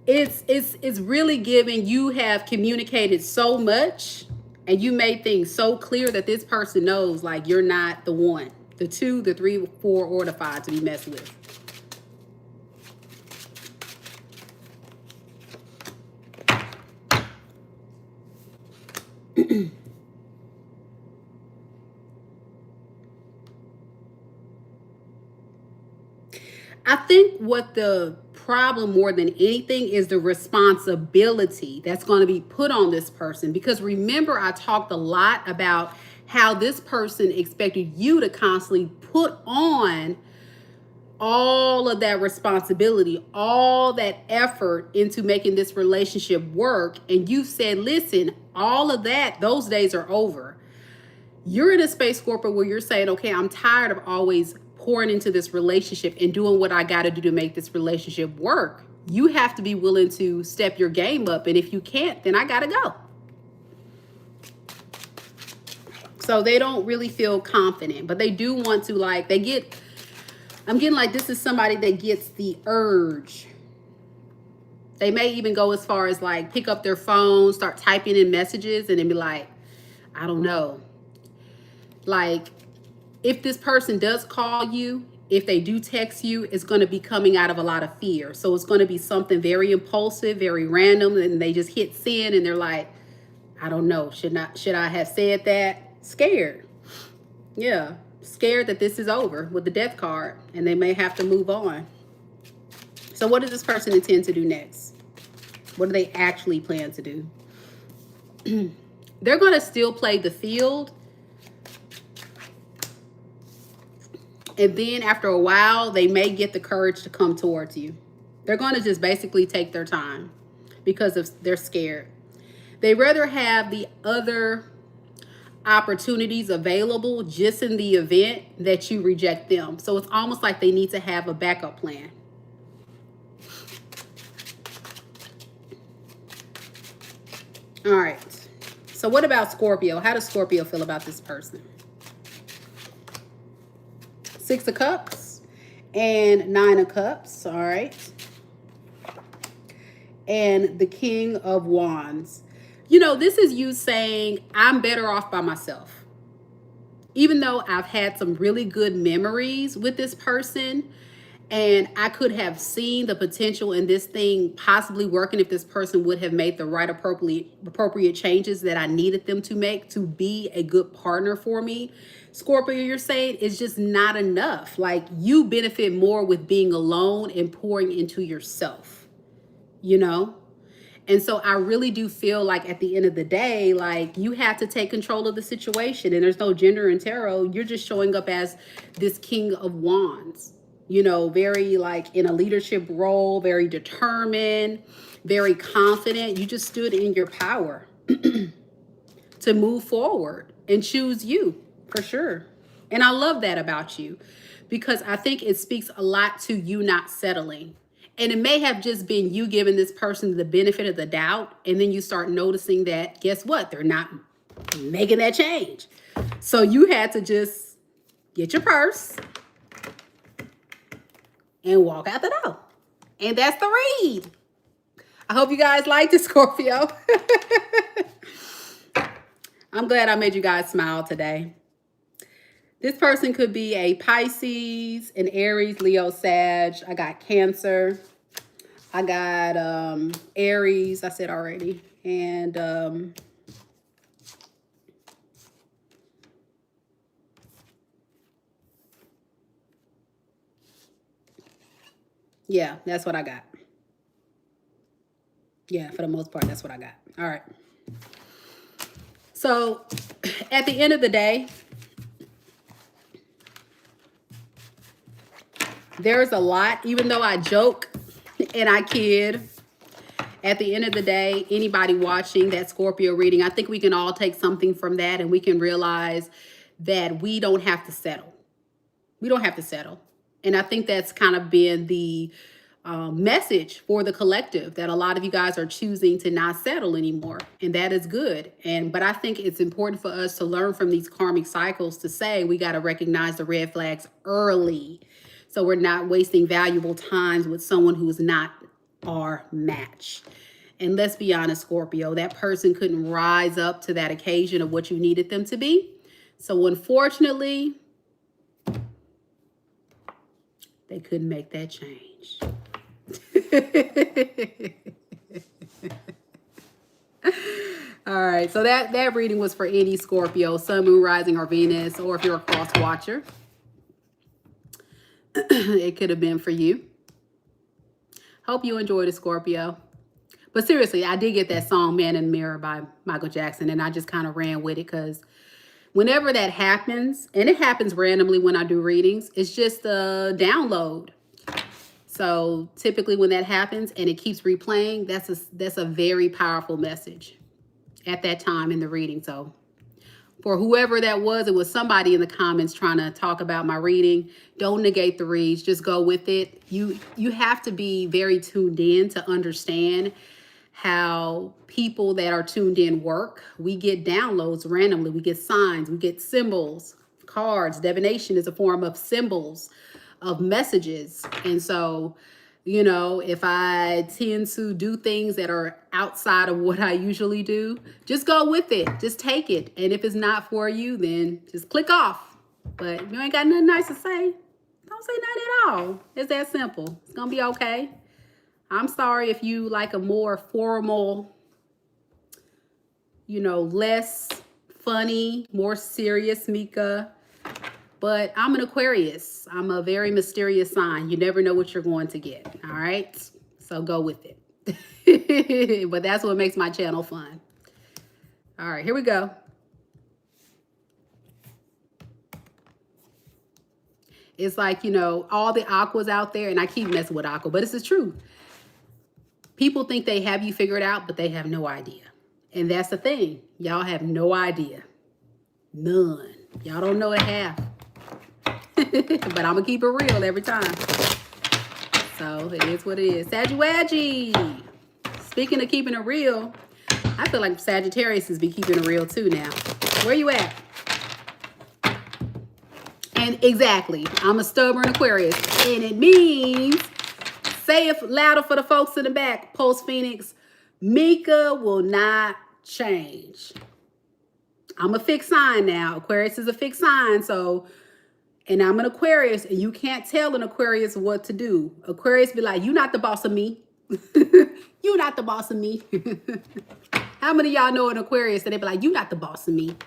It's really giving, you have communicated so much and you made things so clear that this person knows like you're not the one, the 2, the 3, 4, or the 5 to be messed with. I think what the problem more than anything is the responsibility that's going to be put on this person. Because remember, I talked a lot about how this person expected you to constantly put on all of that responsibility, all that effort into making this relationship work. And you said, listen, all of that, those days are over. You're in a space, Scorpio, where you're saying, okay, I'm tired of always pouring into this relationship and doing what I got to do to make this relationship work. You have to be willing to step your game up. And if you can't, then I got to go. So they don't really feel confident, but they do want to, like, I'm getting like this is somebody that gets the urge. They may even go as far as like pick up their phone, start typing in messages, and then be like, I don't know. Like, if this person does call you, if they do text you, it's going to be coming out of a lot of fear. So it's going to be something very impulsive, very random, and they just hit send and they're like, I don't know. Should I have said that? Scared. Yeah. Scared that this is over with the death card and they may have to move on. So what does this person intend to do next? What do they actually plan to do? They're going to still play the field. And then after a while, they may get the courage to come towards you. They're going to just basically take their time because they're scared. They rather have the other opportunities available just in the event that you reject them. So it's almost like they need to have a backup plan. All right. So what about Scorpio? How does Scorpio feel about this person? Six of Cups and Nine of Cups. All right. And the King of Wands. You know, this is you saying, I'm better off by myself. Even though I've had some really good memories with this person, and I could have seen the potential in this thing possibly working if this person would have made the right appropriate changes that I needed them to make to be a good partner for me. Scorpio, you're saying it's just not enough. Like, you benefit more with being alone and pouring into yourself, you know? And so I really do feel like at the end of the day, like, you have to take control of the situation. And there's no gender in tarot. You're just showing up as this King of Wands, you know, very like in a leadership role, very determined, very confident. You just stood in your power to move forward and choose you for sure. And I love that about you because I think it speaks a lot to you not settling. And it may have just been you giving this person the benefit of the doubt. And then you start noticing that, guess what? They're not making that change. So you had to just get your purse and walk out the door. And that's the read. I hope you guys liked it, Scorpio. I'm glad I made you guys smile today. This person could be a Pisces, an Aries, Leo, Sag. I got Cancer. I got Aries, I said already. And yeah, that's what I got. Yeah, for the most part, that's what I got. All right. So at the end of the day, there's a lot, even though I joke and I kid, at the end of the day, anybody watching that Scorpio reading, I think we can all take something from that and we can realize that we don't have to settle. We don't have to settle. And I think that's kind of been the message for the collective, that a lot of you guys are choosing to not settle anymore. And that is good. But I think it's important for us to learn from these karmic cycles to say we got to recognize the red flags early. So we're not wasting valuable times with someone who is not our match. And let's be honest, Scorpio, that person couldn't rise up to that occasion of what you needed them to be. So unfortunately, they couldn't make that change. All right, so that reading was for any Scorpio, Sun, Moon, Rising, or Venus, or if you're a cross watcher. It could have been for you. Hope you enjoyed it, Scorpio. But seriously, I did get that song Man in the Mirror by Michael Jackson, and I just kind of ran with it because whenever that happens, and it happens randomly when I do readings, it's just a download. So typically when that happens and it keeps replaying, that's a very powerful message at that time in the reading. So For whoever that was, it was somebody in the comments trying to talk about my reading. Don't negate the reads. Just go with it. You have to be very tuned in to understand how people that are tuned in work. We get downloads randomly. We get signs. We get symbols, cards. Divination is a form of symbols, of messages. And so, you know, if I tend to do things that are outside of what I usually do, just go with it. Just take it. And if it's not for you, then just click off. But if you ain't got nothing nice to say, don't say nothing at all. It's that simple. It's going to be okay. I'm sorry if you like a more formal, you know, less funny, more serious Mika. But I'm an Aquarius. I'm a very mysterious sign. You never know what you're going to get. All right. So go with it. But that's what makes my channel fun. All right, here we go. It's like, you know, all the aquas out there, and I keep messing with aqua, but it's the truth. People think they have you figured out, but they have no idea. And that's the thing. Y'all have no idea. None. Y'all don't know it half. But I'm going to keep it real every time. So it is what it is. Sagittarius. Speaking of keeping it real, I feel like Sagittarius is be keeping it real too now. Where you at? And exactly, I'm a stubborn Aquarius. And it means, say it louder for the folks in the back, Post Phoenix, Mika will not change. I'm a fixed sign now. Aquarius is a fixed sign. So, and I'm an Aquarius, and you can't tell an Aquarius what to do. Aquarius be like, you not the boss of me. You not the boss of me. How many of y'all know an Aquarius that they be like, you not the boss of me?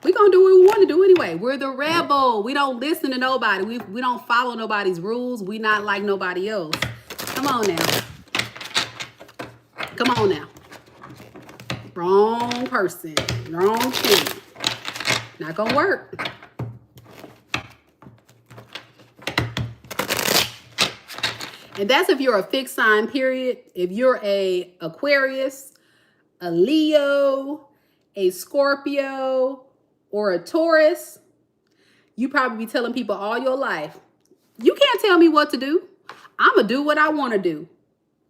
We're going to do what we want to do anyway. We're the rebel. We don't listen to nobody. We don't follow nobody's rules. We not like nobody else. Come on now. Come on now. Wrong person. Wrong channel. Not gonna work. And that's if you're a fixed sign, period. If you're a Aquarius, a Leo, a Scorpio, or a Taurus, you probably be telling people all your life, you can't tell me what to do. I'm gonna do what I want to do.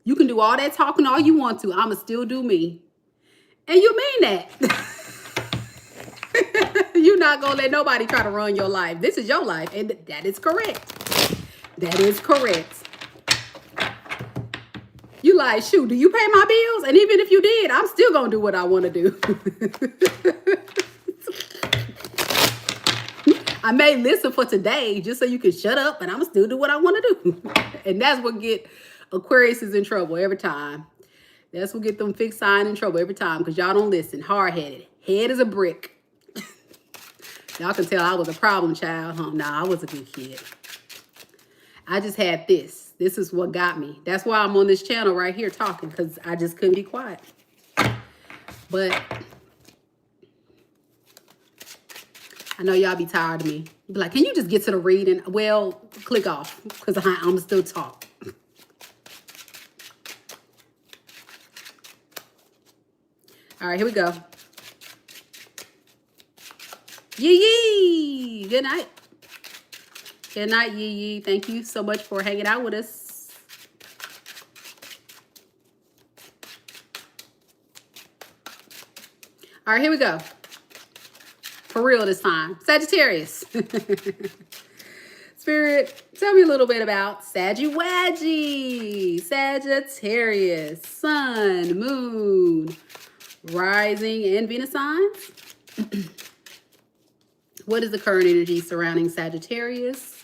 You can do all that talking all you want to. I'm gonna still do me. And you mean that. You're not going to let nobody try to run your life. This is your life. And that is correct. That is correct. You like, shoot, do you pay my bills? And even if you did, I'm still going to do what I want to do. I may listen for today just so you can shut up, but I'm going to still do what I want to do. And that's what get Aquariuses in trouble every time. That's what get them fixed sign in trouble every time, because y'all don't listen. Hard-headed. Head is a brick. Y'all can tell I was a problem child. Huh? Nah, I was a good kid. I just had this. This is what got me. That's why I'm on this channel right here talking, because I just couldn't be quiet. But I know y'all be tired of me. Be like, can you just get to the reading? Well, click off, because I'm still talk. All right, here we go. Yee. Good night. Good night, Yee. Thank you so much for hanging out with us. All right, here we go. For real this time. Sagittarius. Spirit, tell me a little bit about Sagittarius. Sagittarius. Sun, moon, rising, and Venus signs. What is the current energy surrounding Sagittarius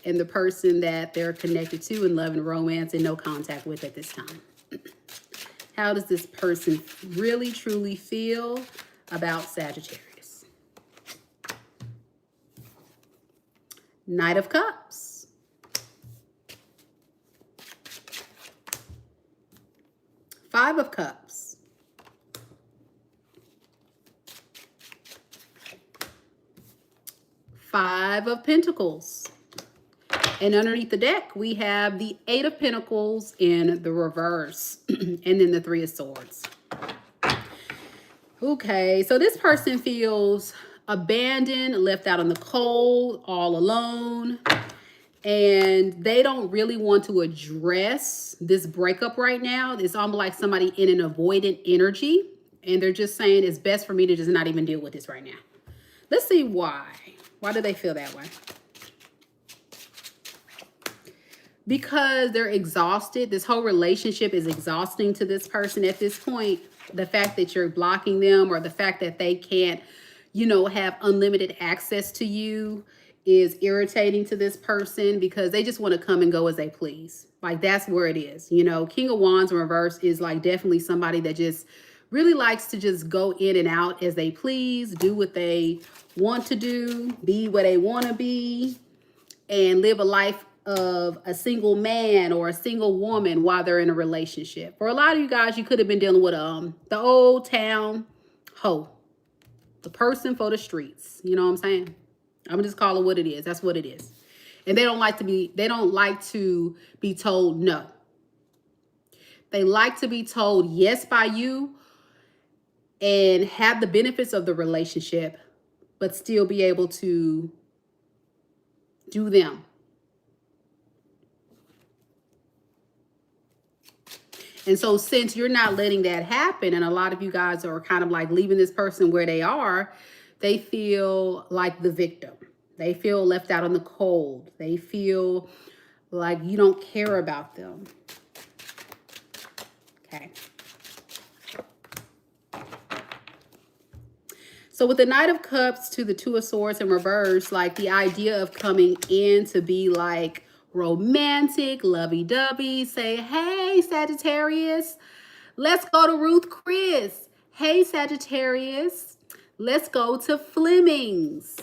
and the person that they're connected to in love and romance and no contact with at this time? How does this person really, truly feel about Sagittarius? Knight of Cups. Five of Cups. Five of Pentacles. And underneath the deck, we have the Eight of Pentacles in the reverse. And then the Three of Swords. Okay, so this person feels abandoned, left out in the cold, all alone, and they don't really want to address this breakup right now. It's almost like somebody in an avoidant energy, and they're just saying it's best for me to just not even deal with this right now. Let's see why. Why do they feel that way? Because they're exhausted. This whole relationship is exhausting to this person at this point. The fact that you're blocking them, or the fact that they can't, you know, have unlimited access to you, is irritating to this person, because they just want to come and go as they please. Like, that's where it is. You know, King of Wands in reverse is like definitely somebody that just really likes to just go in and out as they please, do what they want to do, be what they want to be, and live a life of a single man or a single woman while they're in a relationship. For a lot of you guys, you could have been dealing with the old town hoe, the person for the streets. You know what I'm saying? I'm gonna just call it what it is. That's what it is. And they don't like to be told no. They like to be told yes by you and have the benefits of the relationship, but still be able to do them. And so since you're not letting that happen, and a lot of you guys are kind of like leaving this person where they are, they feel like the victim. They feel left out in the cold. They feel like you don't care about them. Okay. So with the Knight of Cups to the Two of Swords in reverse, like the idea of coming in to be like romantic, lovey-dovey, say, hey, Sagittarius, let's go to Ruth Chris. Hey, Sagittarius, let's go to Fleming's.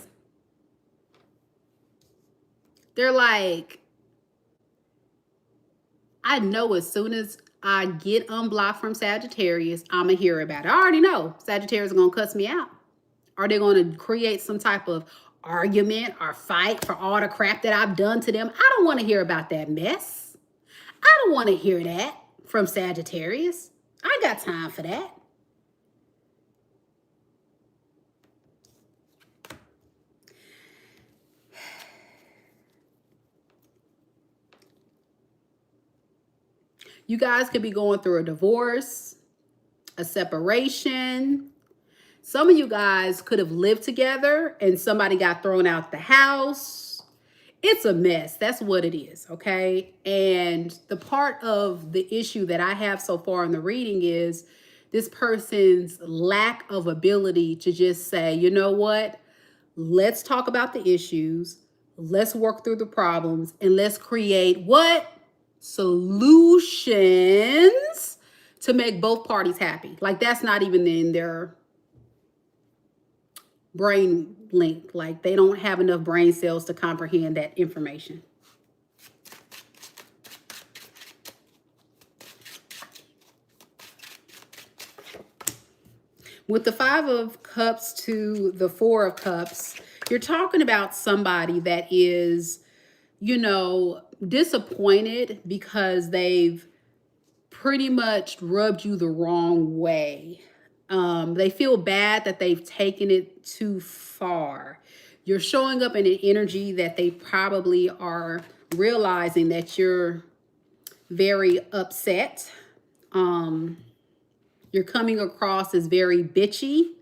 They're like, I know as soon as I get unblocked from Sagittarius, I'm going to hear about it. I already know Sagittarius is going to cuss me out. Are they going to create some type of argument or fight for all the crap that I've done to them? I don't want to hear about that mess. I don't want to hear that from Sagittarius. I got time for that. You guys could be going through a divorce, a separation. Some of you guys could have lived together and somebody got thrown out the house. It's a mess. That's what it is, okay? And the part of the issue that I have so far in the reading is this person's lack of ability to just say, you know what? Let's talk about the issues. Let's work through the problems, and let's create what? Solutions to make both parties happy. Like, that's not even in their brain link. Like, they don't have enough brain cells to comprehend that information. With the Five of Cups to the Four of Cups, you're talking about somebody that is, you know, disappointed because they've pretty much rubbed you the wrong way. They feel bad that they've taken it too far. You're showing up in an energy that they probably are realizing that you're very upset. You're coming across as very bitchy.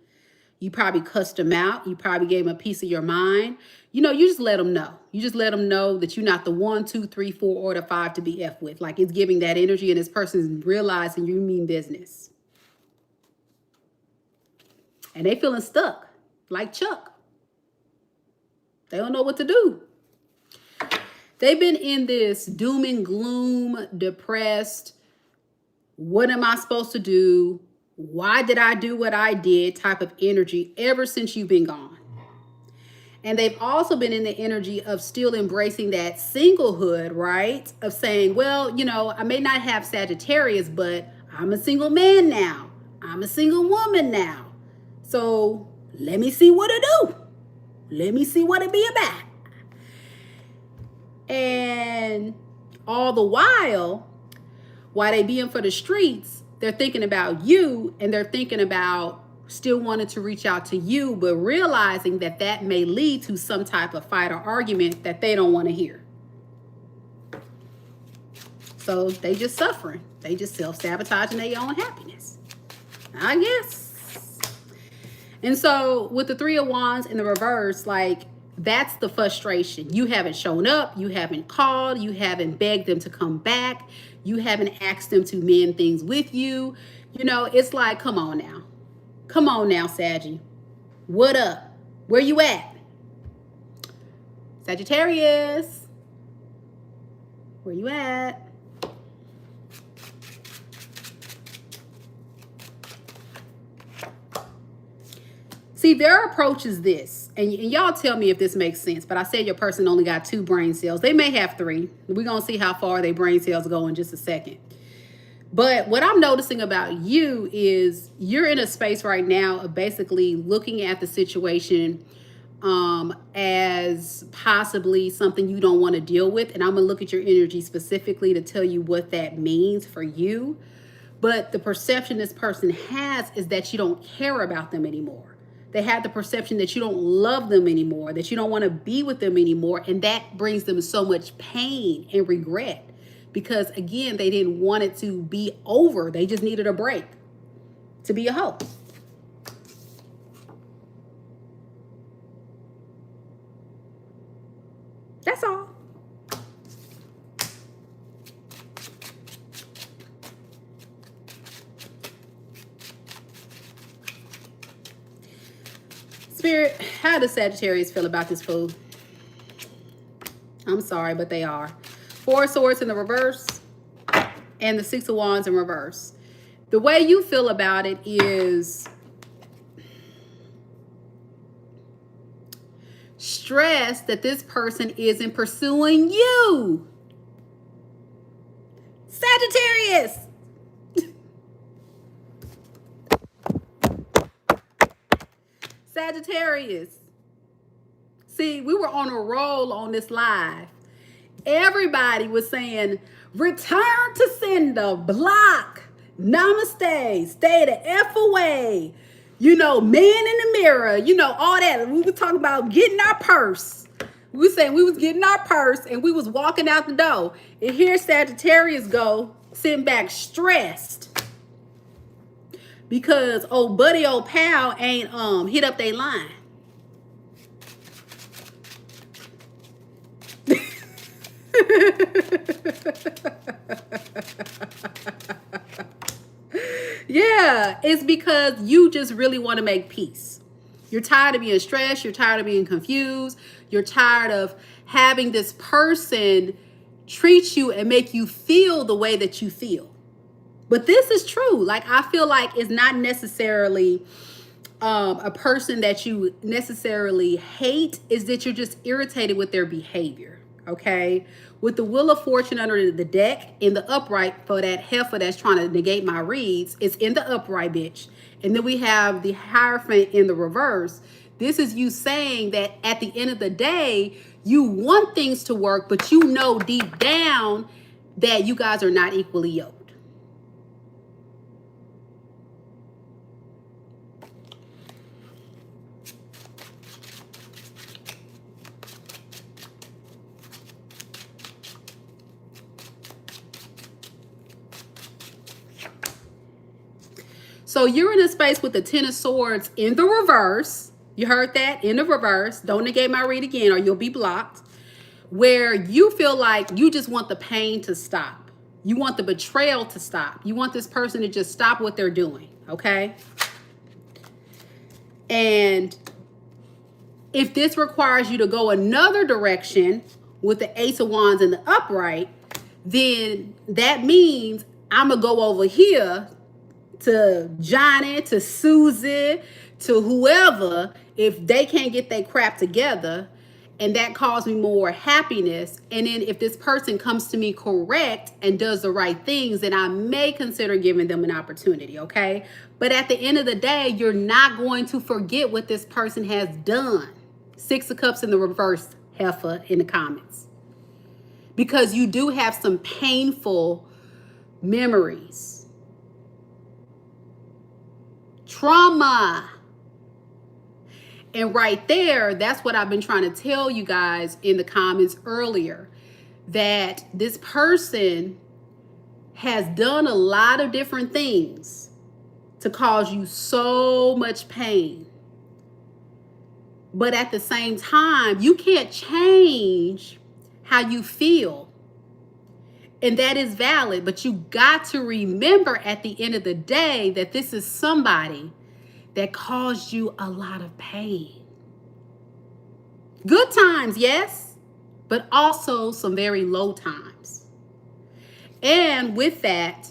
You probably cussed them out. You probably gave them a piece of your mind. You know, you just let them know. You just let them know that you're not the 1, 2, 3, 4, or the 5 to be F with. Like, it's giving that energy, and this person's realizing you mean business. And they feeling stuck, like Chuck. They don't know what to do. They've been in this doom and gloom, depressed, what am I supposed to do? Why did I do what I did type of energy ever since you've been gone. And they've also been in the energy of still embracing that singlehood, right? Of saying, well, you know, I may not have Sagittarius, but I'm a single man now. I'm a single woman now. So let me see what it do. Let me see what it be about. And all the while they being for the streets, they're thinking about you, and they're thinking about still wanted to reach out to you, but realizing that that may lead to some type of fight or argument that they don't want to hear. So they just suffering. They just self-sabotaging their own happiness, I guess. And so with the Three of Wands in the reverse, like, that's the frustration. You haven't shown up. You haven't called. You haven't begged them to come back. You haven't asked them to mend things with you. You know, it's like, come on now. Come on now, Saggy. What up? Where you at? Sagittarius. Where you at? See, their approach is this, and y'all tell me if this makes sense, but I said your person only got 2 brain cells. They may have 3. We're going to see how far their brain cells go in just a second. But what I'm noticing about you is you're in a space right now of basically looking at the situation as possibly something you don't want to deal with. And I'm going to look at your energy specifically to tell you what that means for you. But the perception this person has is that you don't care about them anymore. They have the perception that you don't love them anymore, that you don't want to be with them anymore. And that brings them so much pain and regret because, again, they didn't want it to be over. They just needed a break to be a hoe. That's all. Spirit, how does Sagittarius feel about this fool? I'm sorry, but they are. 4 of Swords in the reverse and the 6 of Wands in reverse. The way you feel about it is stress that this person isn't pursuing you. Sagittarius. Sagittarius. See, we were on a roll on this live. Everybody was saying, return to sender, block, namaste, stay the F away. You know, man in the mirror, you know, all that. We were talking about getting our purse. We were saying we was getting our purse and we was walking out the door. And here Sagittarius go, sitting back stressed. Because old buddy, old pal ain't hit up their line. Yeah, it's because you just really want to make peace. You're tired of being stressed. You're tired of being confused. You're tired of having this person treat you and make you feel the way that you feel. But this is true. Like, I feel like it's not necessarily a person that you necessarily hate. Is that you're just irritated with their behavior. Okay. With the Wheel of Fortune under the deck in the upright for that heifer that's trying to negate my reads, it's in the upright, bitch. And then we have the Hierophant in the reverse. This is you saying that at the end of the day, you want things to work, but you know deep down that you guys are not equally yoked. So you're in a space with the 10 of Swords in the reverse. You heard that? In the reverse. Don't negate my read again or you'll be blocked. Where you feel like you just want the pain to stop. You want the betrayal to stop. You want this person to just stop what they're doing. Okay? And if this requires you to go another direction with the Ace of Wands in the upright, then that means I'm going to go over here to Johnny, to Susie, to whoever, if they can't get their crap together, and that caused me more happiness. And then if this person comes to me correct and does the right things, then I may consider giving them an opportunity, okay? But at the end of the day, you're not going to forget what this person has done. 6 of Cups in the reverse, heifer, in the comments. Because you do have some painful memories. trauma. And right there, that's what I've been trying to tell you guys in the comments earlier, that this person has done a lot of different things to cause you so much pain. But at the same time, you can't change how you feel. And that is valid, but you got to remember at the end of the day that this is somebody that caused you a lot of pain. Good times, yes, but also some very low times. And with that,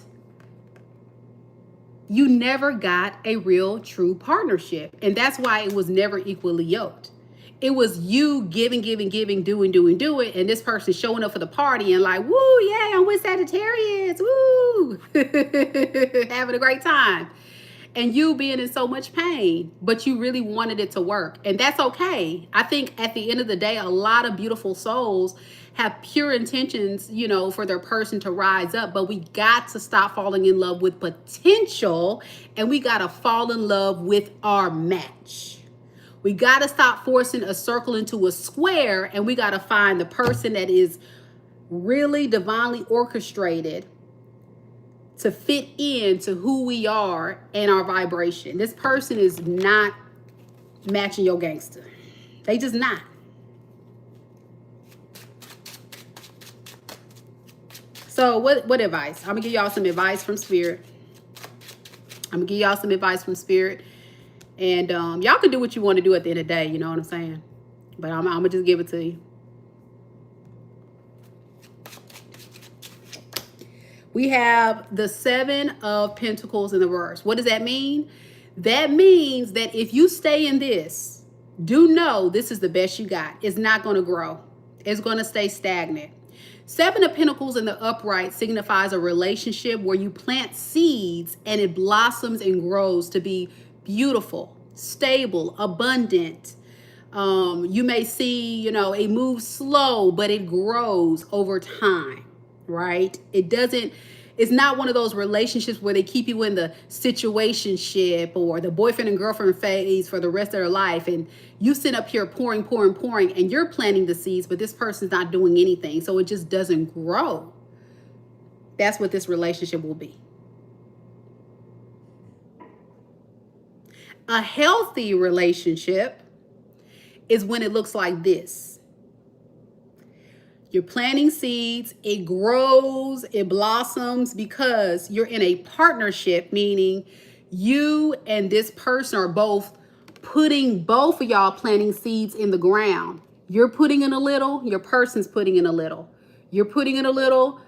you never got a real true partnership. And that's why it was never equally yoked. It was you giving, doing. And this person showing up for the party and like, woo, yeah, I'm with Sagittarius, woo, having a great time. And you being in so much pain, but you really wanted it to work. And that's okay. I think at the end of the day, a lot of beautiful souls have pure intentions, you know, for their person to rise up. But we got to stop falling in love with potential, and we got to fall in love with our match. We got to stop forcing a circle into a square, and we got to find the person that is really divinely orchestrated to fit into who we are and our vibration. This person is not matching your gangster. They just not. So what advice? I'm gonna give y'all some advice from Spirit. And y'all can do what you want to do at the end of the day, you know what I'm saying? But I'm gonna just give it to you. We have the 7 of Pentacles in the reverse. What does that mean? That means that if you stay in this, do know this is the best you got. It's not going to grow. It's going to stay stagnant. 7 of Pentacles in the upright signifies a relationship where you plant seeds and it blossoms and grows to be beautiful, stable, abundant. You may see, you know, it moves slow, but it grows over time, right? It's not one of those relationships where they keep you in the situationship or the boyfriend and girlfriend phase for the rest of their life. And you sit up here pouring, and you're planting the seeds, but this person's not doing anything. So it just doesn't grow. That's what this relationship will be. A healthy relationship is when it looks like this. You're planting seeds, it grows, it blossoms because you're in a partnership, meaning you and this person are both putting, both of y'all planting seeds in the ground. You're putting in a little, your person's putting in a little. You're putting in a little,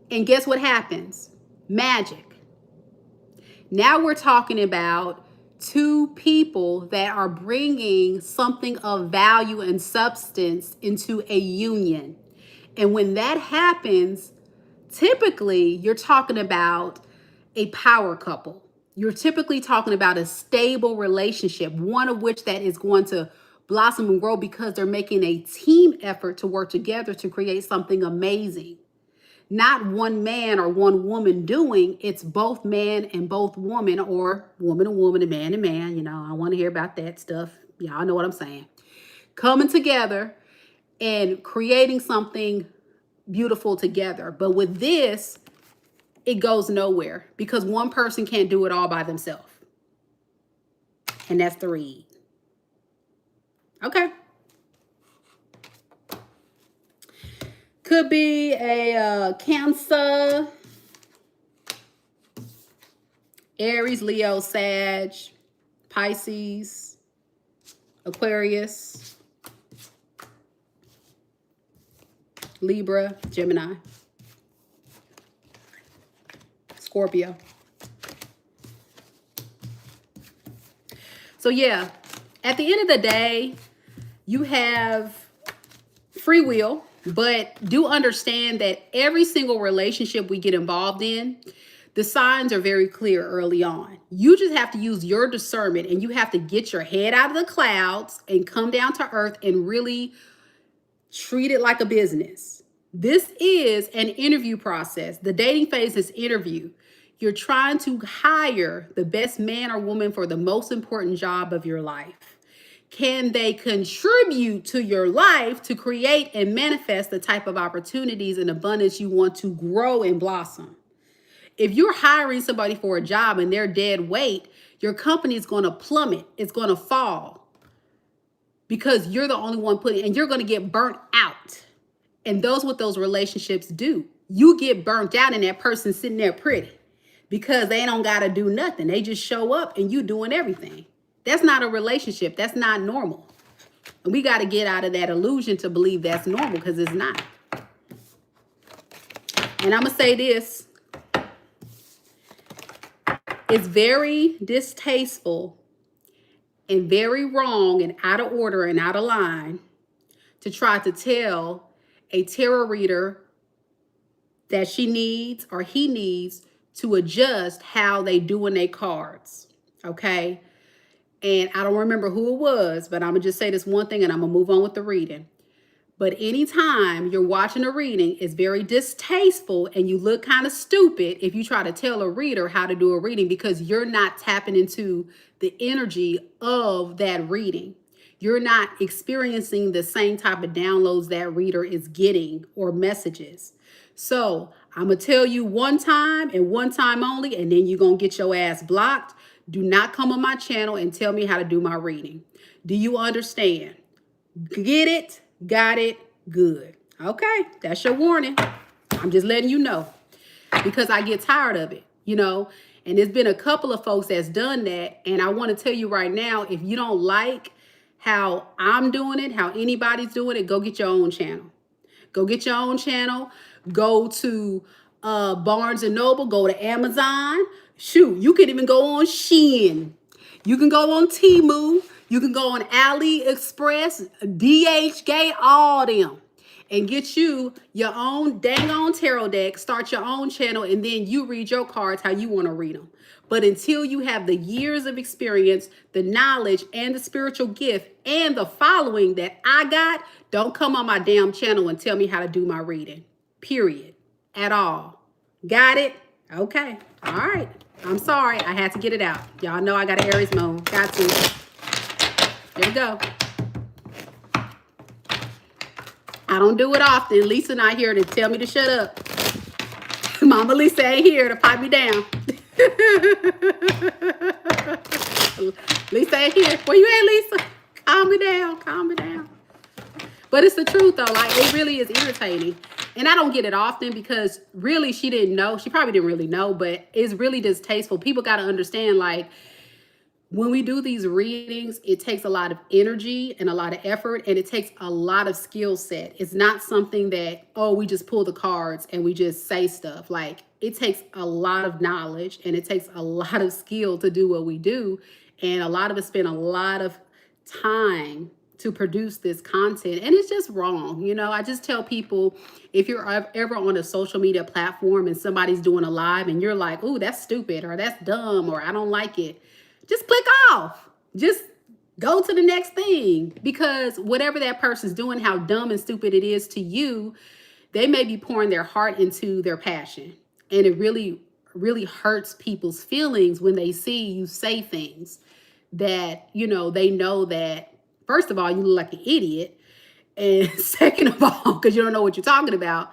and guess what happens? Magic. Now we're talking about 2 people that are bringing something of value and substance into a union. And when that happens, typically you're talking about a power couple. You're typically talking about a stable relationship, one of which that is going to blossom and grow because they're making a team effort to work together to create something amazing. Not one man or one woman doing, it's both man and both woman, or woman and woman and man. You know, I want to hear about that stuff. Y'all know what I'm saying. Coming together and creating something beautiful together. But with this, it goes nowhere because one person can't do it all by themselves. And that's the read. Okay. Could be a Cancer, Aries, Leo, Sag, Pisces, Aquarius, Libra, Gemini, Scorpio. So yeah, at the end of the day, you have free will, but do understand that every single relationship we get involved in, the signs are very clear early on. You just have to use your discernment, and you have to get your head out of the clouds and come down to earth and really treat it like a business. This is an interview process. The dating phase is interview. You're trying to hire the best man or woman for the most important job of your life. Can they contribute to your life to create and manifest the type of opportunities and abundance you want to grow and blossom? If you're hiring somebody for a job and they're dead weight, your company is going to plummet. It's going to fall because you're the only one putting, and you're going to get burnt out. And those what those relationships do. You get burnt out and that person sitting there pretty because they don't got to do nothing. They just show up and you doing everything. That's not a relationship. That's not normal. And we got to get out of that illusion to believe that's normal, because it's not. And I'm going to say this. It's very distasteful and very wrong and out of order and out of line to try to tell a tarot reader that she needs or he needs to adjust how they doing their cards. Okay? And I don't remember who it was, but I'm going to just say this one thing and I'm going to move on with the reading. But anytime you're watching a reading, it's very distasteful and you look kind of stupid if you try to tell a reader how to do a reading, because you're not tapping into the energy of that reading. You're not experiencing the same type of downloads that reader is getting or messages. So I'm going to tell you one time and one time only, and then you're going to get your ass blocked. Do not come on my channel and tell me how to do my reading. Do you understand? Get it? Got it? Good. Okay, that's your warning. I'm just letting you know, because I get tired of it, you know. And there's been a couple of folks that's done that. And I want to tell you right now, if you don't like how I'm doing it, how anybody's doing it, go get your own channel. Go get your own channel. Go to Barnes and Noble. Go to Amazon. Shoot, you can even go on Shein. You can go on Temu. You can go on AliExpress, DHgate, all them, and get you your own dang on tarot deck, start your own channel, and then you read your cards how you want to read them. But until you have the years of experience, the knowledge, and the spiritual gift, and the following that I got, don't come on my damn channel and tell me how to do my reading. Period. At all. Got it? Okay. All right. I'm sorry. I had to get it out. Y'all know I got an Aries moon. Got to. There we go. I don't do it often. Lisa not here to tell me to shut up. Mama Lisa ain't here to pipe me down. Lisa ain't here. Where you at, Lisa? Calm me down. Calm me down. But it's the truth, though. Like, it really is irritating. And I don't get it often because really she didn't know. She probably didn't really know, but it's really distasteful. People got to understand, like, when we do these readings, it takes a lot of energy and a lot of effort, and it takes a lot of skill set. It's not something that, oh, we just pull the cards and we just say stuff. Like, it takes a lot of knowledge and it takes a lot of skill to do what we do. And a lot of us spend a lot of time to produce this content, and it's just wrong. You know, I just tell people, if you're ever on a social media platform and somebody's doing a live and you're like, oh, that's stupid, or that's dumb, or I don't like it, just click off. Just go to the next thing, because whatever that person's doing, how dumb and stupid it is to you, they may be pouring their heart into their passion. And it really, really hurts people's feelings when they see you say things that, you know that, first of all, you look like an idiot. And second of all, because you don't know what you're talking about.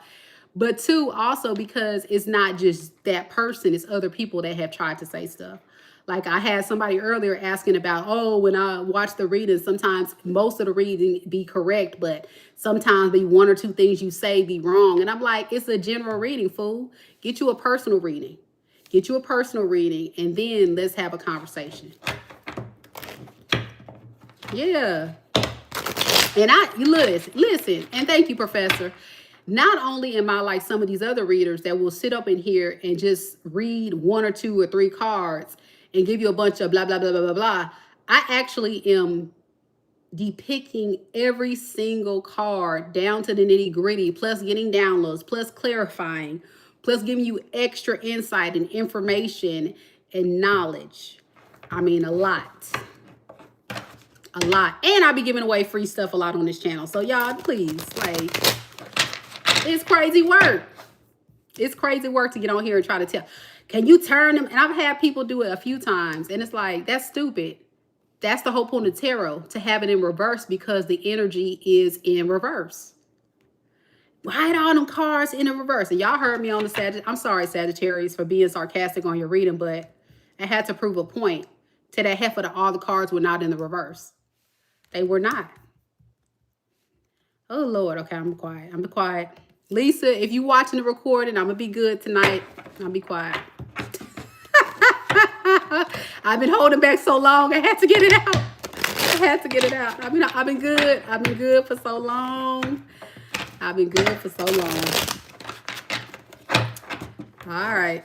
But two, also because it's not just that person, it's other people that have tried to say stuff. Like, I had somebody earlier asking about, oh, when I watch the reading, sometimes most of the reading be correct, but sometimes be one or two things you say be wrong. And I'm like, it's a general reading, fool. Get you a personal reading. Get you a personal reading, and then let's have a conversation. Yeah. And listen, and thank you, Professor. Not only am I like some of these other readers that will sit up in here and just read one or two or three cards and give you a bunch of blah, blah, blah, blah, blah, blah. I actually am depicting every single card down to the nitty gritty, plus getting downloads, plus clarifying, plus giving you extra insight and information and knowledge. I mean, a lot. A lot. And I'll be giving away free stuff a lot on this channel. So y'all, please, like, it's crazy work. It's crazy work to get on here and try to tell. Can you turn them? And I've had people do it a few times. And it's like, that's stupid. That's the whole point of tarot, to have it in reverse, because the energy is in reverse. Why are all them cards in the reverse? And y'all heard me on the Sagittarius. I'm sorry, Sagittarius, for being sarcastic on your reading, but I had to prove a point to that heifer that all the cards were not in the reverse. They were not. Oh, Lord. Okay, I'm quiet. I'm quiet. Lisa, if you watching the recording, I'm going to be good tonight. I'll be quiet. I've been holding back so long. I had to get it out. I had to get it out. I've been good. I've been good for so long. I've been good for so long. All right.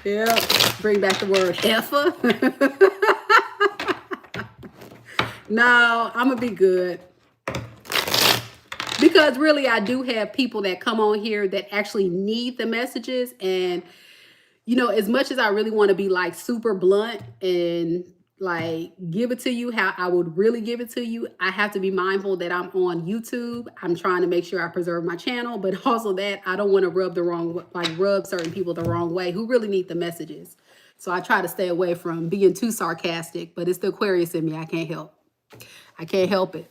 Yeah, bring back the word heifer. No, I'm going to be good. Because really, I do have people that come on here that actually need the messages. And, you know, as much as I really want to be like super blunt and like give it to you how I would really give it to you, I have to be mindful that I'm on YouTube. I'm trying to make sure I preserve my channel, but also that I don't want to rub certain people the wrong way who really need the messages. So I try to stay away from being too sarcastic, but it's the Aquarius in me. I can't help. I can't help it.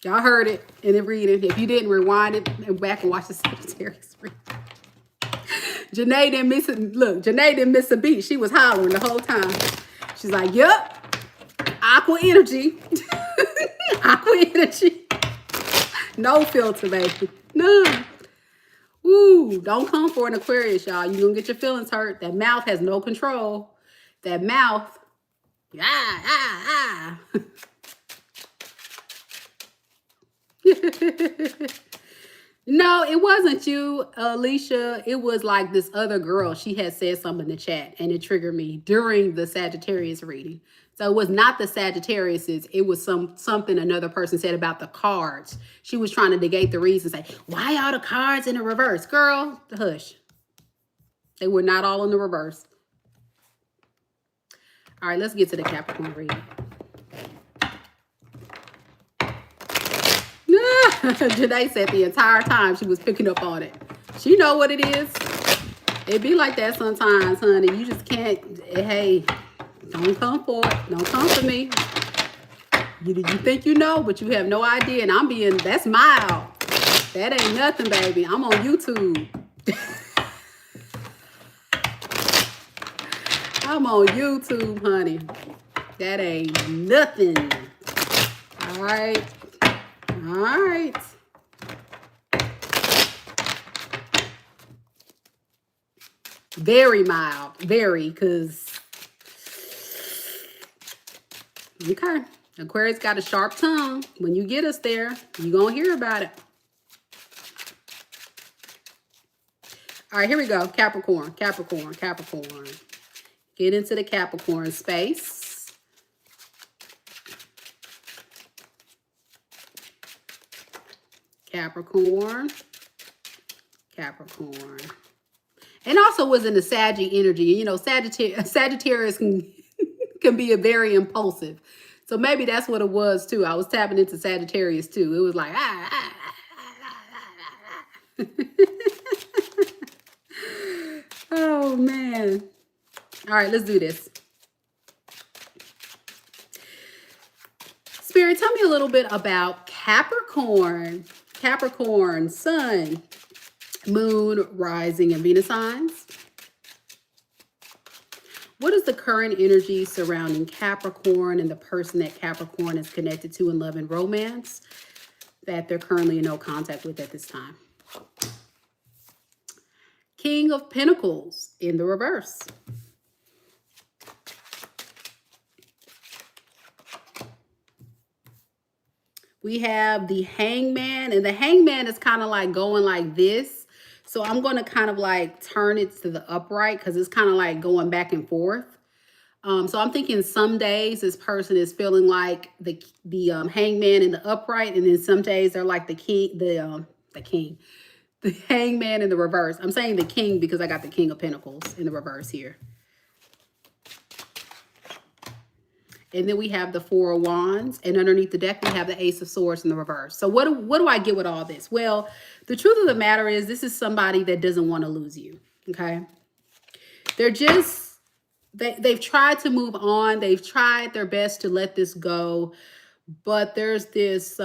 Y'all heard it in the reading. If you didn't, rewind it and back and watch the Sagittarius reading. Janae didn't miss it. Look, Janae didn't miss a beat. She was hollering the whole time. She's like, yep, aqua energy. Aqua energy. No filter, baby. None. Ooh, don't come for an Aquarius, y'all. You're going to get your feelings hurt. That mouth has no control. That mouth. No, it wasn't you, Alicia. It was like this other girl. She had said something in the chat and it triggered me during the Sagittarius reading. So it was not the Sagittariuses. It was something another person said about the cards. She was trying to negate the reason, say, why are the cards in the reverse? Girl, hush. They were not all in the reverse. All right, let's get to the Capricorn reading. Janae said the entire time she was picking up on it. She know what it is. It be like that sometimes, honey. You just can't, hey, don't come for it. Don't come for me. You think you know, but you have no idea. And I'm being, that's mild. That ain't nothing, baby. I'm on YouTube. I'm on YouTube, honey. That ain't nothing. All right. All right. Very mild. Very, because... Okay. Aquarius got a sharp tongue. When you get us there, you're going to hear about it. All right, here we go. Capricorn, Capricorn, Capricorn. Get into the Capricorn space. Capricorn, Capricorn. And also was in the Saggy energy. You know, Sagittarius can be a very impulsive. So maybe that's what it was too. I was tapping into Sagittarius too. It was like, oh man. All right, let's do this. Spirit, tell me a little bit about Capricorn. Capricorn, Sun, Moon, Rising, and Venus signs. What is the current energy surrounding Capricorn and the person that Capricorn is connected to in love and romance that they're currently in no contact with at this time? King of Pentacles in the reverse. We have the Hangman, and the Hangman is kind of like going like this. So I'm going to kind of like turn it to the upright because it's kind of like going back and forth. So I'm thinking some days this person is feeling like the Hangman in the upright, and then some days they're like the Hangman in the reverse. I'm saying the King because I got the King of Pentacles in the reverse here. And then we have the Four of Wands. And underneath the deck, we have the Ace of Swords in the reverse. So what do I get with all this? Well, the truth of the matter is this is somebody that doesn't want to lose you, okay? They're just, they've tried to move on. They've tried their best to let this go. But there's this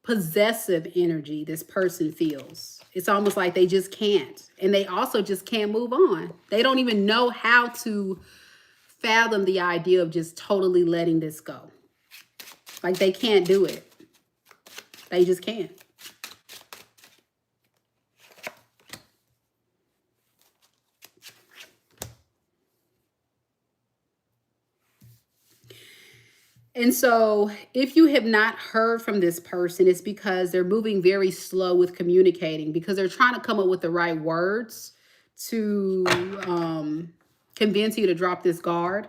possessive energy this person feels. It's almost like they just can't. And they also just can't move on. They don't even know how to fathom the idea of just totally letting this go. Like they can't do it. They just can't. And so if you have not heard from this person, it's because they're moving very slow with communicating, because they're trying to come up with the right words to convince you to drop this guard.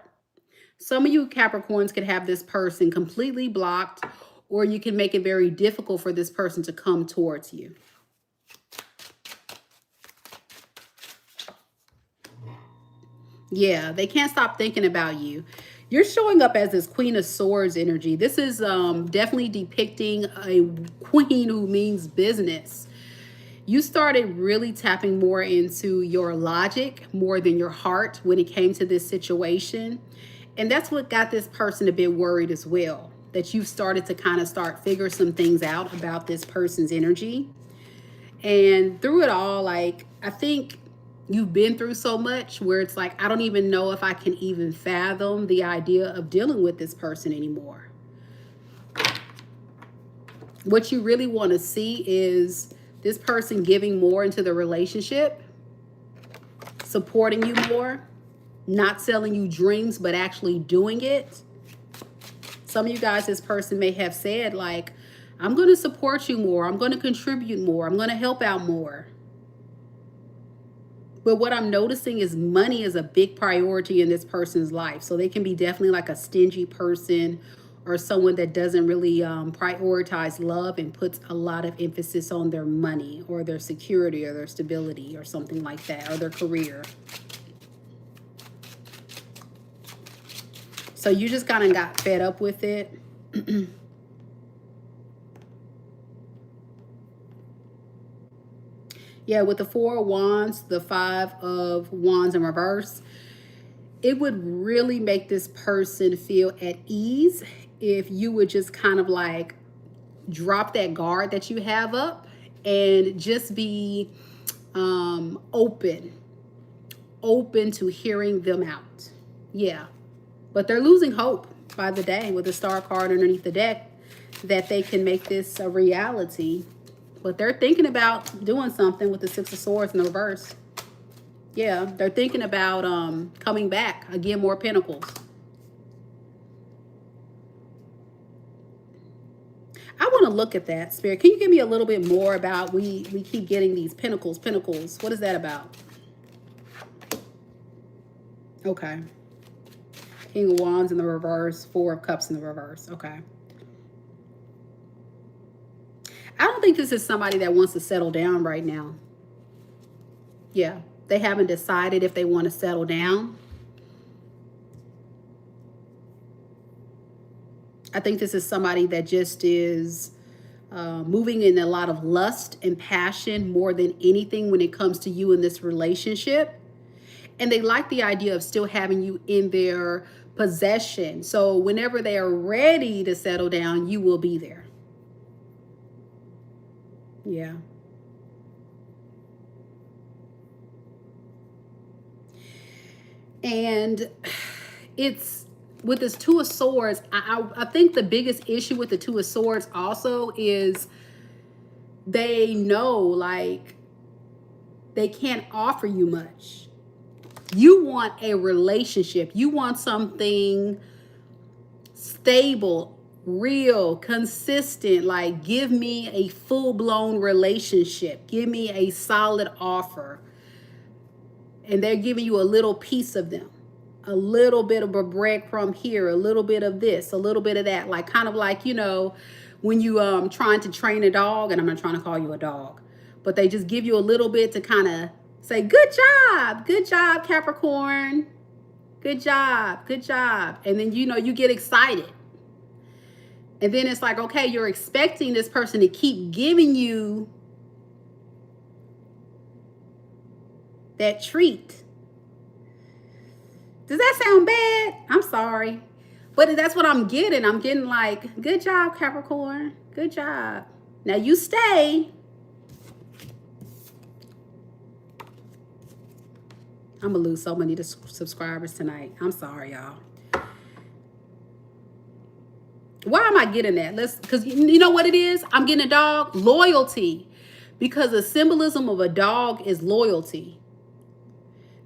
Some of you Capricorns could have this person completely blocked, or you can make it very difficult for this person to come towards you. Yeah, they can't stop thinking about you. You're showing up as this Queen of Swords energy. This is definitely depicting a queen who means business. You started really tapping more into your logic more than your heart when it came to this situation. And that's what got this person a bit worried as well, that you've started to kind of figure some things out about this person's energy. And through it all, like, I think you've been through so much where it's like, I don't even know if I can even fathom the idea of dealing with this person anymore. What you really want to see is this person giving more into the relationship, supporting you more, not selling you dreams, but actually doing it. Some of you guys, this person may have said like, I'm going to support you more. I'm going to contribute more. I'm going to help out more. But what I'm noticing is money is a big priority in this person's life. So they can be definitely like a stingy person, or someone that doesn't really prioritize love and puts a lot of emphasis on their money or their security or their stability or something like that, or their career. So you just kind of got fed up with it. Yeah, with the Four of Wands, the Five of Wands in reverse, it would really make this person feel at ease if you would just kind of like drop that guard that you have up and just be open to hearing them out. Yeah, but they're losing hope by the day with the Star card underneath the deck that they can make this a reality. But they're thinking about doing something with the Six of Swords in the reverse. Yeah, they're thinking about coming back. Again, more pentacles. I want to look at that, Spirit. Can you give me a little bit more about, we keep getting these pentacles. What is that about? Okay. King of Wands in the reverse. Four of Cups in the reverse. Okay. I don't think this is somebody that wants to settle down right now. Yeah, they haven't decided if they want to settle down. I think this is somebody that just is moving in a lot of lust and passion more than anything when it comes to you in this relationship. And they like the idea of still having you in their possession. So whenever they are ready to settle down, you will be there. Yeah. And it's with this Two of Swords. I think the biggest issue with the Two of Swords also is they know like they can't offer you much. You want a relationship. You want something stable, real, consistent. Like, give me a full-blown relationship. Give me a solid offer. And they're giving you a little piece of them. A little bit of a breadcrumb here, a little bit of this, a little bit of that. Like, kind of like, you know, when you trying to train a dog, and I'm not trying to call you a dog, but they just give you a little bit to kind of say, good job, Capricorn. Good job. Good job. And then, you know, you get excited. And then it's like, okay, you're expecting this person to keep giving you that treat. Does that sound bad? I'm sorry. But that's what I'm getting. I'm getting like, good job, Capricorn. Good job. Now you stay. I'm going to lose so many subscribers tonight. I'm sorry, y'all. Why am I getting that? Because you know what it is? I'm getting a dog. Loyalty. Because the symbolism of a dog is loyalty.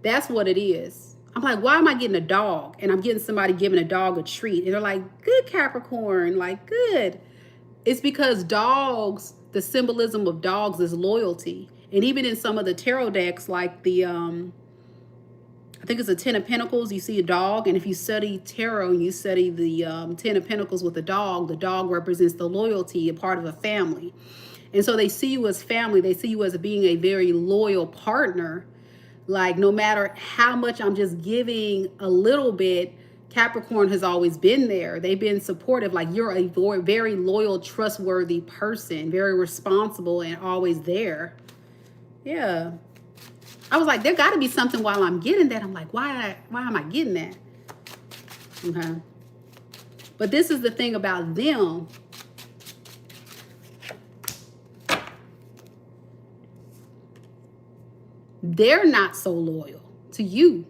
That's what it is. I'm like, why am I getting a dog? And I'm getting somebody giving a dog a treat. And they're like, good, Capricorn. Like, good. It's because dogs, the symbolism of dogs is loyalty. And even in some of the tarot decks, like the, I think it's a 10 of Pentacles, you see a dog. And if you study tarot and you study the 10 of Pentacles with the dog represents the loyalty, a part of a family. And so they see you as family. They see you as being a very loyal partner. Like, no matter how much I'm just giving a little bit, Capricorn has always been there. They've been supportive. Like, you're a very loyal, trustworthy person, very responsible and always there. Yeah. I was like, there got to be something while I'm getting that. I'm like, why am I getting that? Okay. But this is the thing about them. They're not so loyal to you.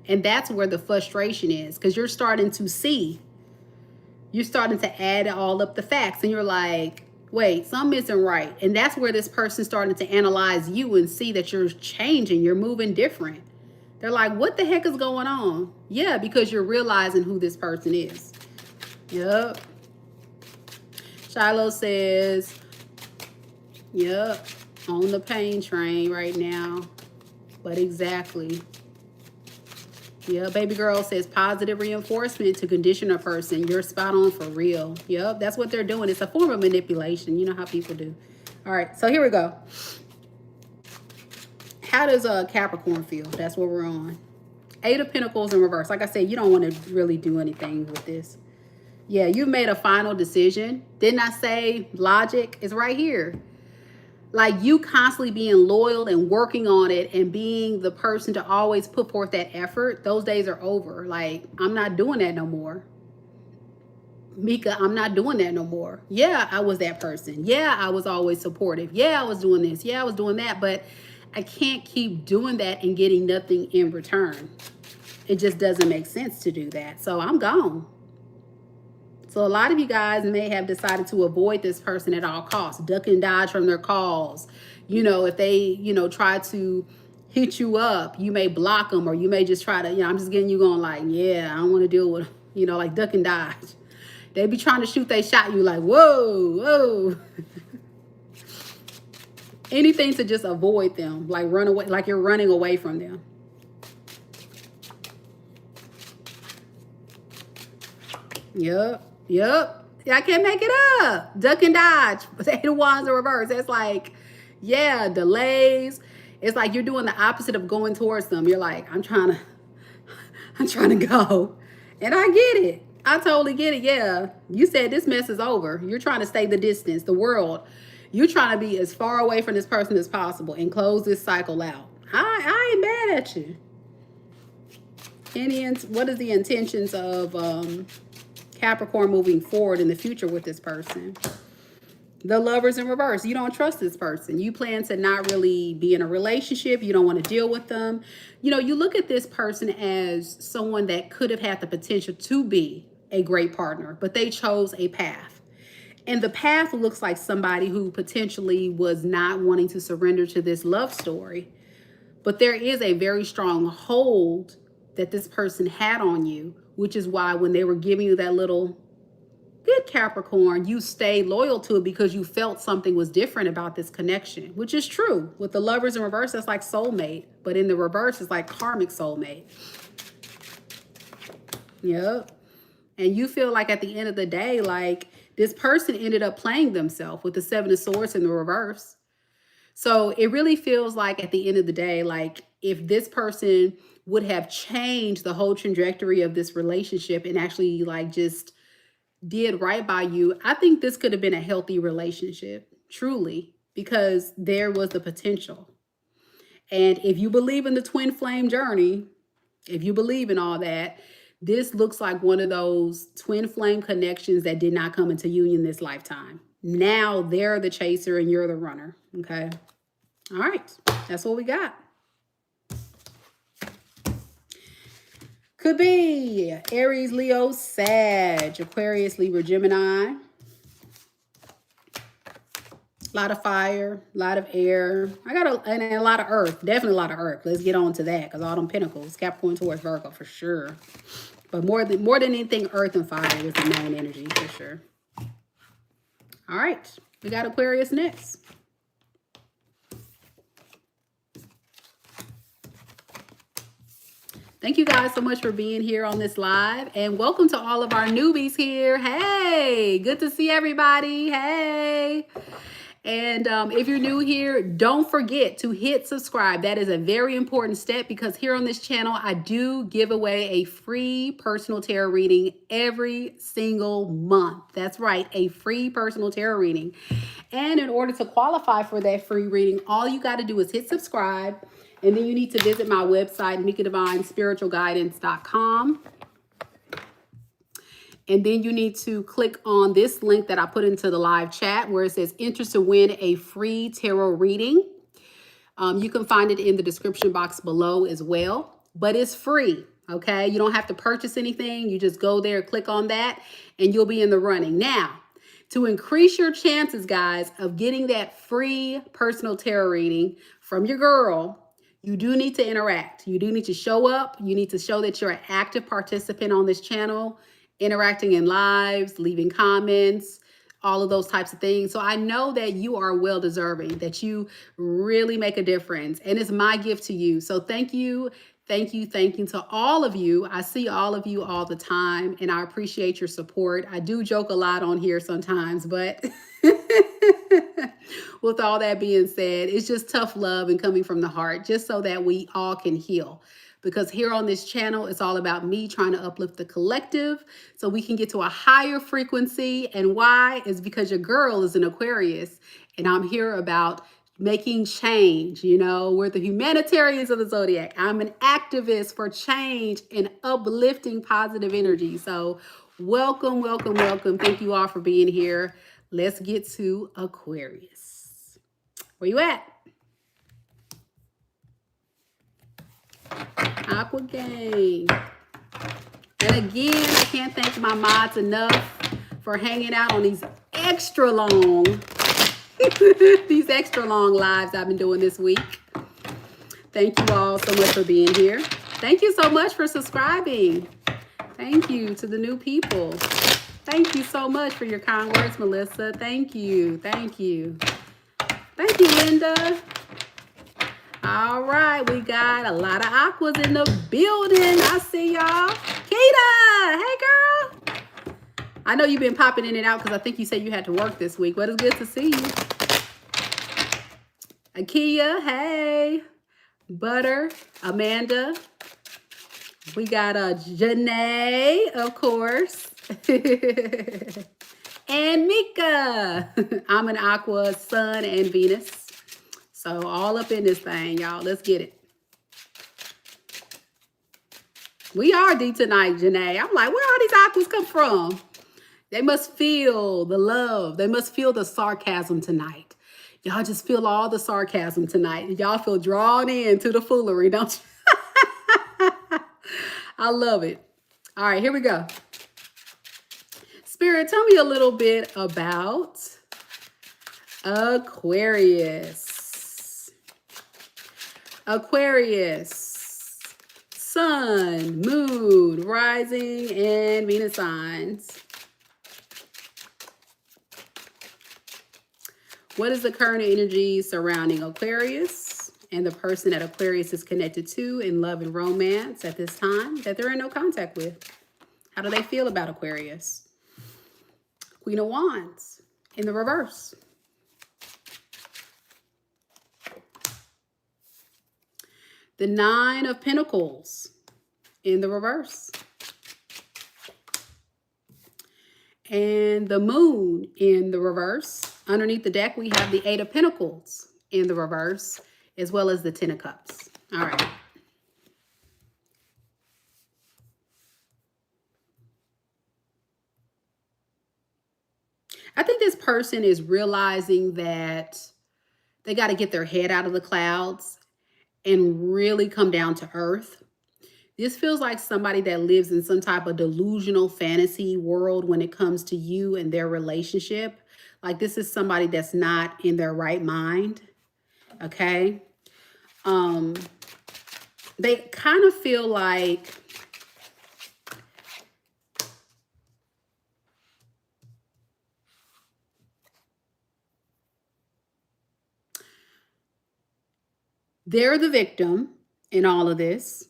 And that's where the frustration is, because you're starting to see. You're starting to add all up the facts. And you're like, wait, something isn't right. And that's where this person's starting to analyze you and see that you're changing. You're moving different. They're like, what the heck is going on? Yeah, because you're realizing who this person is. Yep. Shiloh says, yep, on the pain train right now. But exactly. Yeah, baby girl says positive reinforcement to condition a person. You're spot on for real. Yep, that's what they're doing. It's a form of manipulation. You know how people do. All right, so here we go. How does Capricorn feel? That's what we're on. 8 of Pentacles in reverse. Like I said, you don't want to really do anything with this. Yeah, you've made a final decision. Didn't I say logic is right here? Like, you constantly being loyal and working on it and being the person to always put forth that effort, those days are over. Like, I'm not doing that no more. Mika, I'm not doing that no more. Yeah, I was that person. Yeah, I was always supportive. Yeah, I was doing this. Yeah, I was doing that. But I can't keep doing that and getting nothing in return. It just doesn't make sense to do that. So I'm gone. So a lot of you guys may have decided to avoid this person at all costs, duck and dodge from their calls. You know, if they, you know, try to hit you up, you may block them, or you may just try to, you know, I'm just getting you going like, yeah, I don't want to deal with, you know, like duck and dodge. They be trying to shoot they shot you like, whoa, whoa. Anything to just avoid them, like run away, like you're running away from them. Yep. Yep. I can't make it up. Duck and dodge. 8 of Wands in reverse. It's like, yeah, delays. It's like you're doing the opposite of going towards them. You're like, I'm trying to go. And I get it. I totally get it. Yeah. You said this mess is over. You're trying to stay the distance, the world. You're trying to be as far away from this person as possible and close this cycle out. I ain't mad at you. What is the intentions of Capricorn moving forward in the future with this person? The Lovers in reverse. You don't trust this person. You plan to not really be in a relationship. You don't want to deal with them. You know, you look at this person as someone that could have had the potential to be a great partner, but they chose a path. And the path looks like somebody who potentially was not wanting to surrender to this love story. But there is a very strong hold that this person had on you, which is why when they were giving you that little good Capricorn, you stayed loyal to it because you felt something was different about this connection, which is true. With the Lovers in reverse, that's like soulmate. But in the reverse, it's like karmic soulmate. Yep. And you feel like at the end of the day, like this person ended up playing themselves with the 7 of Swords in the reverse. So it really feels like at the end of the day, like if this person would have changed the whole trajectory of this relationship and actually like just did right by you, I think this could have been a healthy relationship, truly, because there was the potential. And if you believe in the twin flame journey, if you believe in all that, this looks like one of those twin flame connections that did not come into union this lifetime. Now they're the chaser and you're the runner. Okay. All right. That's what we got. Could be Aries, Leo, Sag, Aquarius, Libra, Gemini. A lot of fire, a lot of air. And a lot of earth. Definitely a lot of earth. Let's get on to that because all them pentacles. Capricorn, Taurus, Virgo for sure. But more than anything, earth and fire is the main energy for sure. All right. We got Aquarius next. Thank you guys so much for being here on this live. And welcome to all of our newbies here. Hey, good to see everybody. Hey. And if you're new here, don't forget to hit subscribe. That is a very important step because here on this channel, I do give away a free personal tarot reading every single month. That's right, a free personal tarot reading. And in order to qualify for that free reading, all you got to do is hit subscribe. And then you need to visit my website, MikaDivineSpiritualGuidance.com. And then you need to click on this link that I put into the live chat where it says enter to win a free tarot reading. You can find it in the description box below as well, but it's free. Okay. You don't have to purchase anything. You just go there, click on that, and you'll be in the running. Now, to increase your chances, guys, of getting that free personal tarot reading from your girl, you do need to interact. You do need to show up. You need to show that you're an active participant on this channel, interacting in lives, leaving comments, all of those types of things. So I know that you are well deserving, that you really make a difference. And it's my gift to you. So thank you. Thank you. Thank you to all of you. I see all of you all the time and I appreciate your support. I do joke a lot on here sometimes, but with all that being said, it's just tough love and coming from the heart, just so that we all can heal. Because here on this channel, it's all about me trying to uplift the collective so we can get to a higher frequency. And why is because your girl is an Aquarius and I'm here about making change. You know, we're the humanitarians of the zodiac. I'm an activist for change and uplifting positive energy. So welcome, welcome, welcome. Thank you all for being here. Let's get to Aquarius. Where you at? Aqua Gang. And again, I can't thank my mods enough for hanging out on these extra long lives I've been doing this week. Thank you all so much for being here. Thank you so much for subscribing. Thank you to the new people. Thank you so much for your kind words, Melissa. Thank you. Thank you. Thank you, Linda. All right, we got a lot of aquas in the building. I see y'all. Keita, hey girl. I know you've been popping in and out because I think you said you had to work this week, but it's good to see you. Akia, hey. Butter, Amanda. We got Janae, of course. And Mika. I'm an Aqua, Sun, and Venus. So all up in this thing, y'all. Let's get it. We are deep tonight, Janae. I'm like, where all these aquas come from? They must feel the love. They must feel the sarcasm tonight. Y'all just feel all the sarcasm tonight. Y'all feel drawn in to the foolery, don't you? I love it. All right, here we go. Spirit, tell me a little bit about Aquarius. Aquarius, Sun, Moon, Rising, and Venus signs. What is the current energy surrounding Aquarius and the person that Aquarius is connected to in love and romance at this time that they're in no contact with? How do they feel about Aquarius? Queen of Wands in the reverse. The Nine of Pentacles in the reverse. And the Moon in the reverse. Underneath the deck, we have the Eight of Pentacles in the reverse, as well as the Ten of Cups. All right. I think this person is realizing that they got to get their head out of the clouds and really come down to earth. This feels like somebody that lives in some type of delusional fantasy world when it comes to you and their relationship. Like this is somebody that's not in their right mind. Okay. They kind of feel like they're the victim in all of this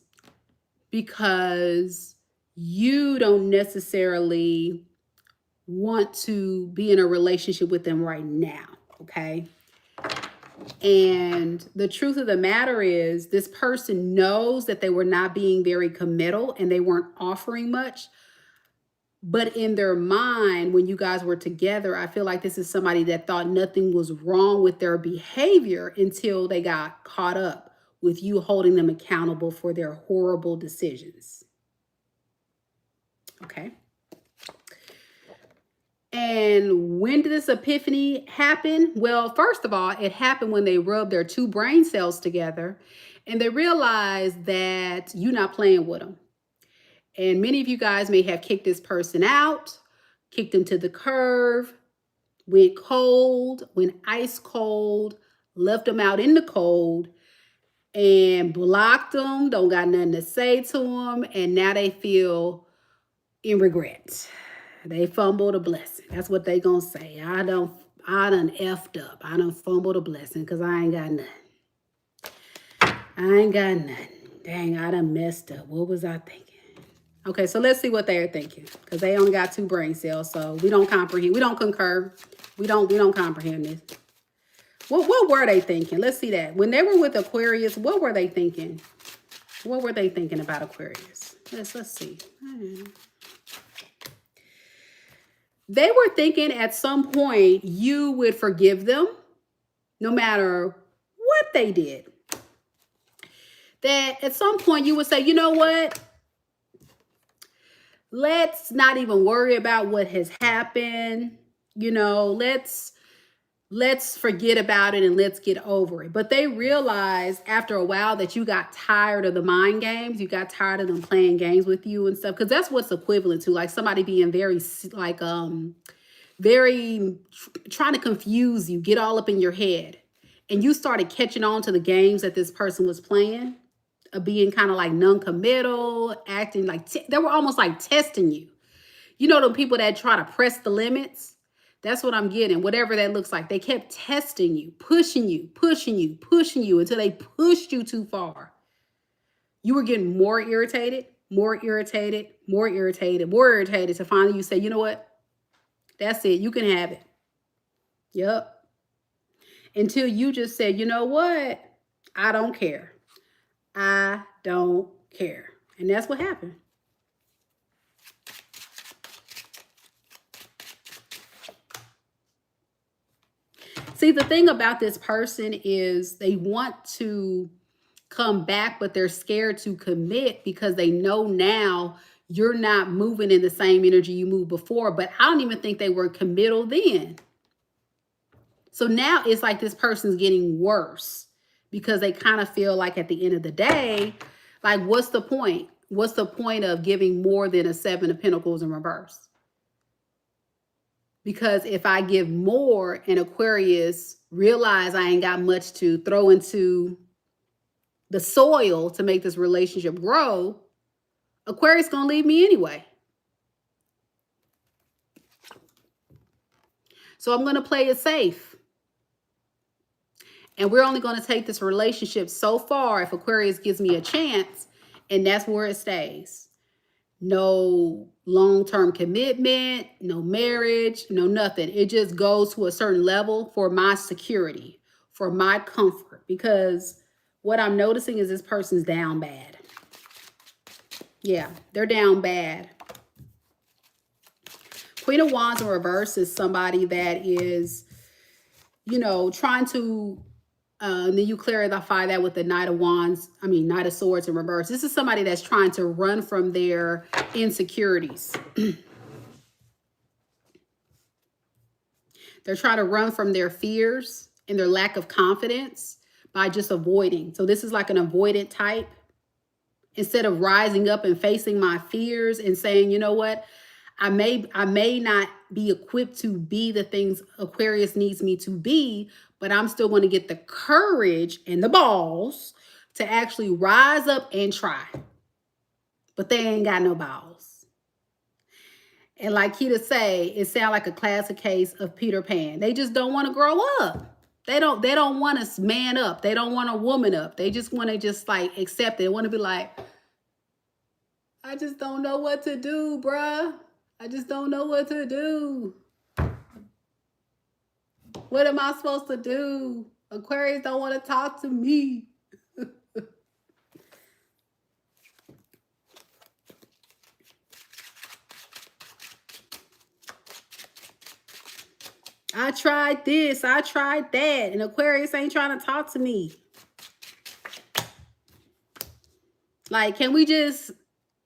because you don't necessarily want to be in a relationship with them right now, okay? And the truth of the matter is this person knows that they were not being very committal and they weren't offering much. But in their mind, when you guys were together, I feel like this is somebody that thought nothing was wrong with their behavior until they got caught up with you holding them accountable for their horrible decisions. Okay. And when did this epiphany happen? Well, first of all, it happened when they rubbed their two brain cells together and they realized that you're not playing with them. And many of you guys may have kicked this person out, kicked them to the curb, went cold, went ice cold, left them out in the cold, and blocked them, don't got nothing to say to them, and now they feel in regret. They fumbled a blessing. That's what they gonna say. I done effed up. I done fumbled a blessing because I ain't got nothing. I ain't got nothing. Dang, I done messed up. What was I thinking? Okay, so let's see what they're thinking because they only got two brain cells, so we don't comprehend. We don't concur. We don't comprehend this. What were they thinking? Let's see that. When they were with Aquarius, what were they thinking? What were they thinking about Aquarius? Let's see. They were thinking at some point you would forgive them no matter what they did. That at some point you would say, you know what? Let's not even worry about what has happened. You know, let's forget about it and let's get over it. But they realized after a while that you got tired of the mind games. You got tired of them playing games with you and stuff. Because that's what's equivalent to like somebody being very like very trying to confuse you, get all up in your head. And you started catching on to the games that this person was playing. Being kind of like non-committal, acting like they were almost like testing you. You know, the people that try to press the limits. That's what I'm getting. Whatever that looks like. They kept testing you, pushing you, pushing you, pushing you until they pushed you too far. You were getting more irritated, more irritated, more irritated, more irritated to finally you say, you know what? That's it. You can have it. Yep. Until you just said, you know what? I don't care. I don't care. And that's what happened. See, the thing about this person is they want to come back, but they're scared to commit because they know now you're not moving in the same energy you moved before. But I don't even think they were committal then. So now it's like this person's getting worse because they kind of feel like at the end of the day, like, what's the point? What's the point of giving more than a Seven of Pentacles in reverse? Because if I give more and Aquarius realize I ain't got much to throw into the soil to make this relationship grow, Aquarius gonna leave me anyway. So I'm gonna play it safe. And we're only going to take this relationship so far if Aquarius gives me a chance, and that's where it stays. No long-term commitment, no marriage, no nothing. It just goes to a certain level for my security, for my comfort. Because what I'm noticing is this person's down bad. Yeah, they're down bad. Queen of Wands in reverse is somebody that is, you know, trying to, then you clarify that with the Knight of Wands, Knight of Swords in reverse. This is somebody that's trying to run from their insecurities. They're trying to run from their fears and their lack of confidence by just avoiding. So this is like an avoidant type. Instead of rising up and facing my fears and saying, you know what, I may not be equipped to be the things Aquarius needs me to be, but I'm still going to get the courage and the balls to actually rise up and try. But they ain't got no balls. And like Keita say, it sounds like a classic case of Peter Pan. They just don't want to grow up. They don't want to man up. They don't want to woman up. They just want to just like accept it. They want to be like, I just don't know what to do, bruh. I just don't know what to do. What am I supposed to do? Aquarius don't want to talk to me. I tried this, I tried that, and Aquarius ain't trying to talk to me. Like, can we just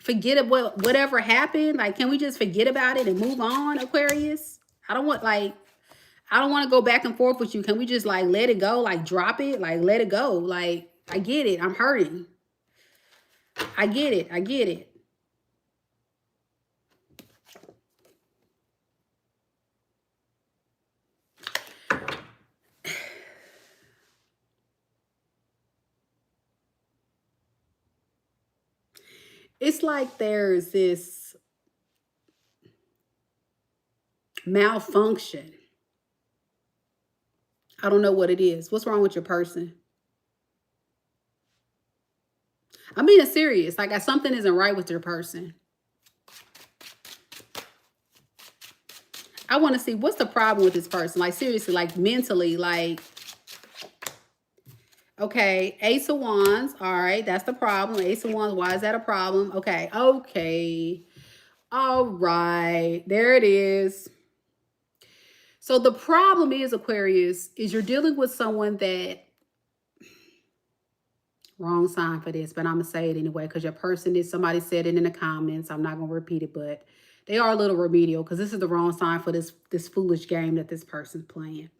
forget about whatever happened? Like, can we just forget about it and move on, Aquarius? I don't want to go back and forth with you. Can we just like let it go? Like drop it, like let it go. Like, I get it. I'm hurting. I get it. I get it. It's like there's this malfunction. I don't know what it is. What's wrong with your person? I'm being serious. Like something isn't right with your person. I want to see what's the problem with this person. Like seriously, like mentally, like, okay, Ace of Wands. All right, that's the problem. Ace of Wands, why is that a problem? Okay, okay. All right, there it is. So the problem is, Aquarius, is you're dealing with someone that, wrong sign for this, but I'm going to say it anyway because your person is, somebody said it in the comments. I'm not going to repeat it, but they are a little remedial because this is the wrong sign for this foolish game that this person's playing.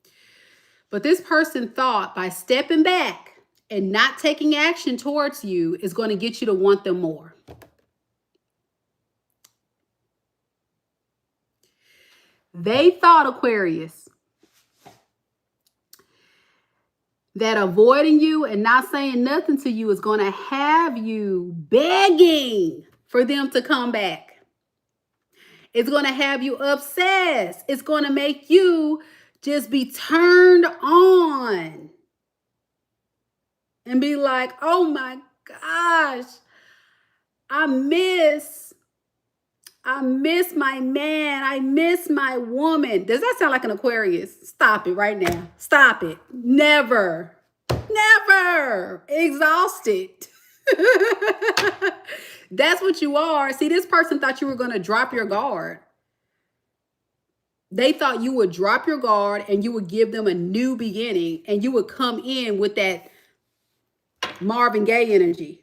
But this person thought by stepping back and not taking action towards you is going to get you to want them more. They thought, Aquarius, that avoiding you and not saying nothing to you is going to have you begging for them to come back. It's going to have you obsessed. It's going to make you just be turned on and be like, oh my gosh, I miss my man. I miss my woman. Does that sound like an Aquarius? Stop it right now. Stop it. Never. Never. Exhausted. That's what you are. See, this person thought you were going to drop your guard. They thought you would drop your guard and you would give them a new beginning and you would come in with that Marvin Gaye energy.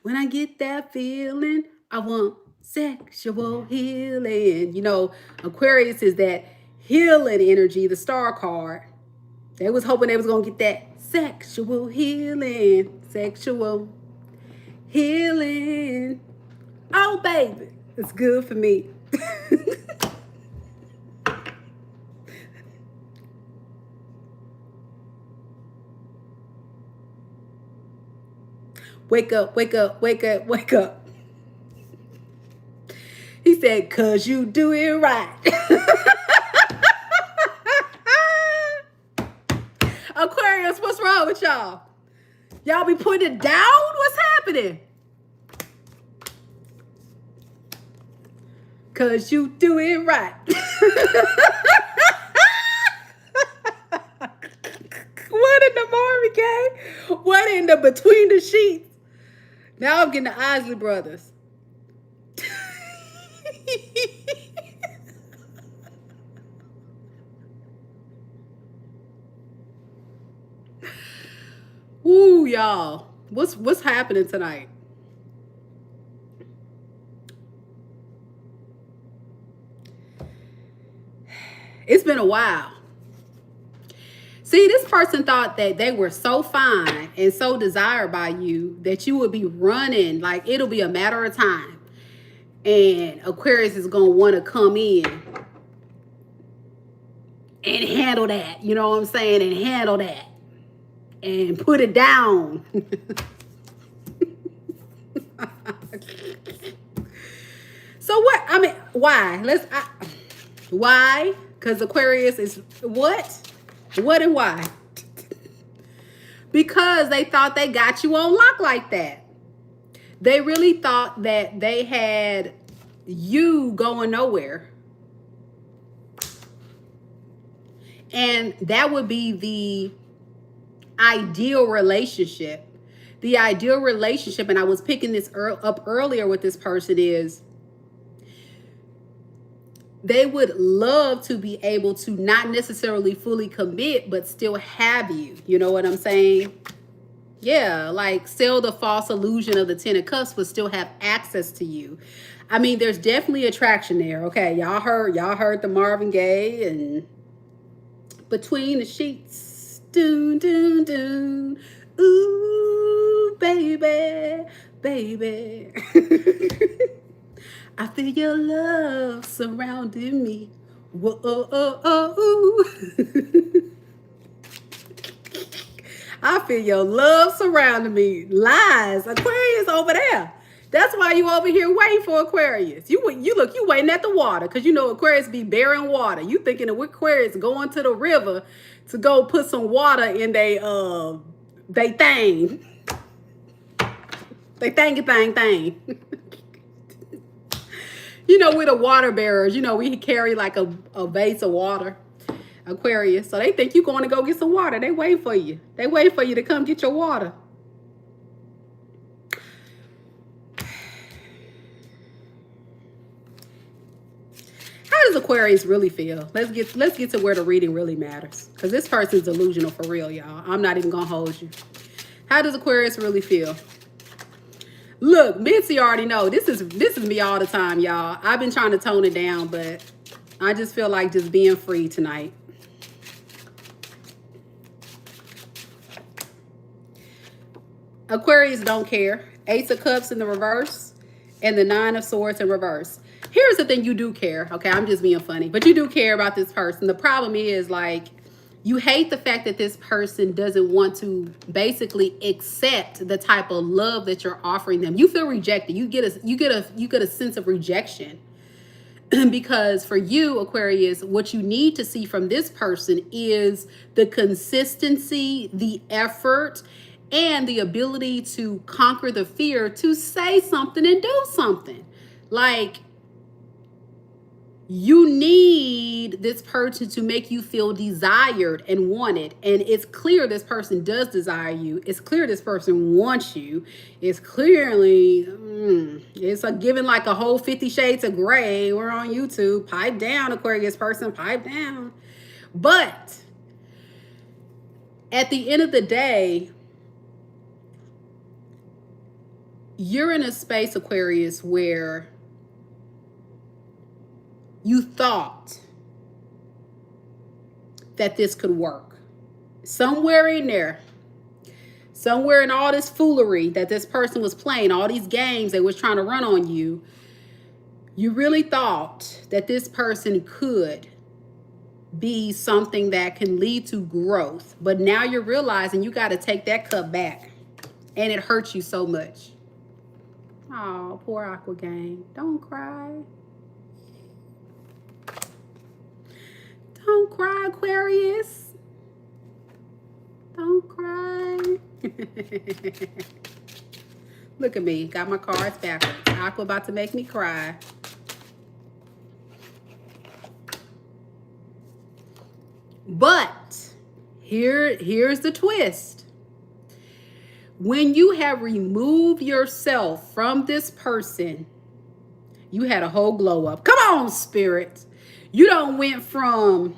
When I get that feeling, I want sexual healing. You know, Aquarius is that healing energy, the star card. They was hoping they was going to get that sexual healing. Sexual healing. Oh, baby. It's good for me. Wake up, wake up, wake up, wake up. He said, 'cause you do it right. Aquarius, what's wrong with y'all? Y'all be putting it down? What's happening? 'Cause you do it right. Between the sheets. Now I'm getting the Isley brothers. Woo, y'all. What's happening tonight? It's been a while. See, this person thought that they were so fine and so desired by you that you would be running, like it'll be a matter of time. And Aquarius is going to want to come in and handle that. You know what I'm saying? And handle that. And put it down. So what? I mean, why? Why? Because Aquarius is what? What and why? Because they thought they got you on lock like that. They really thought that they had you going nowhere. And that would be the ideal relationship. The ideal relationship, and I was picking this up earlier with this person, is they would love to be able to not necessarily fully commit, but still have you. You know what I'm saying? Yeah, like sell the false illusion of the Ten of Cups, but still have access to you. I mean, there's definitely attraction there. Okay, y'all heard the Marvin Gaye and Between the Sheets. Doon, doon, doon. Ooh, baby, baby. I feel your love surrounding me. Whoa, oh, oh, oh. I feel your love surrounding me. Lies. Aquarius over there. That's why you over here waiting for Aquarius. You waiting at the water because you know Aquarius be bearing water. You thinking of Aquarius going to the river to go put some water in they thing. They thing. You know, we're the water bearers. You know, we carry like a vase of water. Aquarius. So they think you're going to go get some water. They wait for you. They wait for you to come get your water. How does Aquarius really feel? Let's get to where the reading really matters. Because this person's delusional for real, y'all. I'm not even going to hold you. How does Aquarius really feel? Look, Mitzi already know. This is me all the time, y'all. I've been trying to tone it down, but I just feel like just being free tonight. Aquarius don't care. Ace of Cups in the reverse and the Nine of Swords in reverse. Here's the thing, you do care. Okay, I'm just being funny, but you do care about this person. The problem is, like, you hate the fact that this person doesn't want to basically accept the type of love that you're offering them. You feel rejected. You get a sense of rejection. Because for you, Aquarius, what you need to see from this person is the consistency, the effort, and the ability to conquer the fear to say something and do something. Like, you need this person to make you feel desired and wanted. And it's clear this person does desire you. It's clear this person wants you. It's clearly, it's a giving like a whole 50 Shades of Gray. We're on YouTube. Pipe down, Aquarius person, pipe down. But at the end of the day, you're in a space, Aquarius, where you thought that this could work. Somewhere in there, somewhere in all this foolery that this person was playing, all these games they was trying to run on you, you really thought that this person could be something that can lead to growth. But now you're realizing you got to take that cup back. And it hurts you so much. Oh, poor Aqua Gang. Don't cry. Don't cry, Aquarius. Don't cry. Look at me. Got my cards backwards. Aqua about to make me cry. But here's the twist. When you have removed yourself from this person, you had a whole glow up. Come on, spirit. You don't went from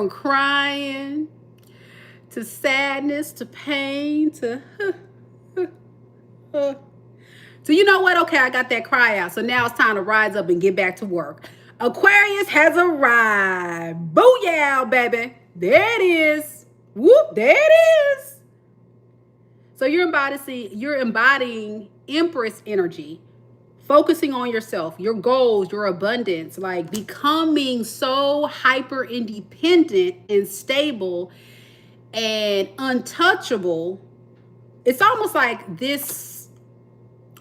crying to sadness to pain to so you know what? Okay, I got that cry out. So now it's time to rise up and get back to work. Aquarius has arrived. Booyah, baby. There it is. Whoop, there it is. So you're embodying Empress energy, focusing on yourself, your goals, your abundance, like becoming so hyper independent and stable and untouchable. It's almost like this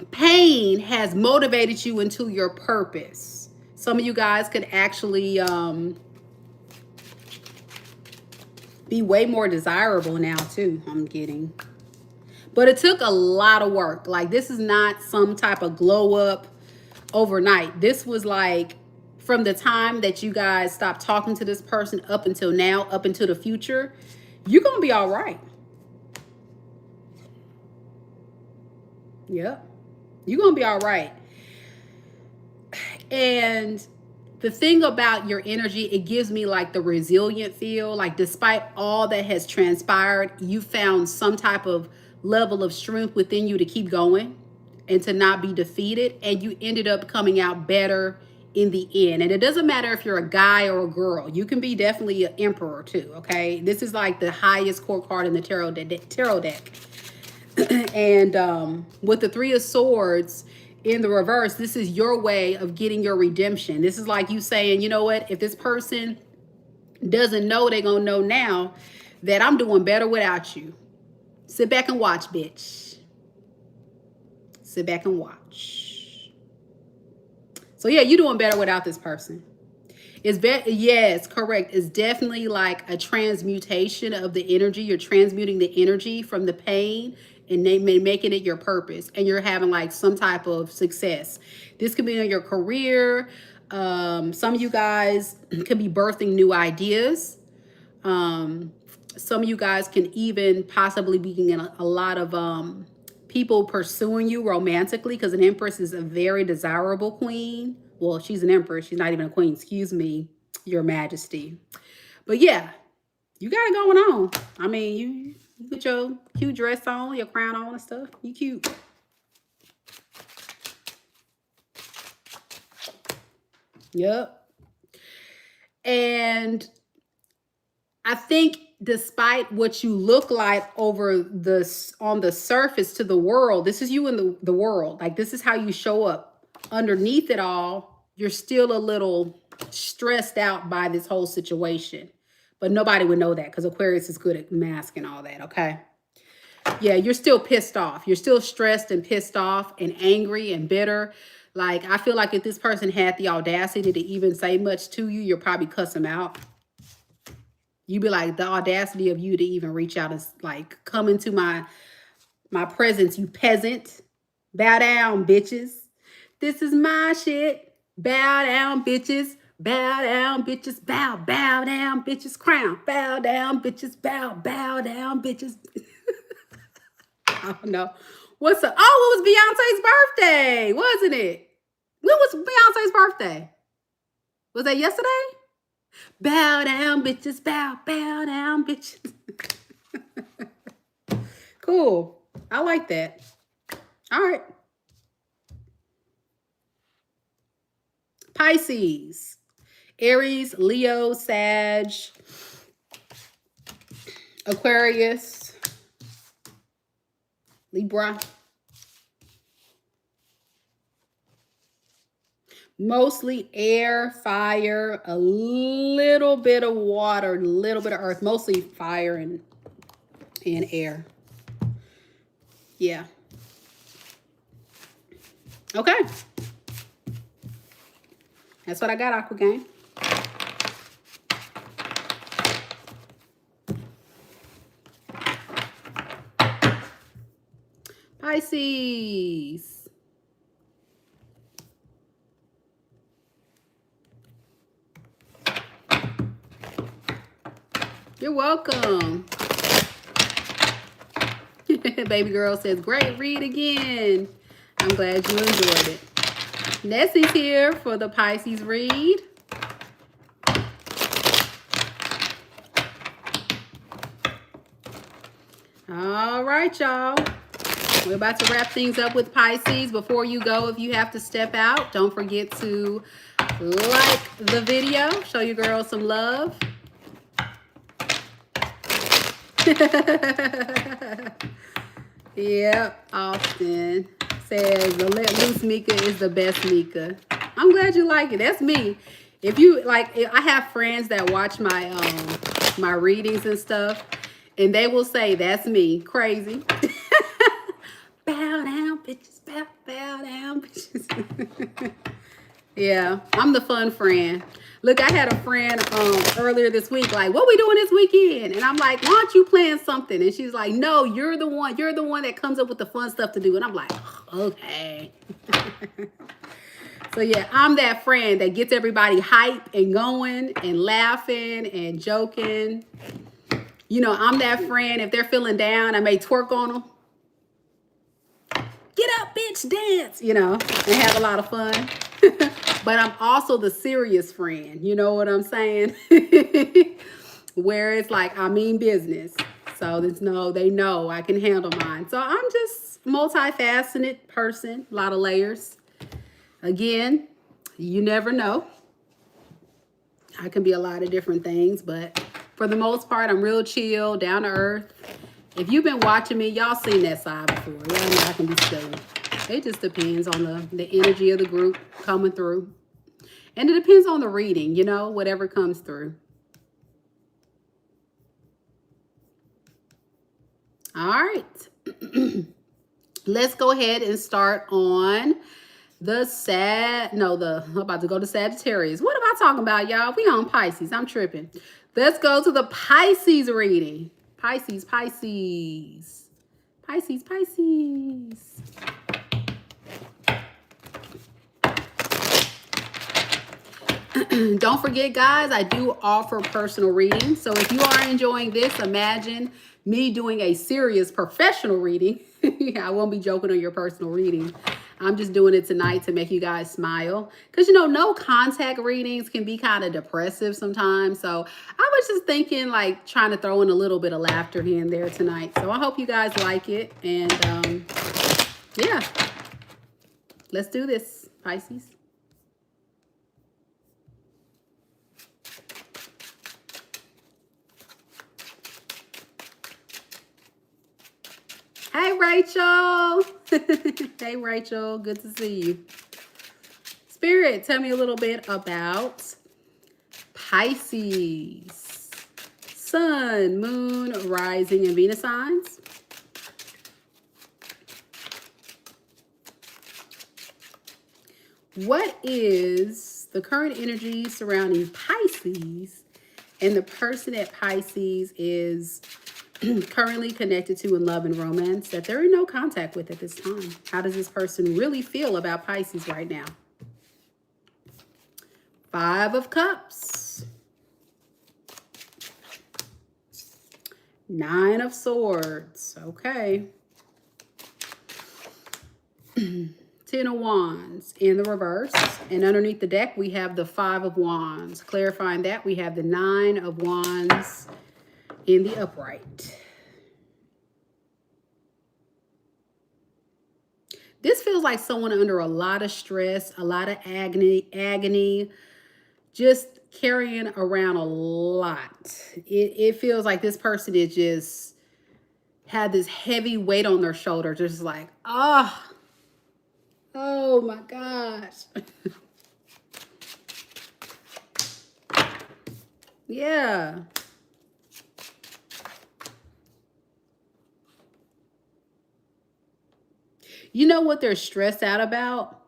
pain has motivated you into your purpose. Some of you guys could actually be way more desirable now too, I'm getting. But it took a lot of work. Like, this is not some type of glow up overnight. This was like from the time that you guys stopped talking to this person up until now, up into the future, you're going to be all right. Yep. You're going to be all right. And the thing about your energy, it gives me like the resilient feel. Like, despite all that has transpired, you found some type of level of strength within you to keep going and to not be defeated. And you ended up coming out better in the end. And it doesn't matter if you're a guy or a girl. You can be definitely an emperor too, okay? This is like the highest court card in the tarot deck. And with the Three of Swords in the reverse, this is your way of getting your redemption. This is like you saying, you know what? If this person doesn't know, they're going to know now that I'm doing better without you. Sit back and watch, bitch. Sit back and watch. So yeah, you're doing better without this person. Yes, correct. It's definitely like a transmutation of the energy. You're transmuting the energy from the pain and making it your purpose. And you're having like some type of success. This could be in your career. Some of you guys could be birthing new ideas. Some of you guys can even possibly be getting a lot of people pursuing you romantically, because an empress is a very desirable queen. Well, she's an empress. She's not even a queen. Excuse me, your majesty. But yeah, you got it going on. I mean, you put your cute dress on, your crown on and stuff. You cute. Yep. And I think despite what you look like on the surface to the world, this is you in the world. Like, this is how you show up. Underneath it all, you're still a little stressed out by this whole situation. But nobody would know that because Aquarius is good at masking all that, okay? Yeah, you're still pissed off. You're still stressed and pissed off and angry and bitter. Like, I feel like if this person had the audacity to even say much to you, you'll probably cuss them out. You'd be like, the audacity of you to even reach out and like, come into my presence, you peasant. Bow down, bitches. This is my shit. Bow down, bitches. Bow down, bitches. Bow down, bitches. Crown. Bow down, bitches. Bow down, bitches. I don't know. What's up? Oh, it was Beyonce's birthday, wasn't it? When was Beyonce's birthday? Was that yesterday? Bow down, bitches. Bow down, bitches. Cool. I like that. All right. Pisces, Aries, Leo, Sag, Aquarius, Libra. Mostly air, fire, a little bit of water, a little bit of earth, mostly fire and air. Yeah. Okay. That's what I got, Aqua Gang. Pisces. You're welcome. Baby girl says, great read again. I'm glad you enjoyed it. Nessie's here for the Pisces read. All right, y'all. We're about to wrap things up with Pisces. Before you go, if you have to step out, don't forget to like the video. Show your girls some love. Yep, Austin says the Let Loose Mika is the best Mika. I'm glad you like it. That's me. If you like, I have friends that watch my my readings and stuff, and they will say that's me. Crazy. Bow down, bitches. Bow down, bitches. Yeah, I'm the fun friend. Look, I had a friend earlier this week, like, what we doing this weekend? And I'm like, why aren't you playing something? And she's like, no, you're the one that comes up with the fun stuff to do. And I'm like, okay. So yeah, I'm that friend that gets everybody hype and going and laughing and joking. You know, I'm that friend, if they're feeling down, I may twerk on them. Get up, bitch, dance, you know, and have a lot of fun. But I'm also the serious friend, you know what I'm saying? Where it's like, I mean business. So they know I can handle mine. So I'm just multifaceted person, a lot of layers. Again, you never know. I can be a lot of different things, but for the most part, I'm real chill, down to earth. If you've been watching me, y'all seen that side before. Y'all know I can be silly. It just depends on the energy of the group coming through. And it depends on the reading, you know, whatever comes through. All right. Let's go ahead and start on I'm about to go to Sagittarius. What am I talking about, y'all? We on Pisces. I'm tripping. Let's go to the Pisces reading. Pisces. Don't forget, guys, I do offer personal readings. So if you are enjoying this, imagine me doing a serious professional reading. I won't be joking on your personal reading. I'm just doing it tonight to make you guys smile. Because, you know, no contact readings can be kind of depressive sometimes. So I was just thinking, like, trying to throw in a little bit of laughter here and there tonight. So I hope you guys like it. And, yeah, let's do this, Pisces. Hey, Rachel. Hey, Rachel. Good to see you. Spirit, tell me a little bit about Pisces. Sun, moon, rising, and Venus signs. What is the current energy surrounding Pisces and the person that Pisces is currently connected to in love and romance that they're in no contact with at this time? How does this person really feel about Pisces right now? 5 of Cups. 9 of Swords. Okay. 10 of Wands in the reverse. And underneath the deck, we have the 5 of Wands. Clarifying that, we have the 9 of Wands in the upright. This feels like someone under a lot of stress, a lot of agony, just carrying around a lot. It feels like this person is just had this heavy weight on their shoulders. Just like, oh my gosh. Yeah. You know what they're stressed out about?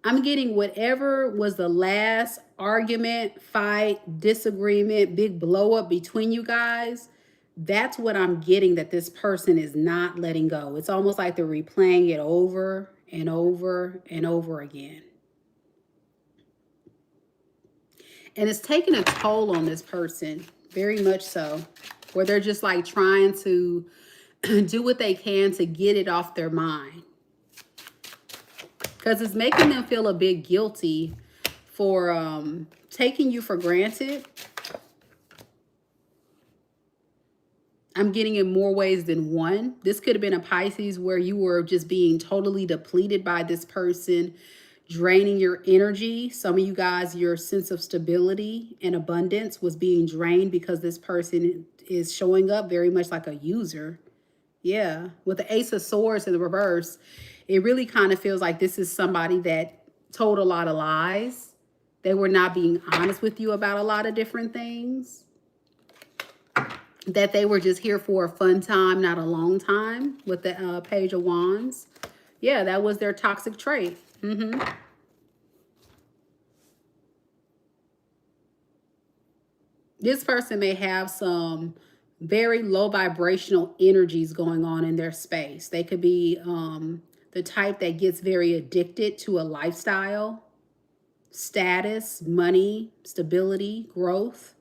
I'm getting whatever was the last argument, fight, disagreement, big blow up between you guys. That's what I'm getting that this person is not letting go. It's almost like they're replaying it over and over and over again. And it's taking a toll on this person Very much so. Where they're just like trying to do what they can to get it off their mind. Because it's making them feel a bit guilty for taking you for granted. I'm getting in more ways than one. This could have been a Pisces where you were just being totally depleted by this person, draining your energy. Some of you guys, your sense of stability and abundance was being drained because this person is showing up very much like a user. Yeah, with the Ace of Swords in the reverse, it really kind of feels like this is somebody that told a lot of lies. They were not being honest with you about a lot of different things. That they were just here for a fun time, not a long time, with the Page of Wands. Yeah, that was their toxic trait. This person may have some very low vibrational energies going on in their space. They could be the type that gets very addicted to a lifestyle, status, money, stability, growth.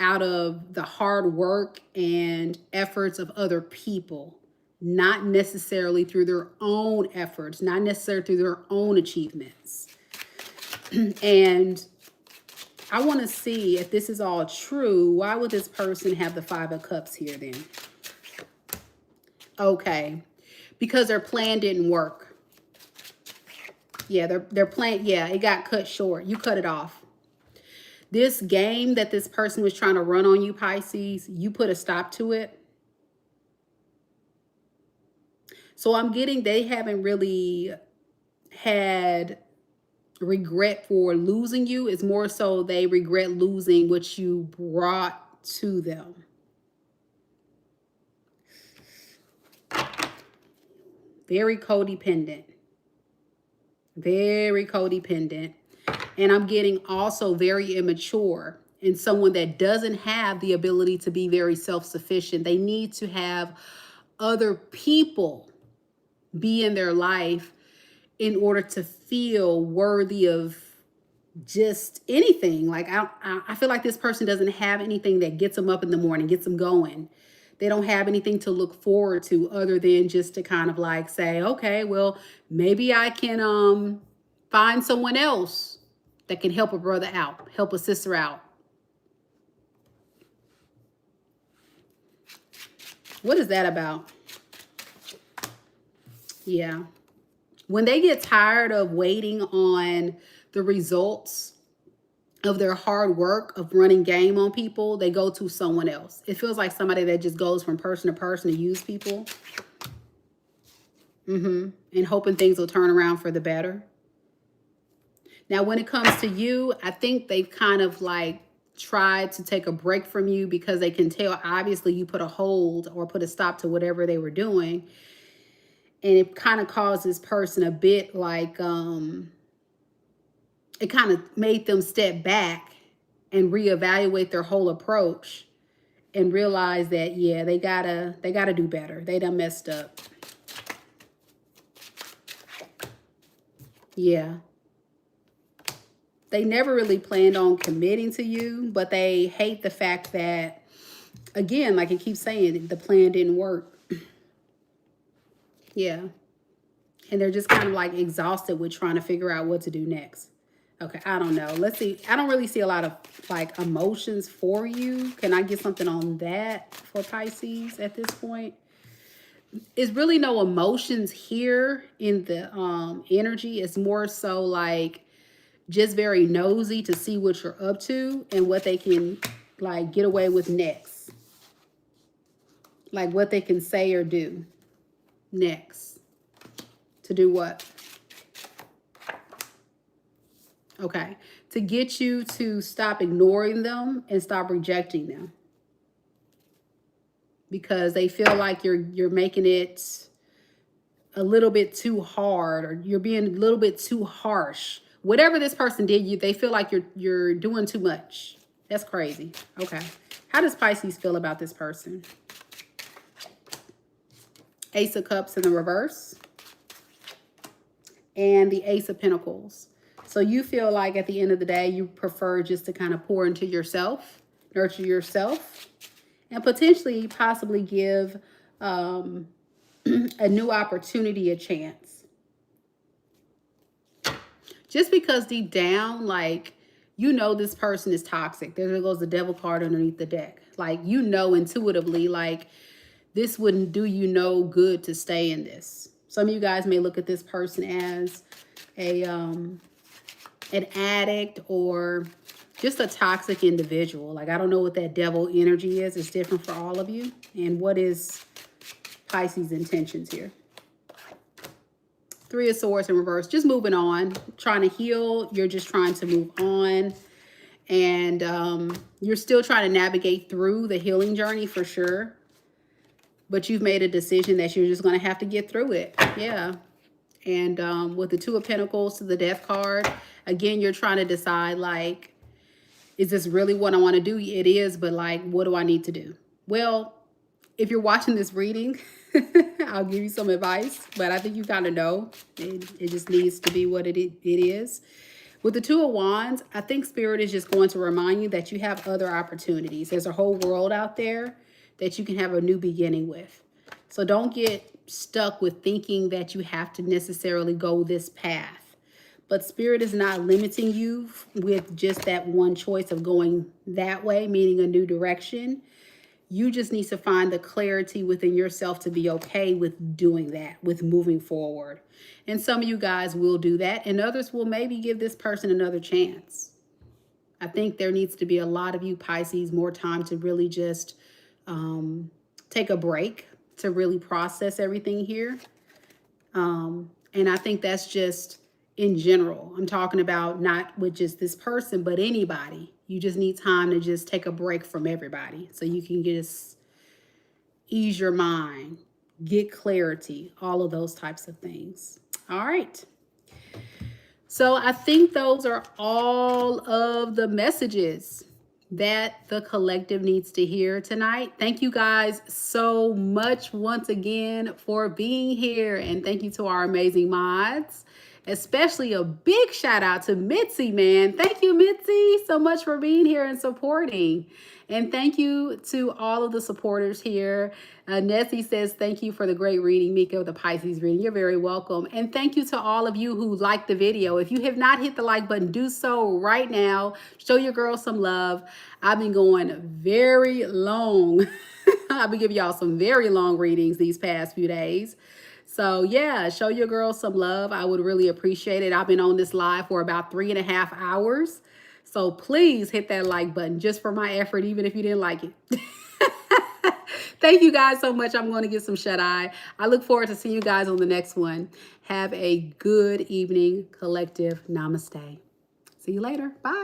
Out of the hard work and efforts of other people, not necessarily through their own efforts, not necessarily through their own achievements. And I want to see if this is all true. Why would this person have the Five of Cups here then? Okay, because their plan didn't work. Yeah, their plan, yeah, it got cut short. You cut it off. This game that this person was trying to run on you, Pisces, you put a stop to it. So I'm getting they haven't really had regret for losing you. It's more so they regret losing what you brought to them. Very codependent. Very codependent. And I'm getting also very immature and someone that doesn't have the ability to be very self-sufficient. They need to have other people be in their life in order to feel worthy of just anything. Like I feel like this person doesn't have anything that gets them up in the morning, gets them going. They don't have anything to look forward to other than just to kind of like say, okay, well, maybe I can find someone else that can help a brother out, help a sister out. What is that about? Yeah. When they get tired of waiting on the results of their hard work of running game on people, they go to someone else. It feels like somebody that just goes from person to person to use people. And hoping things will turn around for the better. Now, when it comes to you, I think they've kind of like tried to take a break from you because they can tell, obviously, you put a hold or put a stop to whatever they were doing. And it kind of caused this person a bit like, it kind of made them step back and reevaluate their whole approach and realize that, yeah, they gotta do better. They done messed up. Yeah. They never really planned on committing to you, but they hate the fact that, again, like it keeps saying, the plan didn't work. Yeah. And they're just kind of like exhausted with trying to figure out what to do next. Okay, I don't know. Let's see. I don't really see a lot of like emotions for you. Can I get something on that for Pisces at this point? It's really no emotions here in the energy. It's more so like just very nosy to see what you're up to and what they can like get away with next. Like what they can say or do next. To do what? Okay. To get you to stop ignoring them and stop rejecting them. Because they feel like you're making it a little bit too hard, or you're being a little bit too harsh. Whatever this person did, they feel like you're doing too much. That's crazy. Okay. How does Pisces feel about this person? Ace of Cups in the reverse. And the Ace of Pentacles. So you feel like at the end of the day, you prefer just to kind of pour into yourself, nurture yourself, and potentially possibly give a new opportunity a chance. Just because deep down, like, you know this person is toxic. There goes the devil card underneath the deck. Like, you know intuitively, like, this wouldn't do you no good to stay in this. Some of you guys may look at this person as an addict or just a toxic individual. Like, I don't know what that devil energy is. It's different for all of you. And what is Pisces' intentions here? Three of Swords in reverse. Just moving on. Trying to heal. You're just trying to move on. And you're still trying to navigate through the healing journey for sure. But you've made a decision that you're just going to have to get through it. Yeah. And with the Two of Pentacles to the Death card, again, you're trying to decide, like, is this really what I want to do? It is, but, like, what do I need to do? Well, if you're watching this reading, I'll give you some advice, but I think you kind of know. It just needs to be what it is. With the Two of Wands, I think Spirit is just going to remind you that you have other opportunities. There's a whole world out there that you can have a new beginning with. So don't get stuck with thinking that you have to necessarily go this path. But Spirit is not limiting you with just that one choice of going that way, meaning a new direction. You just need to find the clarity within yourself to be okay with doing that, with moving forward. And some of you guys will do that, and others will maybe give this person another chance. I think there needs to be a lot of you Pisces more time to really just take a break to really process everything here. And I think that's just in general. I'm talking about not with just this person, but anybody. You just need time to just take a break from everybody so you can just ease your mind, get clarity, all of those types of things. All right. So I think those are all of the messages that the collective needs to hear tonight. Thank you guys so much once again for being here. And thank you to our amazing mods. Especially a big shout out to Mitzi, man. Thank you, Mitzi, so much for being here and supporting. And thank you to all of the supporters here. Nessie says, thank you for the great reading, Mika, the Pisces reading. You're very welcome. And thank you to all of you who liked the video. If you have not hit the like button, do so right now. Show your girl some love. I've been going very long. I've been giving y'all some very long readings these past few days. So yeah, show your girl some love. I would really appreciate it. I've been on this live for about 3.5 hours. So please hit that like button just for my effort, even if you didn't like it. Thank you guys so much. I'm going to get some shut-eye. I look forward to seeing you guys on the next one. Have a good evening, collective. Namaste. See you later. Bye.